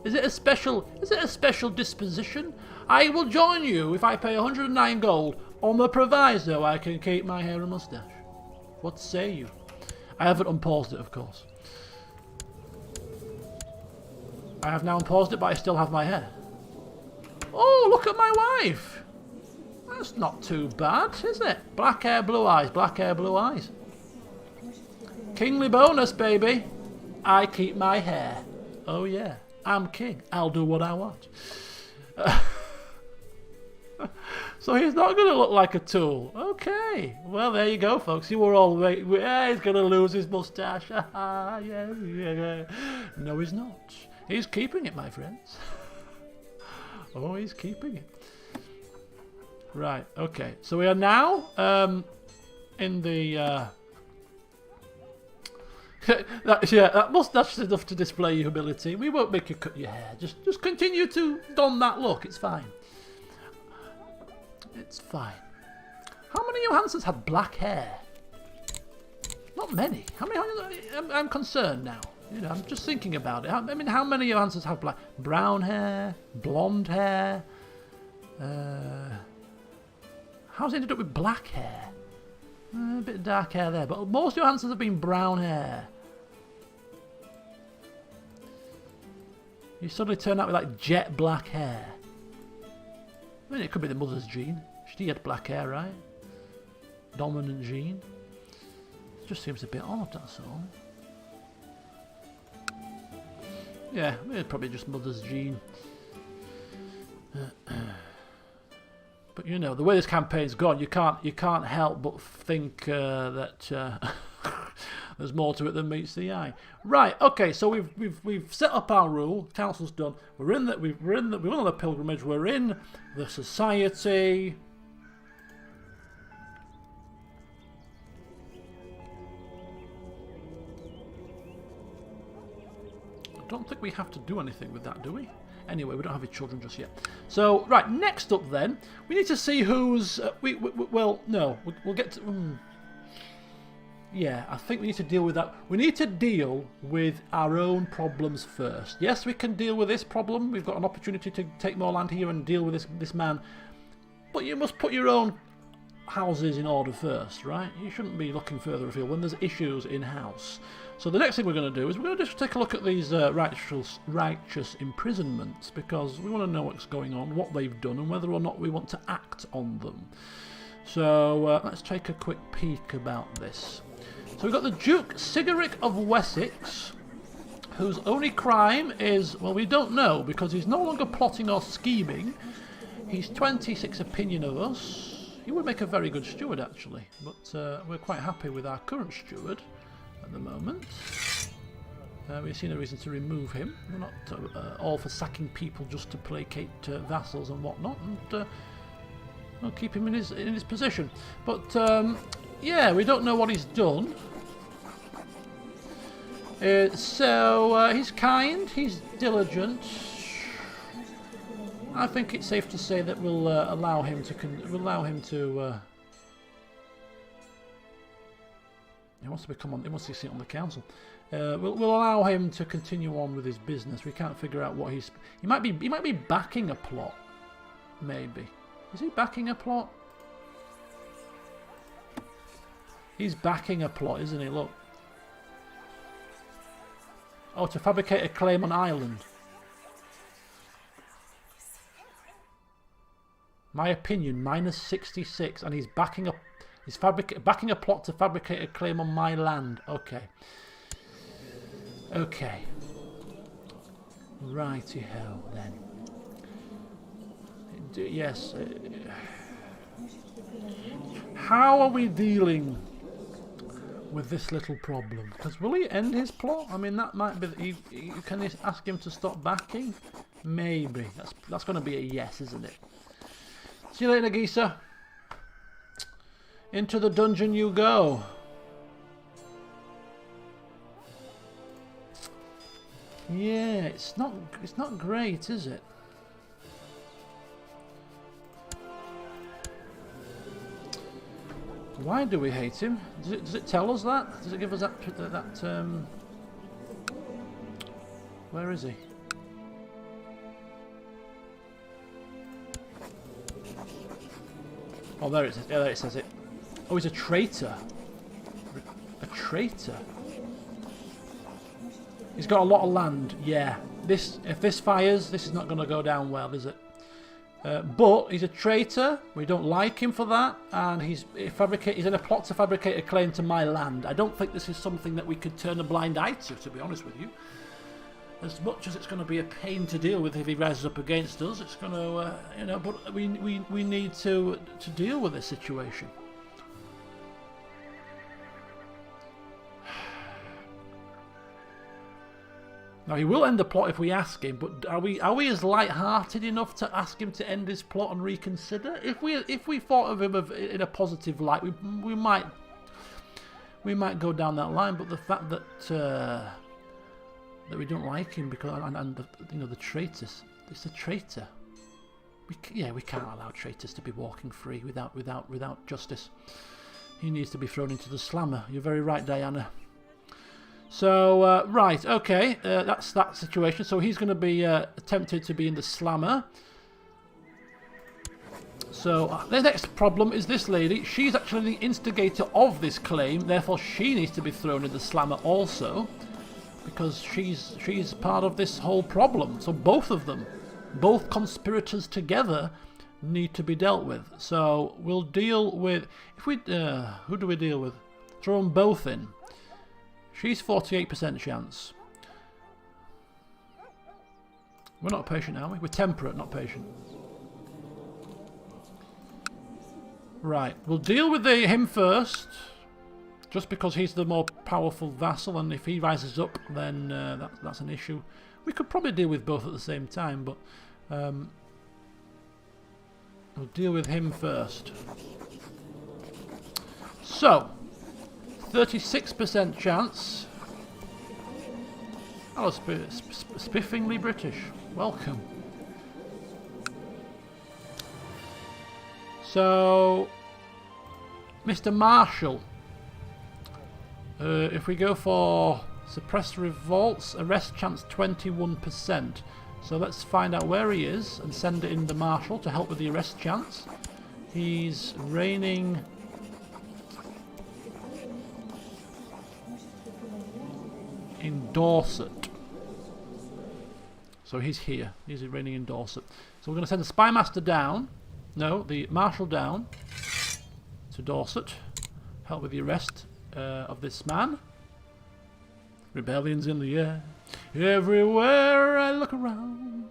Is it a special disposition? I will join you if I pay 109 gold on the proviso I can keep my hair and moustache. What say you? I haven't unpaused it, of course. I have now unpaused it, but I still have my hair. Oh, look at my wife. That's not too bad, is it? Black hair, blue eyes. Black hair, blue eyes. Kingly bonus, baby. I keep my hair. Oh, yeah. I'm king. I'll do what I want. So he's not going to look like a tool. Okay. Well, there you go, folks. You were all waiting. Yeah, he's going to lose his moustache. Yeah. No, he's not. He's keeping it, my friends. Oh, he's keeping it. Right. Okay. So we are now in the... that moustache is enough to display your humility. We won't make you cut your hair. Just continue to don that look. It's fine. It's fine. How many Johanssons had black hair? Not many. How many? I'm concerned now. You know, I'm just thinking about it. I mean, how many Johanssons have brown hair, blonde hair? How's it ended up with black hair? A bit of dark hair there, but most Johanssons have been brown hair. You suddenly turn out with like jet black hair. I mean, it could be the mother's gene. She had black hair, right? Dominant gene. It just seems a bit odd, that's all. Yeah, it's probably just mother's gene. But you know, the way this campaign's gone, you can't help but think that there's more to it than meets the eye. Right. Okay. So we've set up our rule. Council's done. We're on the pilgrimage. We're in the society. I don't think we have to do anything with that, do we? Anyway, we don't have any children just yet. So, right, next up then, we need to see who's... well, no, we'll get to... yeah, I think we need to deal with that. We need to deal with our own problems first. Yes, we can deal with this problem. We've got an opportunity to take more land here and deal with this man. But you must put your own houses in order first, right? You shouldn't be looking further afield when there's issues in-house. So the next thing we're going to do is we're going to just take a look at these righteous imprisonments, because we want to know what's going on, what they've done, and whether or not we want to act on them. So let's take a quick peek about this. So we've got the Duke Sigaric of Wessex, whose only crime is, well, we don't know, because he's no longer plotting or scheming. He's 26 opinion of us. He would make a very good steward, actually, but we're quite happy with our current steward at the moment. We see no reason to remove him. We're not all for sacking people just to placate vassals and whatnot, and we'll keep him in his position. But yeah, we don't know what he's done. So he's kind, he's diligent. I think it's safe to say that we'll allow him to. wants to become on. He wants to sit on the council. We'll allow him to continue on with his business. We can't figure out what he's. He might be backing a plot. Maybe. Is he backing a plot? He's backing a plot, isn't he? Look. Oh, to fabricate a claim on Ireland. My opinion, -66, and he's backing a. He's backing a plot to fabricate a claim on my land. Okay. Okay. Righty-ho, then. Yes. How are we dealing with this little problem? Because will he end his plot? I mean, that might be... Can you ask him to stop backing? Maybe. That's going to be a yes, isn't it? See you later, geezer. Into the dungeon you go. Yeah, it's not great, is it? Why do we hate him? Does it tell us that? Does it give us that where is he? Oh, there it says. Yeah, there it says it. Oh, he's a traitor. A traitor. He's got a lot of land. Yeah. If this fires, this is not going to go down well, is it? But he's a traitor. We don't like him for that, and he's in a plot to fabricate a claim to my land. I don't think this is something that we could turn a blind eye to be honest with you. As much as it's going to be a pain to deal with if he rises up against us, it's going to, you know. But we need to deal with this situation. Now he will end the plot if we ask him, but are we as light-hearted enough to ask him to end his plot and reconsider? If we thought of him in a positive light, we might go down that line. But the fact that we don't like him because the traitors, it's a traitor. We can't allow traitors to be walking free without justice. He needs to be thrown into the slammer. You're very right, Diana. So, right, okay, that's that situation. So he's going to be tempted to be in the slammer. So the next problem is this lady. She's actually the instigator of this claim, therefore she needs to be thrown in the slammer also, because she's part of this whole problem. So both of them, both conspirators together, need to be dealt with. So we'll deal with, if we, who do we deal with? Throw them both in. She's 48% chance. We're not patient, are we? We're temperate, not patient. Right, we'll deal with him first, just because he's the more powerful vassal, and if he rises up, then that's an issue. We could probably deal with both at the same time, but we'll deal with him first. So, 36% chance. Oh, spiffingly British. Welcome. So, Mr. Marshall. If we go for suppress revolts, arrest chance 21%. So let's find out where he is and send it in the Marshal to help with the arrest chance. He's reigning... in Dorset. So he's here. He's reigning in Dorset. So we're going to send the Spymaster down. No, the Marshal down to Dorset. Help with the arrest of this man. Rebellion's in the air. Everywhere I look around.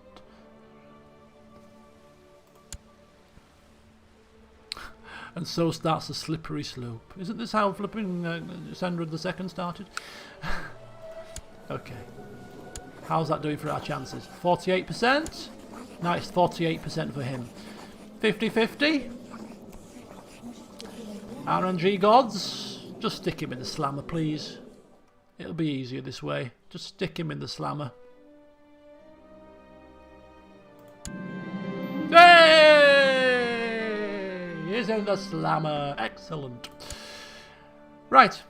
And so starts the slippery slope. Isn't this how flipping Sandra II started? Okay. How's that doing for our chances? 48%? Now it's 48% for him. 50-50? RNG gods? Just stick him in the slammer, please. It'll be easier this way. Just stick him in the slammer. Hey! He's in the slammer. Excellent. Right.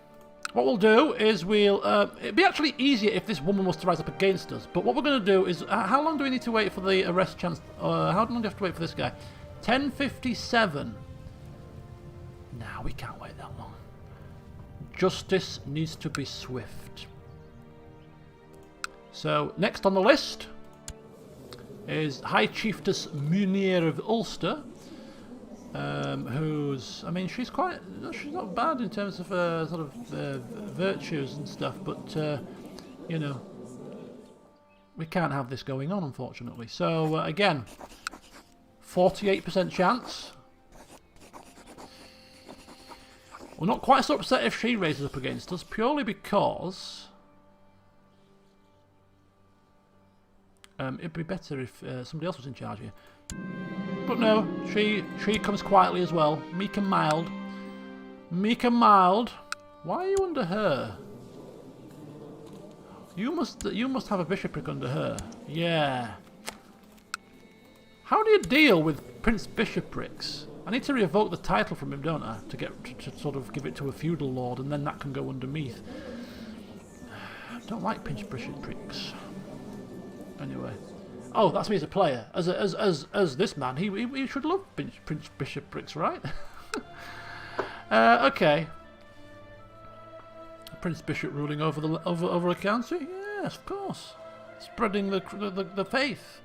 what we'll do is we'll... it'd be actually easier if this woman was to rise up against us. But what we're going to do is... how long do we need to wait for the arrest chance? How long do we have to wait for this guy? 10:57. Nah, we can't wait that long. Justice needs to be swift. So, next on the list is High Chiefess Munir of Ulster. Who's, I mean, she's not bad in terms of sort of virtues and stuff, but you know, we can't have this going on, unfortunately. So again, 48% chance. We're not quite so upset if she raises up against us, purely because it'd be better if somebody else was in charge here. But no, she comes quietly as well. Meek and mild. Meek and mild. Why are you under her? You must have a bishopric under her. Yeah. How do you deal with Prince Bishoprics? I need to revoke the title from him, don't I? To sort of give it to a feudal lord, and then that can go under Meath. I don't like Prince Bishoprics. Anyway. Oh, that's me as a player. As this man, he should love Prince Bishoprics, right? Okay. Prince Bishop ruling over a county? Yes, of course. Spreading the faith.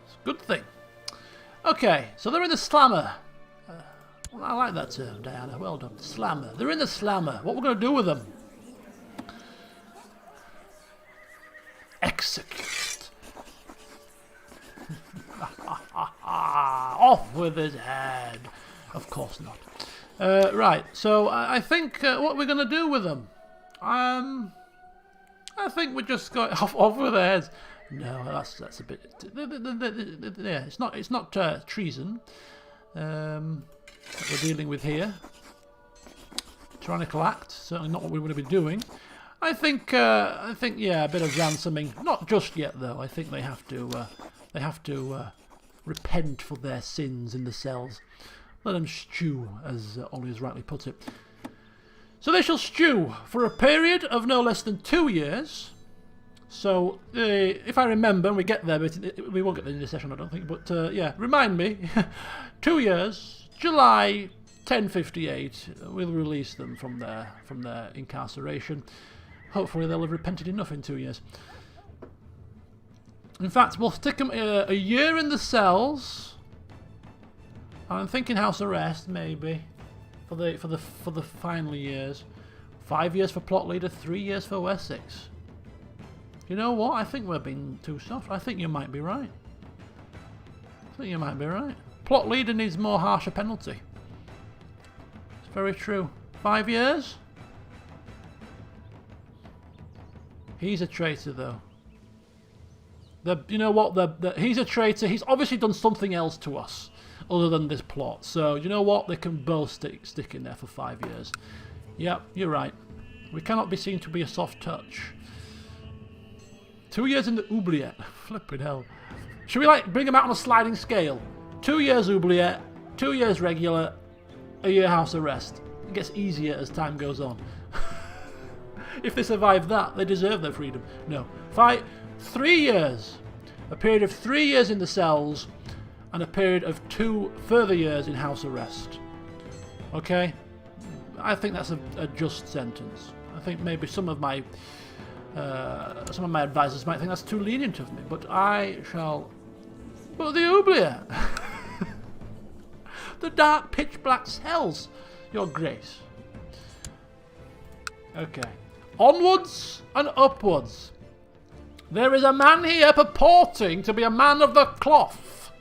It's a good thing. Okay, so they're in the slammer. I like that term, Diana. Well done. Slammer. They're in the slammer. What we're going to do with them? Execute. Off with his head. Of course not. Right, so I think what we're going to do with them, I think we just go off with their heads. No, that's a bit. Yeah, it's not treason that we're dealing with here. Tyrannical act, certainly not what we want to be doing. I think yeah, a bit of ransoming. Not just yet though. I think they have to repent for their sins in the cells. Let them stew, as Ollie has rightly put it. So they shall stew for a period of no less than 2 years. So, if I remember, and we get there, but we won't get there in this session, I don't think. But yeah, remind me. 2 years, July 1058. We'll release them from their incarceration. Hopefully, they'll have repented enough in 2 years. In fact, we'll stick them a year in the cells. I'm thinking house arrest, maybe, for the final years. 5 years for plot leader, 3 years for Wessex. You know what? I think we're being too soft. I think you might be right. Plot leader needs more harsher penalty. It's very true. 5 years? He's a traitor, though. You know what? He's a traitor. He's obviously done something else to us other than this plot. So, you know what? They can both stick in there for 5 years. Yep, you're right. We cannot be seen to be a soft touch. 2 years in the oubliette. Flipping hell. Should we, bring them out on a sliding scale? 2 years oubliette, 2 years regular, a year house arrest. It gets easier as time goes on. If they survive that, they deserve their freedom. No. 3 years. A period of 3 years in the cells, and a period of 2 further years in house arrest. Okay? I think that's a just sentence. I think maybe some of my advisors might think that's too lenient of me, but I shall... But the oubliette! The dark pitch black cells, Your Grace. Okay. Onwards and upwards. There is a man here purporting to be a man of the cloth.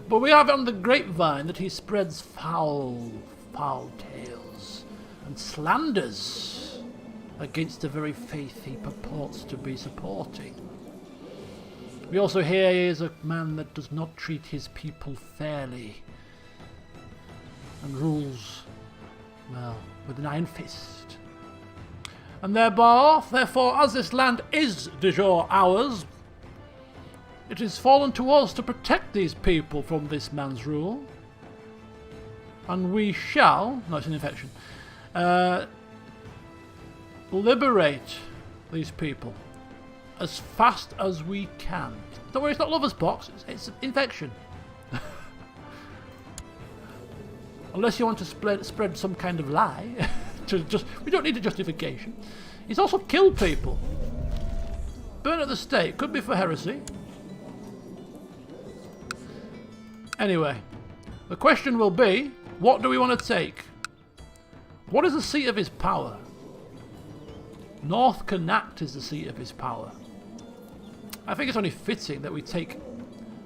But we have on the grapevine that he spreads foul tales and slanders against the very faith he purports to be supporting. We also hear he is a man that does not treat his people fairly and rules, well, with an iron fist. And therefore, as this land is de jure ours, it is fallen to us to protect these people from this man's rule. And we shall, no, it's an infection, liberate these people as fast as we can. Don't worry, it's not lover's box, it's infection. Unless you want to spread some kind of lie. We don't need a justification. He's also killed people. Burn at the stake. Could be for heresy. Anyway, the question will be, what do we want to take? What is the seat of his power? North Connacht is the seat of his power. I think it's only fitting that we take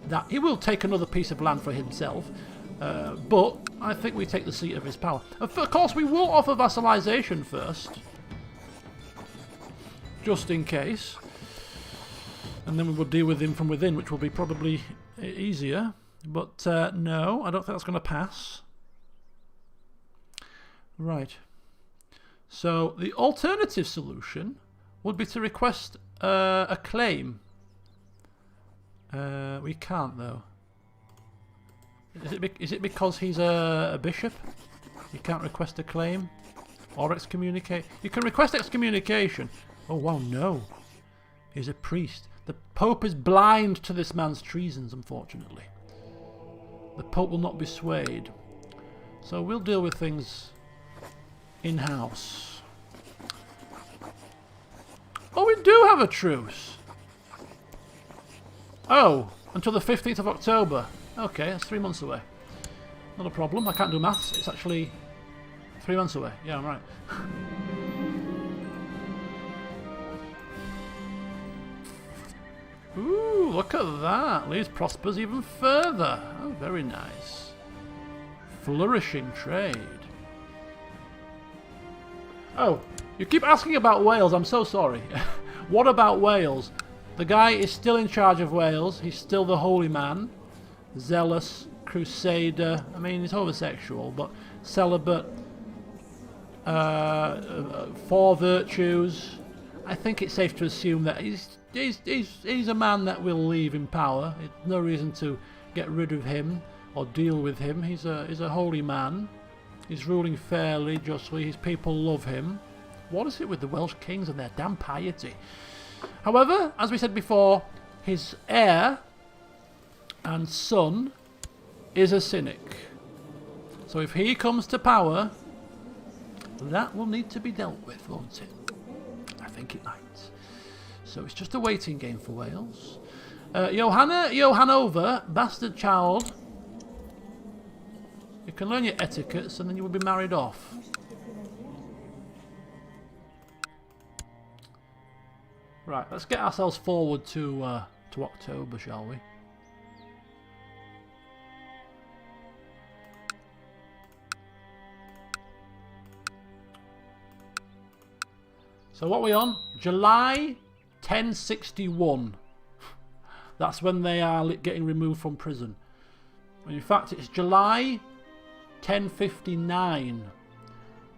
that. He will take another piece of land for himself, but I think we take the seat of his power. Of course, we will offer vassalization first, just in case. And then we will deal with him from within, which will be probably easier. But no, I don't think that's going to pass. Right. So the alternative solution would be to request a claim. We can't, though. Is it because he's a bishop? You can't request a claim? Or excommunicate? You can request excommunication. Oh, wow, no. He's a priest. The Pope is blind to this man's treasons, unfortunately. The Pope will not be swayed. So we'll deal with things in-house. Oh, we do have a truce. Oh, until the 15th of October. Okay, that's 3 months away. Not a problem. I can't do maths. It's actually 3 months away. Yeah, I'm right. Ooh, look at that. Leaves prospers even further. Oh, very nice. Flourishing trade. Oh, you keep asking about Wales. I'm so sorry. What about Wales? The guy is still in charge of Wales. He's still the holy man. Zealous, crusader. I mean, he's homosexual, but celibate. For virtues. I think it's safe to assume that he's a man that will leave in power. There's no reason to get rid of him or deal with him. He's a holy man. He's ruling fairly, justly. His people love him. What is it with the Welsh kings and their damn piety? However, as we said before, his heir and son is a cynic. So if he comes to power, that will need to be dealt with, won't it? I think it might. So it's just a waiting game for Wales. Johannova, bastard child. You can learn your etiquettes and then you will be married off. Right, let's get ourselves forward to October, shall we? So what are we on? July 1061. That's when they are getting removed from prison. And in fact, it's July 1059.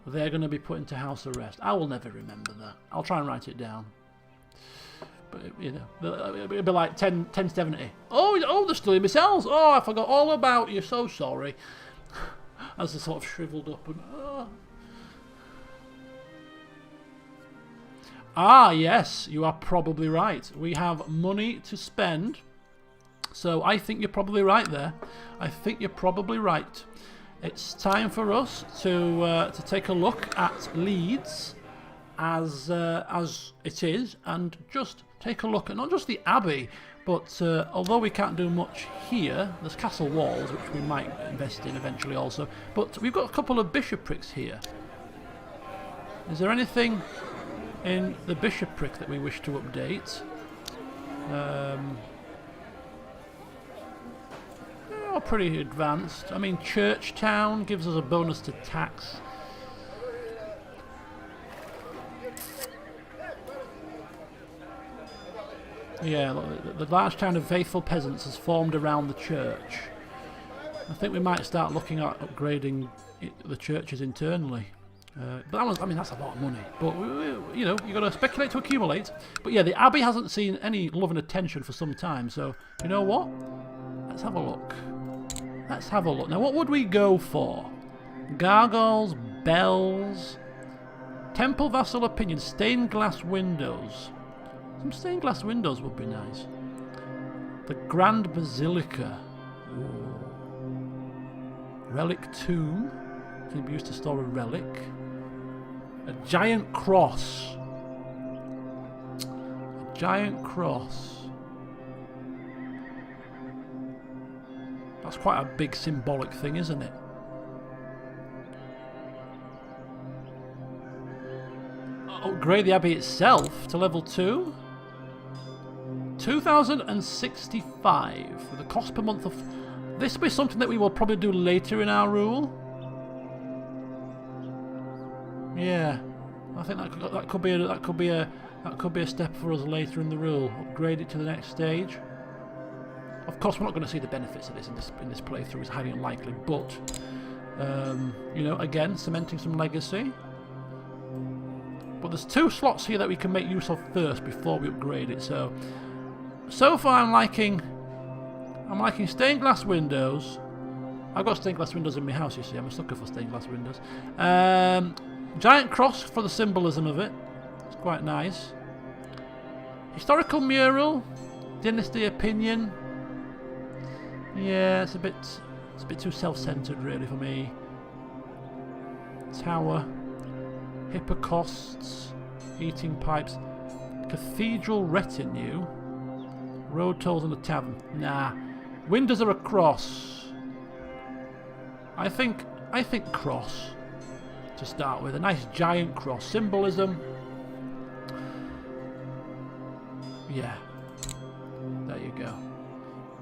They're going to be put into house arrest. I will never remember that. I'll try and write it down. But, you know, it'll be like 1070. Oh, they're still in my cells. Oh, I forgot all about you. So sorry. As they sort of shriveled up and... Ah, yes, you are probably right. We have money to spend. So I think you're probably right there. I think you're probably right. It's time for us to take a look at Leeds as it is, and just take a look at not just the abbey, but although we can't do much here, there's castle walls which we might invest in eventually also. But we've got a couple of bishoprics here. Is there anything in the bishopric that we wish to update? Oh, pretty advanced. I mean, Churchtown gives us a bonus to tax. Yeah, the large town of faithful peasants has formed around the church. I think we might start looking at upgrading the churches internally. But that was, I mean, that's a lot of money. But, you know, you've got to speculate to accumulate. But yeah, the abbey hasn't seen any love and attention for some time. So, you know what? Let's have a look. Let's have a look. Now, what would we go for? Gargoyles, bells, Temple vassal opinion. Stained glass windows. Some stained glass windows would be nice. The Grand Basilica. Ooh. Relic tomb. Can be used to store a relic. A giant cross. A giant cross. That's quite a big symbolic thing, isn't it? Upgrade the abbey itself to level 2. 2,065 with a cost per month of. This will be something that we will probably do later in our rule. Yeah, I think that could be a step for us later in the rule. Upgrade it to the next stage. Of course, we're not going to see the benefits of this in this playthrough. It's highly unlikely, but you know, again, cementing some legacy. But there's 2 slots here that we can make use of first before we upgrade it. So far, I'm liking stained glass windows. I've got stained glass windows in my house. You see, I'm a sucker for stained glass windows. Giant cross for the symbolism of it. It's quite nice. Historical mural, dynasty opinion. Yeah, it's a bit too self-centered really for me. Tower, hippocasts, heating pipes, cathedral retinue, road tolls and a tavern. Nah, windows are a cross. I think cross to start with. A nice giant cross symbolism. Yeah, there you go.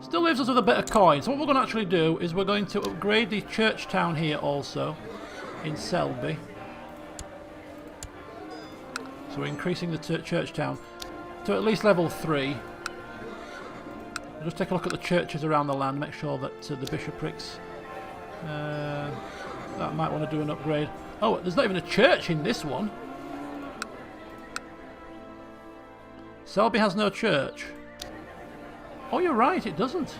Still leaves us with a bit of coin. So what we're going to actually do is we're going to upgrade the church town here also in Selby. So we're increasing the church town to at least level 3. We'll just take a look at the churches around the land, make sure that the bishoprics that might want to do an upgrade. Oh, there's not even a church in this one. Selby has no church. Oh, you're right, it doesn't.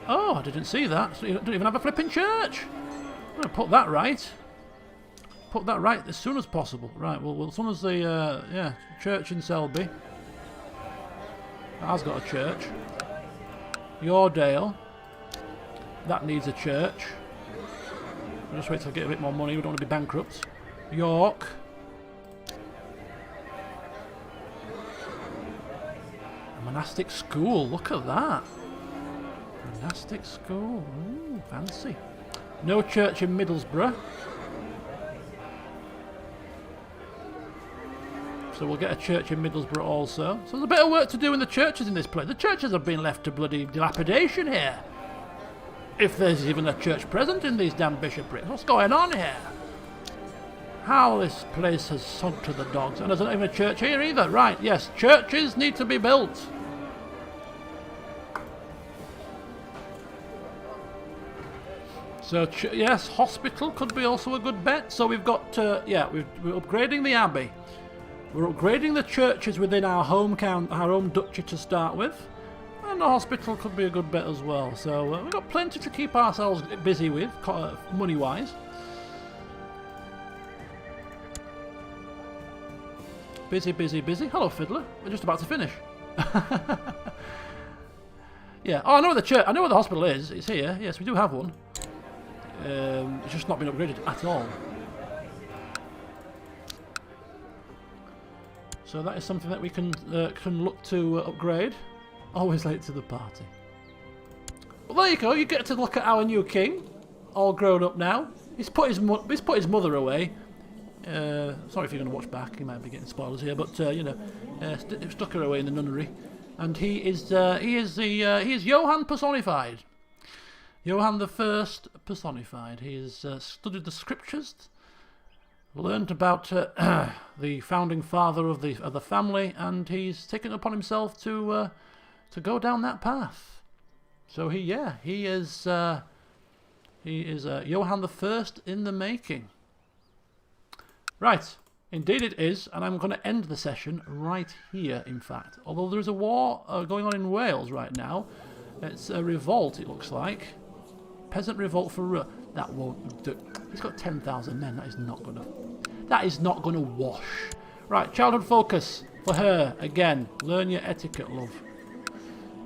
Oh, I didn't see that. So you don't even have a flipping church. I'm going to put that right. Put that right as soon as possible. Right, well as soon as the church in Selby. That has got a church. Yoredale. That needs a church. We'll just wait till I get a bit more money. We don't want to be bankrupt. York. A monastic school. Look at that. Monastic school. Ooh, fancy. No church in Middlesbrough. So we'll get a church in Middlesbrough also. So there's a bit of work to do in the churches in this place. The churches have been left to bloody dilapidation here. If there's even a church present in these damn bishoprics. What's going on here? How this place has sunk to the dogs. And there's not even a church here either. Right, yes, churches need to be built. So, yes, hospital could be also a good bet. So we've got, we're upgrading the abbey. We're upgrading the churches within our home duchy to start with. And the hospital could be a good bet as well. So we've got plenty to keep ourselves busy with, money-wise. Busy, busy, busy. Hello, Fiddler. We're just about to finish. Yeah. Oh, I know where the church. I know where the hospital is. It's here. Yes, we do have one. It's just not been upgraded at all. So that is something that we can look to upgrade. Always late to the party. Well, there you go. You get to look at our new king, all grown up now. He's put his mother away. Sorry if you're going to watch back. You might be getting spoilers here, but stuck her away in the nunnery, and he is Johann personified. Johann I personified. He has studied the scriptures, learned about the founding father of the family, and he's taken it upon himself to go down that path. So he is Johann I in the making. Right, indeed it is, and I'm going to end the session right here, in fact. Although there is a war going on in Wales right now. It's a revolt, it looks like. Peasant revolt for... that won't do. He's got 10,000 men, that is not going to... That is not going to wash. Right, childhood focus for her. Again, learn your etiquette, love.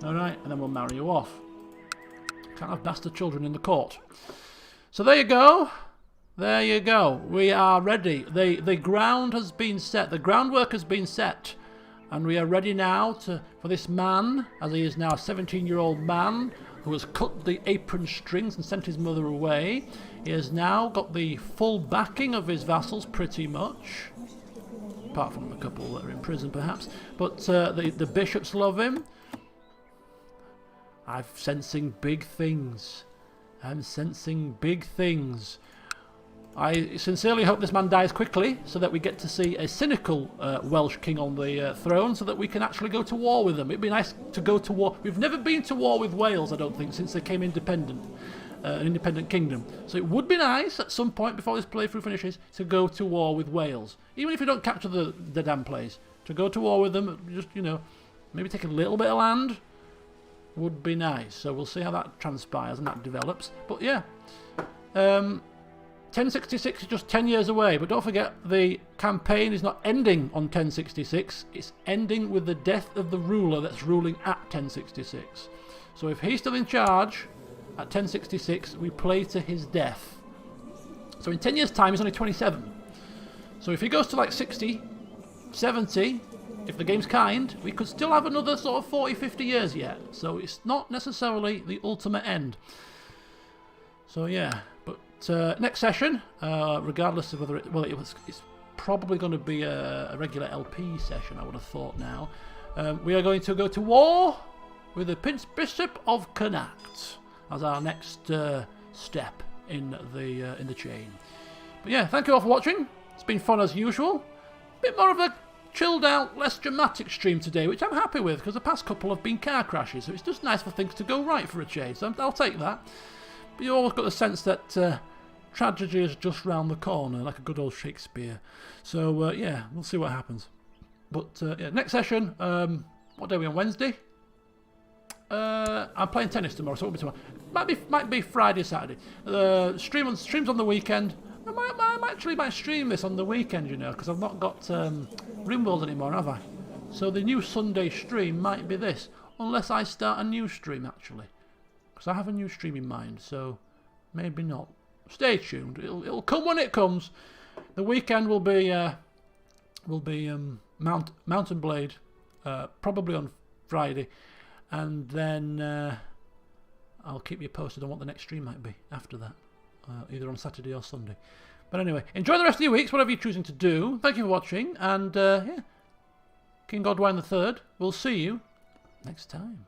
Alright, and then we'll marry you off. Can't have bastard children in the court. So there you go. There you go. We are ready. The ground has been set. The groundwork has been set. And we are ready now for this man, as he is now a 17-year-old man, who has cut the apron strings and sent his mother away. He has now got the full backing of his vassals, pretty much. Apart from a couple that are in prison, perhaps. But the bishops love him. I'm sensing big things. I'm sensing big things. I sincerely hope this man dies quickly so that we get to see a cynical Welsh king on the throne so that we can actually go to war with them. It'd be nice to go to war. We've never been to war with Wales, I don't think, since they came independent. An independent kingdom. So it would be nice at some point before this playthrough finishes to go to war with Wales. Even if you don't capture the damn place. To go to war with them, just, you know, maybe take a little bit of land would be nice. So we'll see how that transpires and that develops. But yeah. 1066 is just 10 years away, but don't forget the campaign is not ending on 1066, it's ending with the death of the ruler that's ruling at 1066. So if he's still in charge at 1066, we play to his death. So in 10 years time he's only 27. So if he goes to like 60, 70, if the game's kind, we could still have another sort of 40, 50 years yet. So it's not necessarily the ultimate end. So yeah, but next session, regardless of whether it's probably going to be a regular LP session, I would have thought now. We are going to go to war with the Bishop of Connacht as our next step in the chain. But yeah, thank you all for watching. It's been fun as usual. Bit more of a chilled out, less dramatic stream today, which I'm happy with because the past couple have been car crashes, so it's just nice for things to go right for a change. So I'll take that. But you always got the sense that tragedy is just round the corner, like a good old Shakespeare. So yeah, we'll see what happens. But yeah, next session. What day are we on? Wednesday. I'm playing tennis tomorrow, so it won't be tomorrow. Might be Friday, Saturday. Streams on the weekend. I might stream this on the weekend, you know, because I've not got RimWorld anymore, have I? So the new Sunday stream might be this, unless I start a new stream actually, because I have a new stream in mind. So maybe not. Stay tuned. It'll come when it comes. The weekend will be Mountain Blade, probably on Friday, and then I'll keep you posted on what the next stream might be after that, either on Saturday or Sunday. But anyway, enjoy the rest of your weeks, whatever you're choosing to do. Thank you for watching, and yeah, King Godwine III. We'll see you next time.